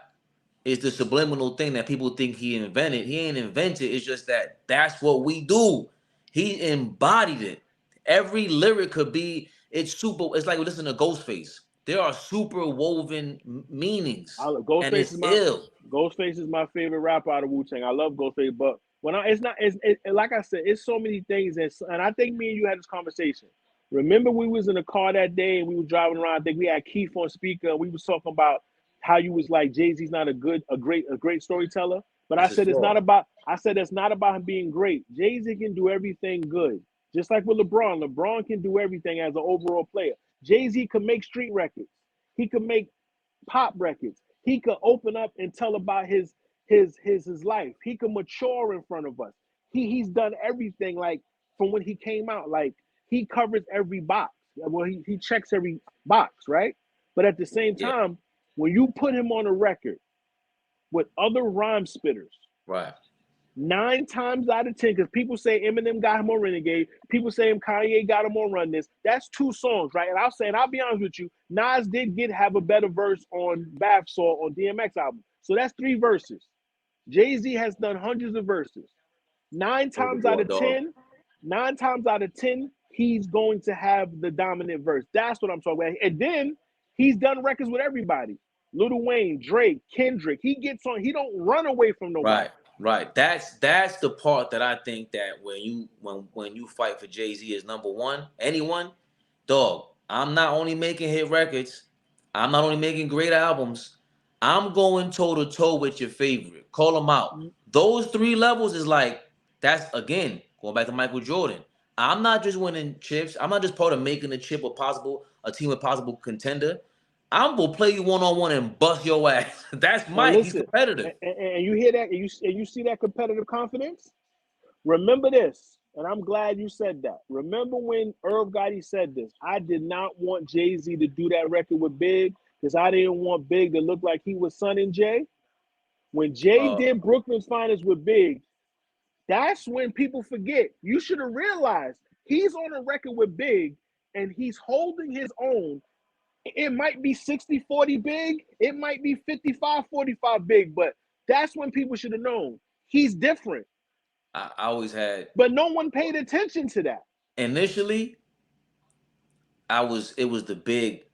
It's the subliminal thing that people think he invented. He ain't invented. It's just that that's what we do. He embodied it. Every lyric could be. It's super. It's like listening to Ghostface. There are super woven meanings, and Ghostface it's ill. is my favorite rapper out of Wu-Tang. I love Ghostface, but when it's not like I said, it's so many things and I think me and you had this conversation. Remember we was in a car that day and we were driving around. I think we had Keith on speaker and we was talking about how you was like Jay-Z's not a great storyteller. But I It's his said flaw. it's not about him being great. Jay-Z can do everything good. Just like with LeBron. LeBron can do everything as an overall player. Jay-Z can make street records. He could make pop records. He could open up and tell about his life. He could mature in front of us. He's done everything like from when he came out. Like he covers every box. Well, he checks every box, right? But at the same Yeah, time, when you put him on a record with other rhyme spitters, right. 9 times out of 10, because people say Eminem got him on Renegade, people say Kanye got him on Run This. That's 2 songs, right? And I'll be honest with you, Nas did have a better verse on Bath Salt on DMX album. So that's 3 verses. Jay-Z has done hundreds of verses. Nine times out Overboard, of dog. 10, 9 times out of 10, he's going to have the dominant verse. That's what I'm talking about. And then he's done records with everybody. Lil Wayne, Drake, Kendrick. He gets on, he don't run away from nobody. Right, right. That's the part that I think that when you fight for Jay-Z is number one, anyone, dog, I'm not only making hit records, I'm not only making great albums, I'm going toe to toe with your favorite. Call them out. Those 3 levels is like that's again going back to Michael Jordan. I'm not just winning chips. I'm not just part of making a chip a team a possible contender. I'm gonna play you one-on-one and bust your ass. That's And Mike. He's listen, competitive. and you hear that, and you see that competitive confidence. Remember this, and I'm glad you said that. Remember when Irv Gotti said this? I did not want Jay-Z to do that record with Big because I didn't want Big to look like he was Son and Jay. When Jay did Brooklyn's Finest with Big, that's when people forget. You should have realized he's on a record with Big and he's holding his own. It might be 60-40 Big, it might be 55-45 Big, but that's when people should have known he's different. I always had, but no one paid attention to that. Initially, it was the Big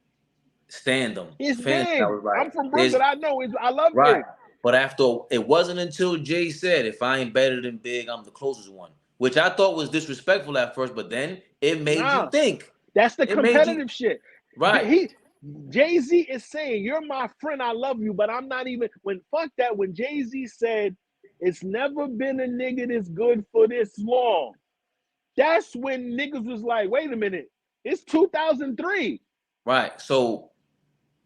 stand-em. It's Fans, I Big. was like, I'm from Brooklyn. I know it. I love right. Big. But after, it wasn't until Jay said, if I ain't better than Big, I'm the closest one. Which I thought was disrespectful at first, but then it made you think. That's the It made you, competitive shit. right. Jay-Z is saying, you're my friend, I love you, but I'm not even, fuck that, when Jay-Z said, it's never been a nigga this good for this long, that's when niggas was like, wait a minute, it's 2003. Right. So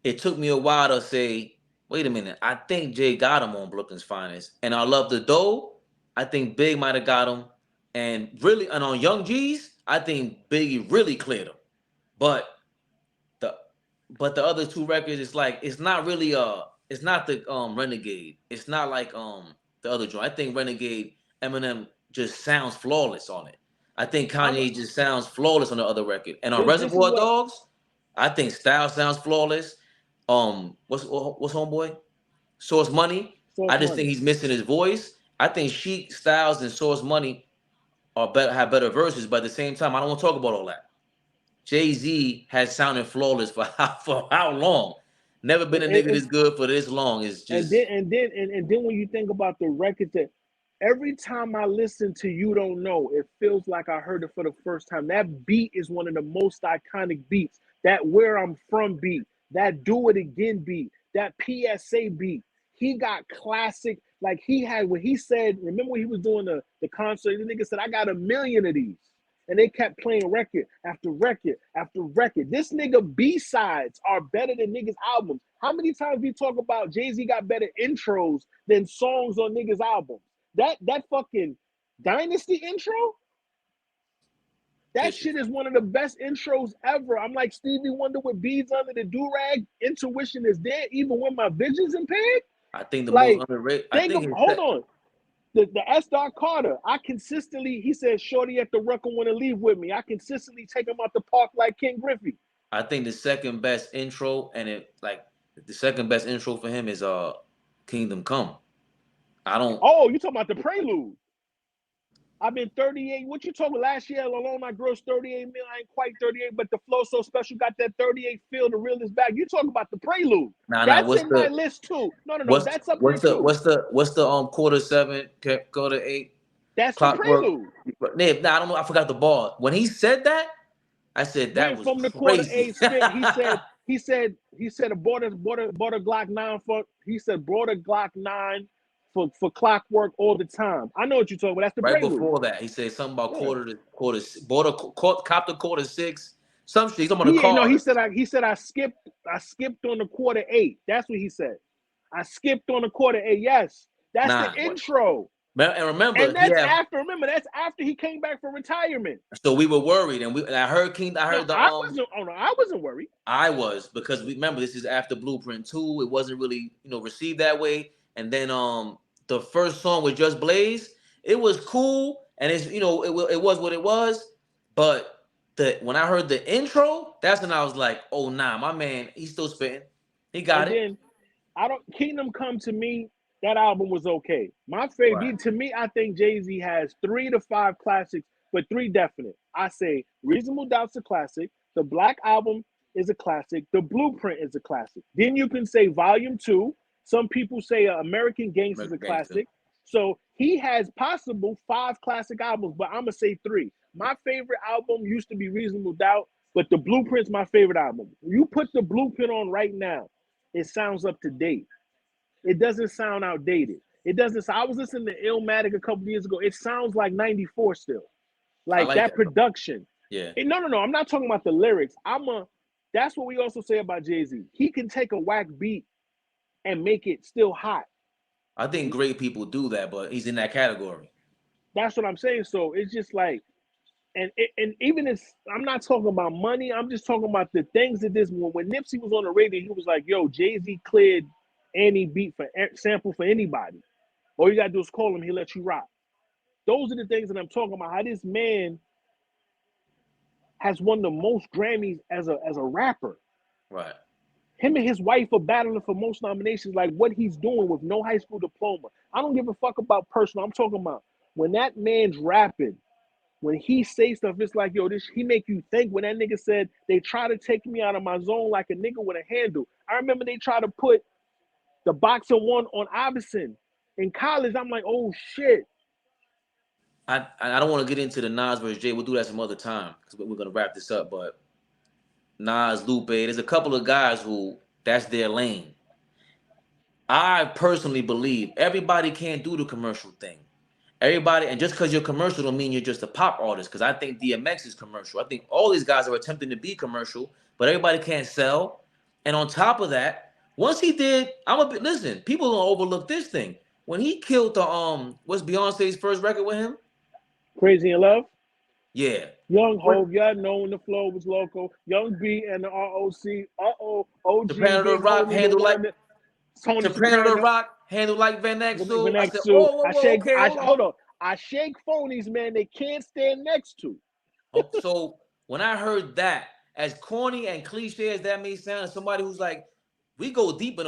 it took me a while to say, wait a minute, I think Jay got him on Brooklyn's Finest. And I love the dough. I think Big might have got him. And really, and on Young G's, I think Biggie really cleared him. But the other two records, it's like, it's not really it's not the Renegade. It's not like the other joint. I think Renegade, Eminem just sounds flawless on it. I think Kanye just sounds flawless on the other record. And on Reservoir Dogs, I think Style sounds flawless. What's homeboy? Source Money. I just think he's missing his voice. I think Sheik, Styles, and Source Money have better verses, but at the same time, I don't want to talk about all that. Jay-Z has sounded flawless for how long? Never been a nigga this good for this long. It's just and then when you think about the record, that every time I listen to You Don't Know, it feels like I heard it for the first time. That beat is one of the most iconic beats. That Where I'm From beat, that Do It Again beat, that PSA beat. He got classic, like he had when he said, remember when he was doing the concert, the nigga said, I got 1 million of these. And they kept playing record after record after record. This nigga B-sides are better than niggas' albums. How many times we talk about Jay-Z got better intros than songs on niggas' albums? That fucking Dynasty intro, that shit is one of the best intros ever. I'm like Stevie Wonder with beads under the do-rag. Intuition is there even when my vision's impaired. I think the like, most underrated. Hold on. The S. Carter, he said, shorty at the record want to leave with me. I consistently take him out the park like King Griffey. I think the second best intro, the second best intro for him is Kingdom Come. Oh, you talking about the Prelude? I've been 38. What you talking last year alone? I grossed 38 million. I ain't quite 38, but the flow so special got that 38 feel. The real is back. You talking about the Prelude? That's in my list too. No. That's up there too. What's the quarter 7, quarter 8? That's the Prelude. Nah, I don't know. I forgot the bar. When he said that, I said that was from the crazy. Quarter 8 spit. He said a bought a Glock 9 for. He said brought a Glock 9. For clockwork all the time. I know what you're talking about. That's the right Prelude. Before that, he said something about copped the quarter 6. Some shit. He's talking about the car. No, he said I skipped on the quarter 8. That's what he said. I skipped on the quarter 8. Yes, that's the intro. And remember, and that's after he came back from retirement. So we were worried, and I heard I wasn't worried. I was, because we remember this is after Blueprint 2. It wasn't really received that way, and then the first song with Just Blaze, it was cool, and it's it was what it was. But when I heard the intro, that's when I was like, oh nah, my man, he's still spitting. He got it. Then Kingdom Come, to me, that album was okay. My favorite, right. To me, I think Jay-Z has 3 to 5 classics, but 3 definite. I say Reasonable Doubt's a classic. The Black Album is a classic. The Blueprint is a classic. Then you can say Volume 2. Some people say American Gangster is a classic. So he has possible 5 classic albums, but I'm going to say 3. My favorite album used to be Reasonable Doubt, but the Blueprint's my favorite album. You put the Blueprint on right now, it sounds up to date. It doesn't sound outdated. It doesn't. I was listening to Illmatic a couple years ago. It sounds like 94 still. Like that production. Yeah. No. I'm not talking about the lyrics. That's what we also say about Jay-Z. He can take a whack beat and make it still hot. I think great people do that, but he's in that category. That's what I'm saying. So it's just like, and even if I'm not talking about money, I'm just talking about the things that this. When Nipsey was on the radio, he was like, "Yo, Jay-Z cleared any beat for sample for anybody. All you gotta do is call him. He'll let you rock." Those are the things that I'm talking about. How this man has won the most Grammys as a rapper. Right. Him and his wife are battling for most nominations. Like what he's doing with no high school diploma. I don't give a fuck about personal. I'm talking about when that man's rapping. When he say stuff, it's like, yo, this he make you think. When that nigga said they try to take me out of my zone like a nigga with a handle. I remember they try to put the boxer one on Iverson in college. I'm like, oh shit. I don't want to get into the Nas versus Jay. We'll do that some other time because we're gonna wrap this up. But Nas, Lupe, there's a couple of guys who that's their lane. I personally believe everybody can't do the commercial thing. Everybody, and just because you're commercial don't mean you're just a pop artist. Because I think DMX is commercial. I think all these guys are attempting to be commercial, but everybody can't sell. And on top of that, once he did, listen. People don't overlook this thing. When he killed the what's Beyonce's first record with him? Crazy in Love. Yeah. Young Hov, y'all know when the flow was local. Young B and the ROC. OG. Soprano the Rock handle like Soprano the Rock handle like Van Exel. I said, whoa, okay, hold on. I shake phonies, man. They can't stand next to. So when I heard that, as corny and cliche as that may sound, somebody who's like, you go deep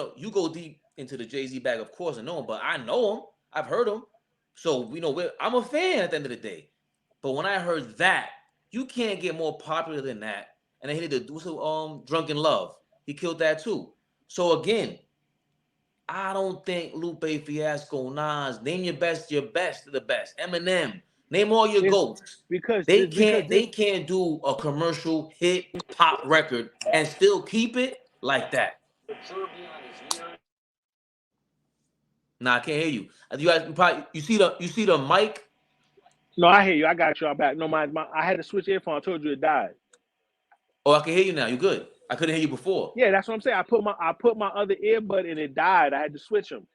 into the Jay-Z bag, of course, I know him, but I know him. I've heard him. So, I'm a fan at the end of the day. But when I heard that, you can't get more popular than that. And then he did the Drunken Love. He killed that too. So again, I don't think Lupe Fiasco, Nas, name your best of the best. Eminem, name all your GOATs. Because they can't do a commercial hit pop record and still keep it like that. Nah, I can't hear you. You guys you see the mic? No, I hear you. I got you. I'm back. No, I had to switch earphone. I told you it died. Oh, I can hear you now. You good? I couldn't hear you before. Yeah, that's what I'm saying. I put my other earbud and it died. I had to switch them.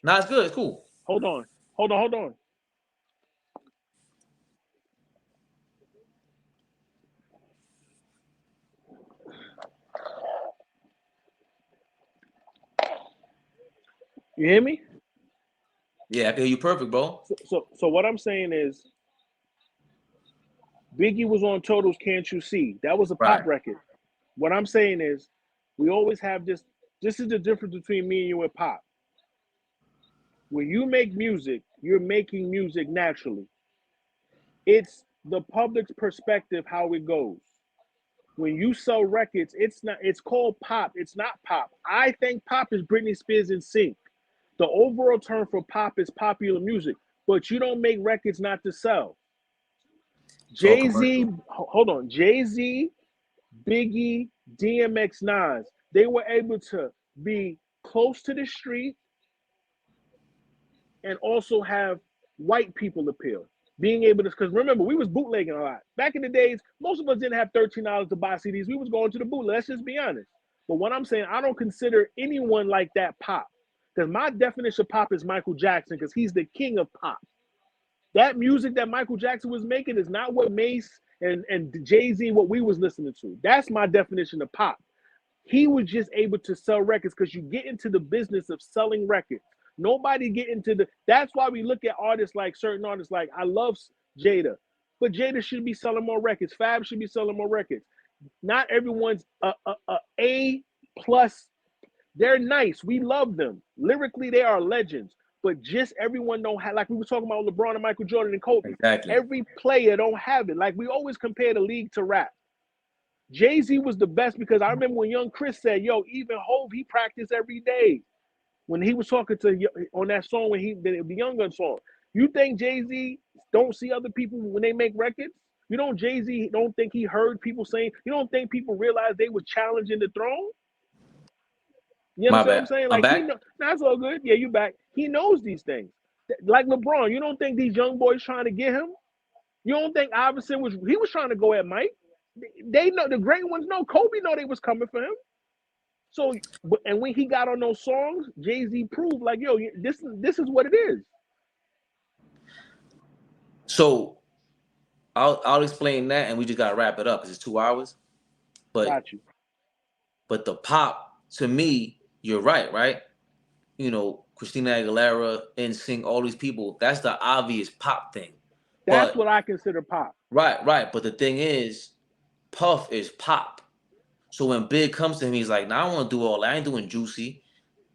Nah, it's good. It's cool. Hold on. You hear me? Yeah, I can hear you perfect, bro. So what I'm saying is Biggie was on Total's Can't You See? That was a pop record. What I'm saying is we always have this is the difference between me and you and pop. When you make music, you're making music naturally. It's the public's perspective how it goes. When you sell records, it's called pop. It's not pop. I think pop is Britney Spears in sync. The overall term for pop is popular music, but you don't make records not to sell. Jay-Z, hold on. Jay-Z, Biggie, DMX, Nas, they were able to be close to the street and also have white people appeal. Being able to, because remember, we was bootlegging a lot. Back in the days, most of us didn't have $13 to buy CDs. We was going to the bootleg. Let's just be honest. But what I'm saying, I don't consider anyone like that pop. Because my definition of pop is Michael Jackson, because he's the king of pop. That music that Michael Jackson was making is not what Mace and Jay-Z, what we was listening to. That's my definition of pop. He was just able to sell records because you get into the business of selling records. Nobody get into that's why we look at artists like certain artists like, I love Jada, but Jada should be selling more records. Fab should be selling more records. Not everyone's A plus. They're nice. We love them. Lyrically, they are legends. But just everyone don't have, like we were talking about LeBron and Michael Jordan and Kobe. Exactly. Every player don't have it. Like we always compare the league to rap. Jay-Z was the best because I remember when young Chris said, yo, even Hov, he practiced every day. When he was talking to on that song, the Young Gun song. You think Jay-Z don't see other people when they make records? You don't Jay-Z don't think he heard people saying, you don't think people realized they were challenging the throne? You know what I'm saying? Like, that's all good. Yeah, you back. He knows these things. Like LeBron, you don't think these young boys trying to get him? You don't think Iverson was trying to go at Mike? They know, the great ones know. Kobe know they was coming for him. So, and when he got on those songs, Jay-Z proved like, yo, this is what it is. So I'll explain that, and we just gotta wrap it up because it's 2 hours. Got you. But the pop, to me, you're right, right? You know, Christina Aguilera, NSYNC, all these people, that's the obvious pop thing. That's But what I consider pop. right. But the thing is, Puff is pop. So when Big comes to him, he's like, "Nah, I don't want to do all that. I ain't doing Juicy."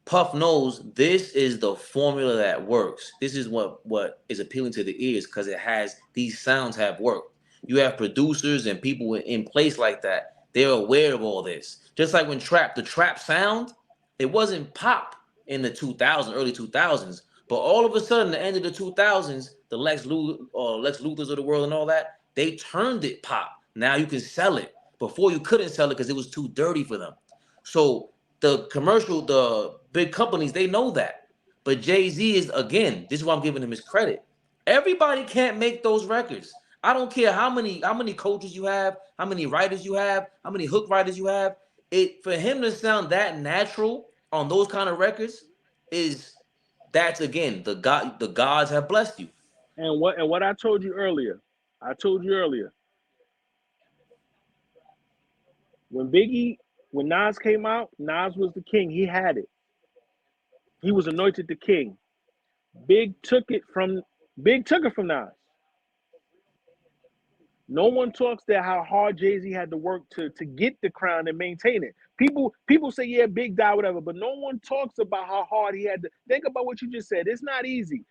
Puff knows this is the formula that works. This is what is appealing to the ears because it has these sounds have worked. You have producers and people in place like that. They're aware of all this. Just like when the trap sound, it wasn't pop in the 2000s, early 2000s, but all of a sudden, the end of the 2000s, the Lex Luthers of the world and all that, they turned it pop. Now you can sell it. Before you couldn't sell it because it was too dirty for them. So the big companies, they know that. But Jay-Z is, again, this is why I'm giving him his credit. Everybody can't make those records. I don't care how many coaches you have, how many writers you have, how many hook writers you have. It for him to sound that natural on those kind of records that's again the gods have blessed you. And what I told you earlier, when Nas came out, Nas was the king. He had it. He was anointed the king. Big took it from Nas. No one talks that how hard Jay-Z had to work to get the crown and maintain it. People say, yeah, Big died, whatever, but no one talks about how hard he had to. Think about what you just said. It's not easy.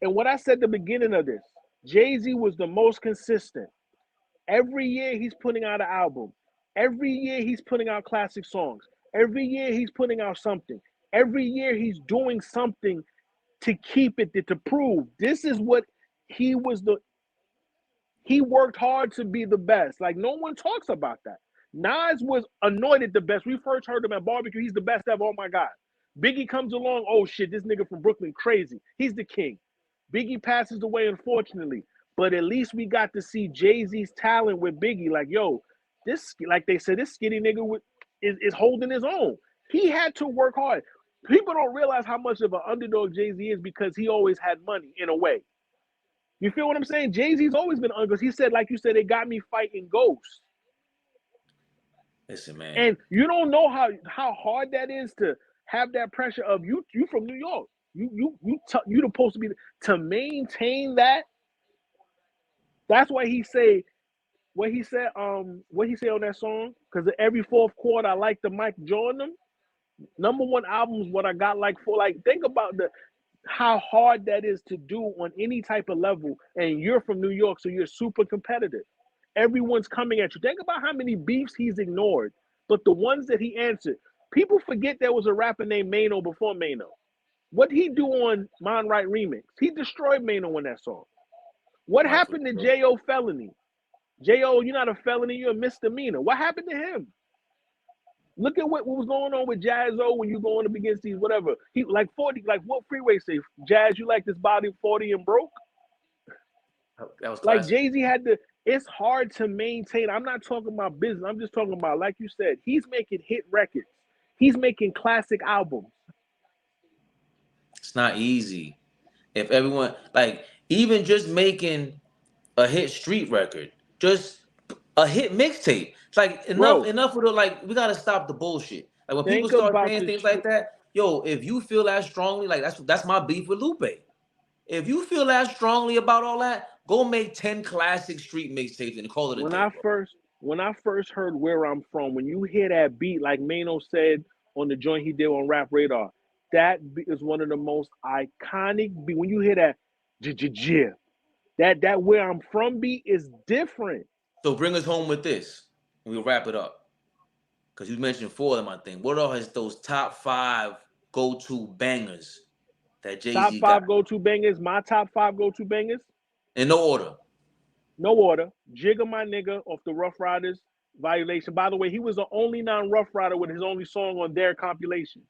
And what I said at the beginning of this, Jay-Z was the most consistent. Every year he's putting out an album. Every year he's putting out classic songs. Every year he's putting out something. Every year he's doing something to keep it, to prove this is what he was he worked hard to be the best. Like, no one talks about that. Nas was anointed the best. We first heard him at barbecue. He's the best ever. Oh my God. Biggie comes along. Oh shit, this nigga from Brooklyn, crazy. He's the king. Biggie passes away, unfortunately. But at least we got to see Jay-Z's talent with Biggie. Like, yo, this, like they said, this skinny nigga is holding his own. He had to work hard. People don't realize how much of an underdog Jay-Z is because he always had money in a way. You feel what I'm saying? Jay-Z's always been underdog. He said, like you said, they got me fighting ghosts. Listen, man. And you don't know how hard that is to have that pressure of you from New York. You're supposed to be to maintain that. That's why he say what he said on that song. Because every fourth quarter, I like the Mike Jordan. #1 album is what I got like for. Like, think about how hard that is to do on any type of level. And you're from New York, so you're super competitive. Everyone's coming at you. Think about how many beefs he's ignored, but the ones that he answered. People forget there was a rapper named Mano before Mano. What he do on Mon Right Remix? He destroyed Mano on that song. What happened to J.O. Felony? J.O., you're not a felony, you're a misdemeanor. What happened to him? Look at what was going on with Jazz O when you going up against these whatever. He like 40, like what Freeway say? Jazz, you like this body 40 and broke? That was like classic. Jay-Z had to, it's hard to maintain. I'm not talking about business. I'm just talking about, like you said, he's making hit records. He's making classic albums. It's not easy. If everyone like even just making a hit street record, just a hit mixtape. It's like Bro, enough with it. Like, we gotta stop the bullshit. Like when people think start about saying the things like that, yo, if you feel that strongly, like that's my beef with Lupe. If you feel that strongly about all that, go make 10 classic street mixtapes and call it a when day, I bro. first heard Where I'm From, when you hear that beat, like Mano said on the joint he did on Rap Radar, that is one of the most iconic beat. When you hear that, that Where I'm From beat is different. So bring us home with this, and we'll wrap it up. Because you mentioned 4 of them, I think. What are those top 5 go-to bangers that Top Jay-Z got? 5 go-to bangers. My top 5 go-to bangers. In no order. No order. Jigga My Nigga off the Rough Riders Violation. By the way, he was the only non-Rough Rider with his only song on their compilation.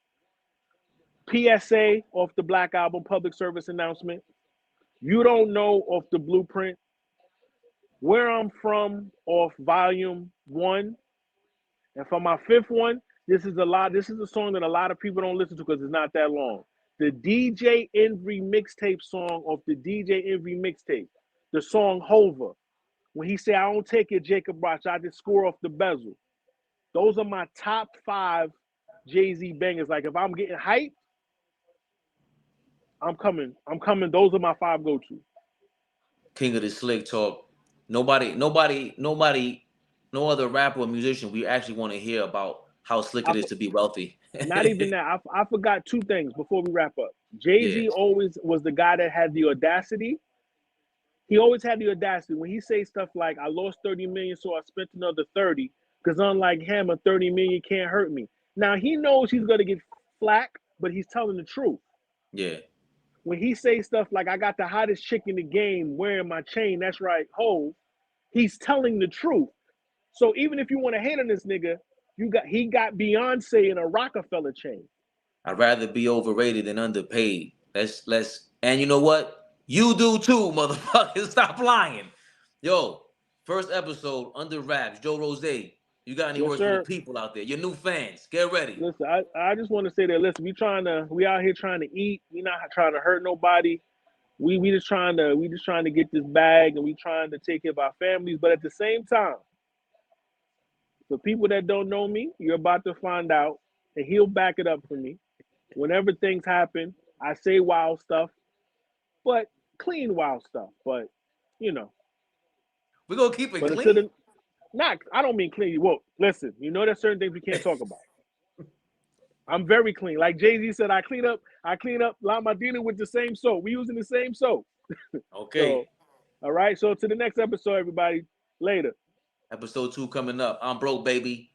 PSA off the Black Album, Public Service Announcement. You Don't Know off the Blueprint. Where I'm From off volume 1. And for my 5th one, this is a song that a lot of people don't listen to because it's not that long. The DJ Envy mixtape song of the DJ Envy mixtape. The song Hover. When he say, I don't take it, Jacob Roach, I just score off the bezel. Those are my top 5 Jay-Z bangers. Like if I'm getting hyped, I'm coming. Those are my 5 go-to. King of the slick talk. No other rapper or musician we actually want to hear about how slick it is to be wealthy. Not even that. I forgot 2 things before we wrap up. Jay-Z Yeah. always was the guy that had the audacity. He always had the audacity when he say stuff like, I lost 30 million, so I spent another 30. Because unlike him, a 30 million can't hurt me. Now he knows he's gonna get flack, but he's telling the truth. Yeah. When he say stuff like, I got the hottest chick in the game wearing my chain, that's right, Hov, he's telling the truth. So even if you want to hate on this nigga, he got Beyonce in a Rockefeller chain. I'd rather be overrated than underpaid. Let's and you know what? You do too, motherfucker. Stop lying. Yo, first episode under wraps. Jo Rozay. You got any Yes, words for the sir. people out there? Your new fans. Get ready. Listen, I just want to say that, listen, we out here trying to eat. We not trying to hurt nobody. We just trying to get this bag, and we trying to take care of our families. But at the same time, for people that don't know me, you're about to find out, and he'll back it up for me. Whenever things happen, I say wild stuff, but clean wild stuff. But you know, We're gonna keep it but until clean. the not, I don't mean clean. Well, listen, you know there's certain things we can't talk about. I'm very clean. Like Jay-Z said, I clean up La Madina with the same soap. We using the same soap. Okay. So, all right. So to the next episode, everybody. Later. Episode 2 coming up. I'm broke, baby.